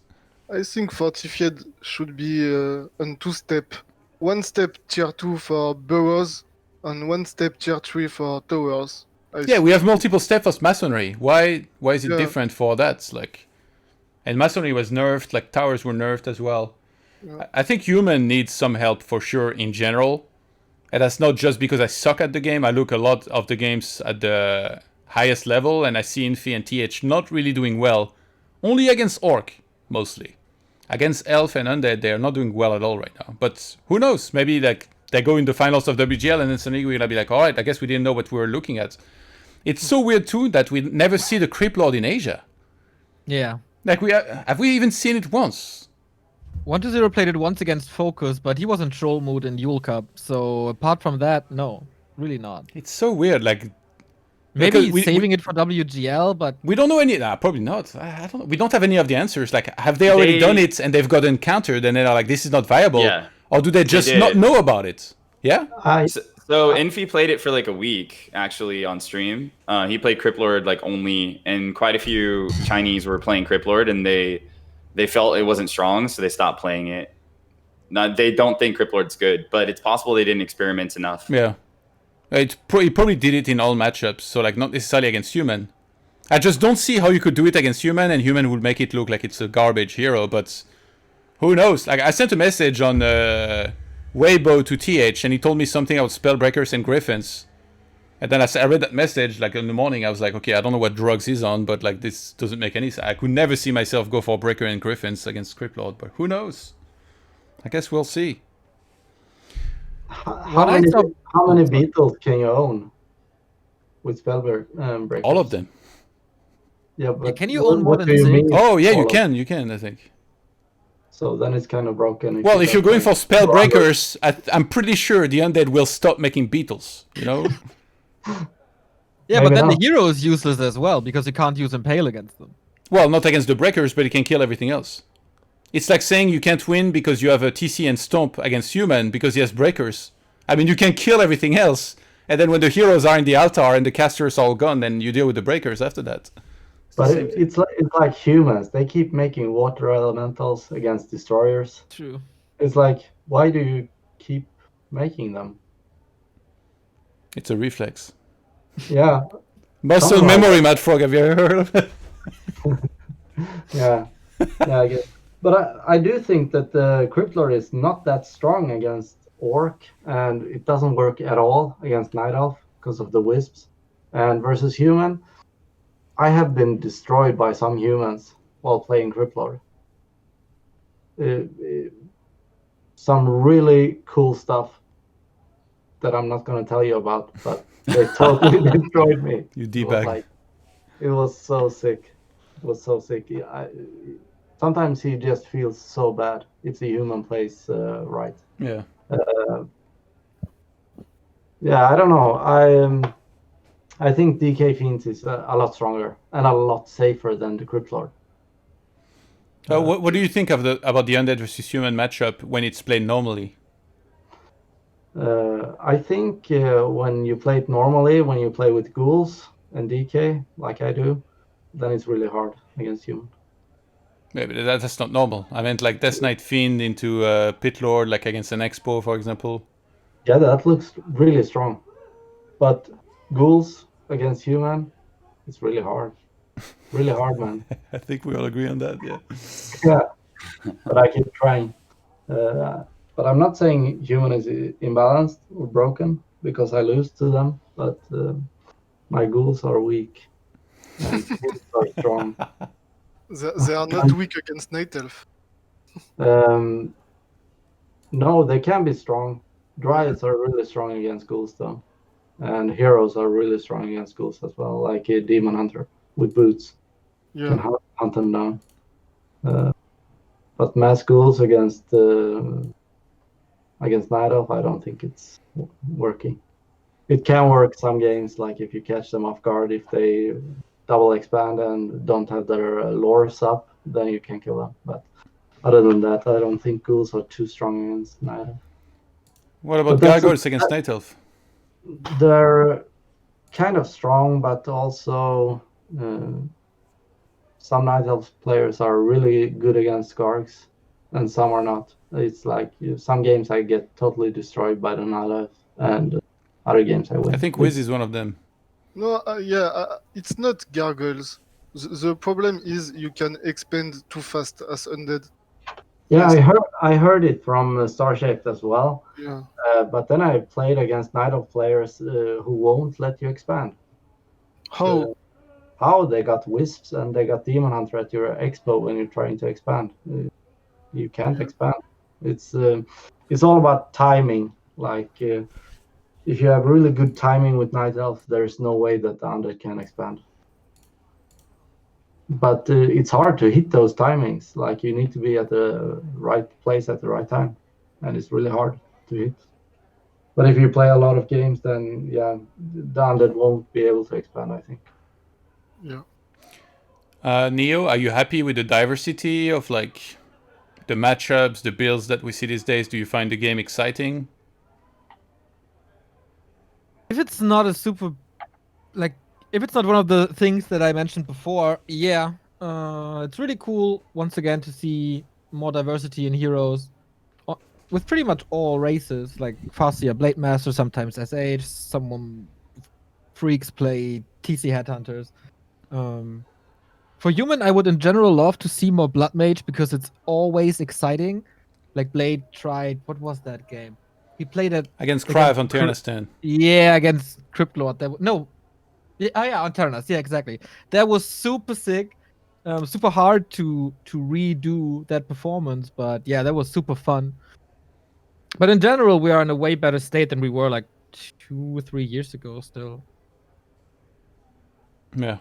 I think Fortified should be on 2-step. 1 step tier 2 for burrows, and 1 step tier 3 for towers. Yeah, we have multiple steps of Masonry. Why is it different for that? Like, and Masonry was nerfed, like towers were nerfed as well. Yeah. I think human needs some help for sure in general. And that's not just because I suck at the game. I look a lot of the games at the highest level and I see Infi and TH not really doing well. Only against Orc, mostly. Against Elf and Undead, they are not doing well at all right now. But who knows? Maybe like they go in the finals of WGL and then suddenly we're gonna be like, alright, I guess we didn't know what we were looking at. It's so weird too that we never see the Crypt Lord in Asia. Yeah. Like, have we even seen it once? 1-0 played it once against Focus, but he was in troll mood in Yule Cup. So apart from that, no, really not. It's so weird. Like, maybe he's saving it for WGL, but we don't know any. Nah, probably not. I don't know. We don't have any of the answers. Like, have they already done it and they've gotten countered and they're like, this is not viable? Yeah. Or do they just not know about it? Yeah. So Infi played it for like a week actually on stream. He played Crypt Lord like only, and quite a few Chinese were playing Crypt Lord, and they felt it wasn't strong, so they stopped playing it. Now, they don't think Crypt Lord's good, but it's possible they didn't experiment enough. Yeah. He probably did it in all matchups, so like not necessarily against human. I just don't see how you could do it against human, and human would make it look like it's a garbage hero, but who knows? Like, I sent a message on Weibo to TH, and he told me something about Spellbreakers and Griffins. And then I read that message, like, in the morning, I was like, okay, I don't know what drugs he's on, but, like, this doesn't make any sense. I could never see myself go for Breaker and Griffins against Crypt Lord, but who knows? I guess we'll see. How many beetles can you own with Spellbreakers? All of them. Yeah, but can you own more than do you 6? mean? Oh, yeah, you can, I think. So then it's kind of broken. Well, if you're going for Spellbreakers, I'm pretty sure the Undead will stop making beetles, you know? Yeah, Maybe but then not. the hero is useless as well, because you can't use Impale against them. Well, not against the Breakers, but he can kill everything else. It's like saying you can't win because you have a TC and Stomp against human because he has breakers. I mean, you can kill everything else, and then when the heroes are in the altar and the casters are all gone, then you deal with the breakers after that. But it's like humans. They keep making water elementals against destroyers. True. It's like, why do you keep making them? It's a reflex. Yeah. Muscle Something like memory, MaDFroG. Have you ever heard of it? Yeah. Yeah, I guess. But I do think that the Cryptlord is not that strong against Orc, and it doesn't work at all against Night Elf because of the Wisps. And versus human, I have been destroyed by some humans while playing Cryptlord. Some really cool stuff that I'm not going to tell you about, but they totally destroyed me. You debag. It was so sick. It was so sick. Sometimes he just feels so bad if the human plays right. Yeah. Yeah, I don't know. I think DK Fiends is a lot stronger and a lot safer than the Cryptlord. What do you think of about the undead versus human matchup when it's played normally? I think when you play it normally, when you play with ghouls and DK, like I do, then it's really hard against human. Yeah, but that's not normal. I meant like Death Knight Fiend into Pit Lord, like against an Expo, for example. Yeah, that looks really strong. But ghouls against human, it's really hard. Really hard, man. I think we all agree on that, yeah. Yeah, but I keep trying. But I'm not saying human is imbalanced or broken because I lose to them, but my ghouls are weak and fiends are strong. They are not weak against Night Elf. No, they can be strong. Dryads are really strong against ghouls, though. And heroes are really strong against ghouls as well, like a Demon Hunter with boots. Yeah. Can hunt them down. But mass ghouls against Night Elf, I don't think it's working. It can work some games, like if you catch them off guard, if they double expand and don't have their lores up, then you can kill them. But other than that, I don't think ghouls are too strong against Night Elf. What about gargoyles against Night Elf? They're kind of strong, but also some Night Elf players are really good against Gargs, and some are not. It's like some games I get totally destroyed by the Night Elf, and other games I win. I think Wiz is one of them. No, it's not gargoyles. The problem is you can expand too fast as undead. Yeah, I heard it from Starshaped as well. Yeah. But then I played against Night Elf players who won't let you expand. How? How they got Wisps and they got Demon Hunter at your expo when you're trying to expand. You can't expand. It's all about timing. Like if you have really good timing with Night Elf, there's no way that the undead can expand. But it's hard to hit those timings. Like you need to be at the right place at the right time, and it's really hard to hit. But if you play a lot of games, then yeah, the undead won't be able to expand, I think. Yeah. Neo, are you happy with the diversity of like the matchups, the builds that we see these days? Do you find the game exciting? If it's not a super, like, if it's not one of the things that I mentioned before, yeah, it's really cool once again to see more diversity in heroes with pretty much all races. Like Farseer, Blade Master, sometimes SH, someone freaks play TC Headhunters. For human, I would in general love to see more Blood Mage because it's always exciting. Like Blade tried, what was that game? He played it against Krive on Ternistan. Yeah, against Cryptlord. No. Yeah, on Ternas. Yeah, exactly. That was super sick. Super hard to redo that performance, but yeah, that was super fun. But in general, we are in a way better state than we were like 2 or 3 years ago still. Yeah.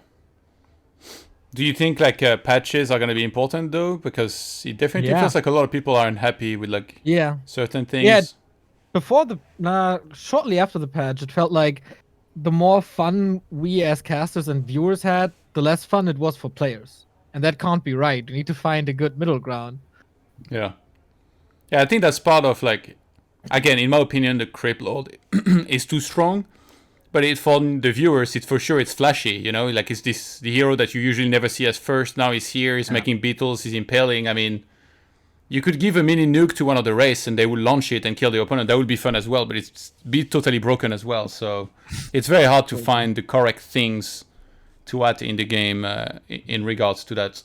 Do you think like patches are going to be important though? Because it definitely feels like a lot of people aren't happy with like certain things. Yeah. Before shortly after the patch, it felt like the more fun we as casters and viewers had, the less fun it was for players. And that can't be right. We need to find a good middle ground. Yeah. Yeah, I think that's part of, like, again, in my opinion, the Creep Lord is too strong. But for the viewers, it's for sure it's flashy, you know? Like, it's the hero that you usually never see as first. Now he's here, he's making beetles, he's impaling. I mean, you could give a mini nuke to one of the race and they would launch it and kill the opponent. That would be fun as well, but it's be totally broken as well. So it's very hard to find the correct things to add in the game in regards to that.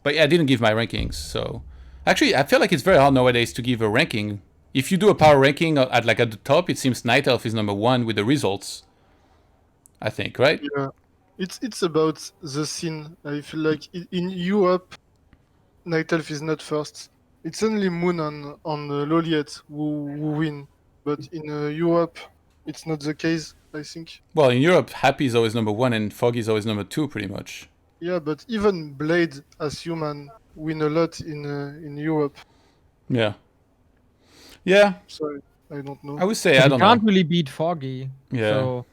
But yeah, I didn't give my rankings. So actually, I feel like it's very hard nowadays to give a ranking. If you do a power ranking at the top, it seems Night Elf is number 1 with the results. I think, right? Yeah, it's about the scene. I feel like in Europe, Night Elf is not first. It's only Moon on Loliet who win, but in Europe, it's not the case. I think. Well, in Europe, Happy is always number 1 and Fog is always number 2, pretty much. Yeah, but even Blade as human win a lot in Europe. Yeah. Yeah. So I don't know. I would say But I don't he can't know. really beat Foggy. Yeah. So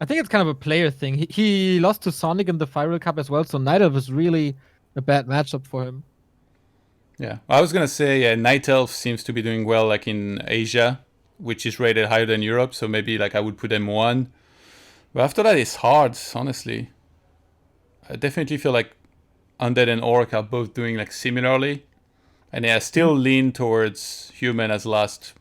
I think it's kind of a player thing. He lost to Sonic in the Viral Cup as well, so Night Elf is really a bad matchup for him. Yeah, I was gonna say Night Elf seems to be doing well, like in Asia, which is rated higher than Europe. So maybe like I would put them 1. But after that, it's hard, honestly. I definitely feel like Undead and Orc are both doing like similarly, and I still lean towards Human as last.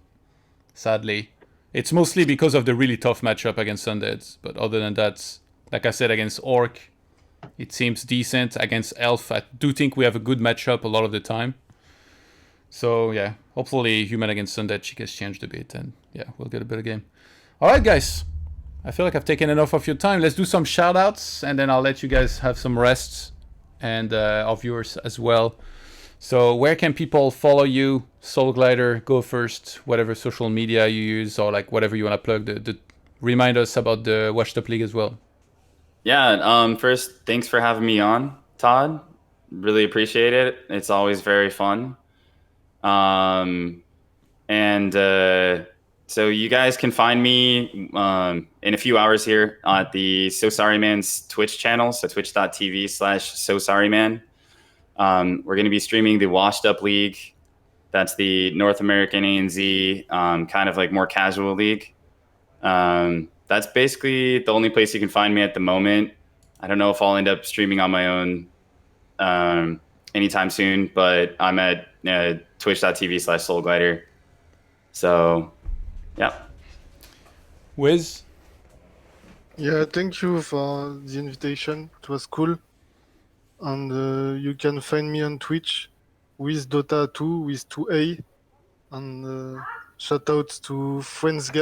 Sadly, it's mostly because of the really tough matchup against Undeads. But other than that, like I said, against Orc, it seems decent. Against Elf, I do think we have a good matchup a lot of the time. So yeah, hopefully Human against Undead gets changed a bit, and yeah, we'll get a better game. All right, guys. I feel like I've taken enough of your time. Let's do some shoutouts, and then I'll let you guys have some rest, and our viewers as well. So where can people follow you? Soulglider, go first. Whatever social media you use, or like whatever you want to plug. Remind us about the Washed Up League as well. Yeah. First, thanks for having me on, Todd. Really appreciate it. It's always very fun. So you guys can find me in a few hours here at the So Sorry Man's Twitch channel, so twitch.tv/SoSorryMan. We're going to be streaming the Washed Up League. That's the North American ANZ, kind of like more casual league. That's basically the only place you can find me at the moment. I don't know if I'll end up streaming on my own anytime soon, but I'm at twitch.tv/Soulglider. So, yeah. Wiz? Yeah, thank you for the invitation. It was cool. And you can find me on Twitch with Dota2 with 2A. And shoutouts to French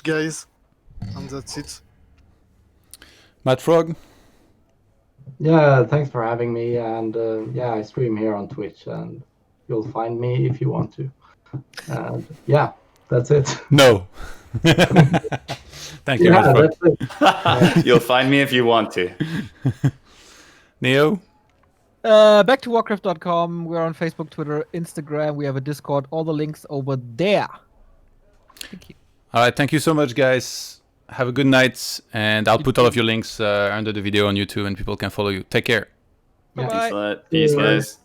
guys. And that's it. MaDFroG? Yeah, thanks for having me. And yeah, I stream here on Twitch, and you'll find me if you want to. And yeah, that's it. No. Thank you, Yeah, MaDFroG. that's it. You'll find me if you want to. Neo? Back to Warcraft.com. We're on Facebook, Twitter, Instagram. We have a Discord. All the links over there. Thank you. All right, thank you so much, guys. Have a good night, and I'll put all of your links under the video on YouTube, and people can follow you. Take care. Bye-bye. Thanks a lot. Peace, guys.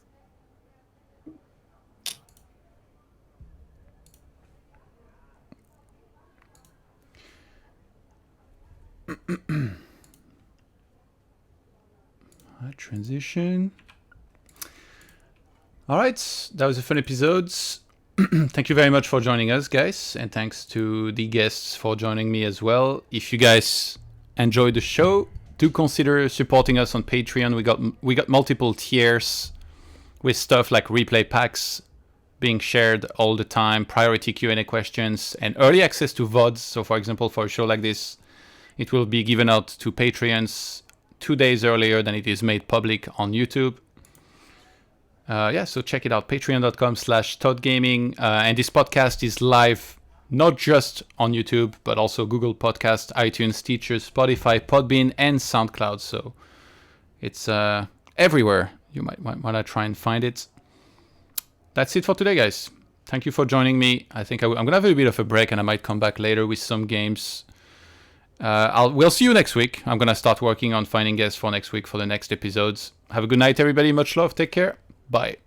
Transition. All right, that was a fun episode. Thank you very much for joining us, guys, and thanks to the guests for joining me as well. If you guys enjoyed the show, do consider supporting us on Patreon. We got multiple tiers with stuff like replay packs being shared all the time, priority Q&A questions, and early access to VODs. So, for example, for a show like this, it will be given out to Patreons 2 days earlier than it is made public on YouTube. Yeah, so check it out, patreon.com/ToDGaming. And this podcast is live, not just on YouTube, but also Google Podcast, iTunes, Stitcher, Spotify, Podbean, and SoundCloud. So it's everywhere. You might want to try and find it. That's it for today, guys. Thank you for joining me. I think I'm going to have a bit of a break, and I might come back later with some games. We'll see you next week. I'm going to start working on finding guests for next week for the next episodes. Have a good night, everybody. Much love. Take care. Bye.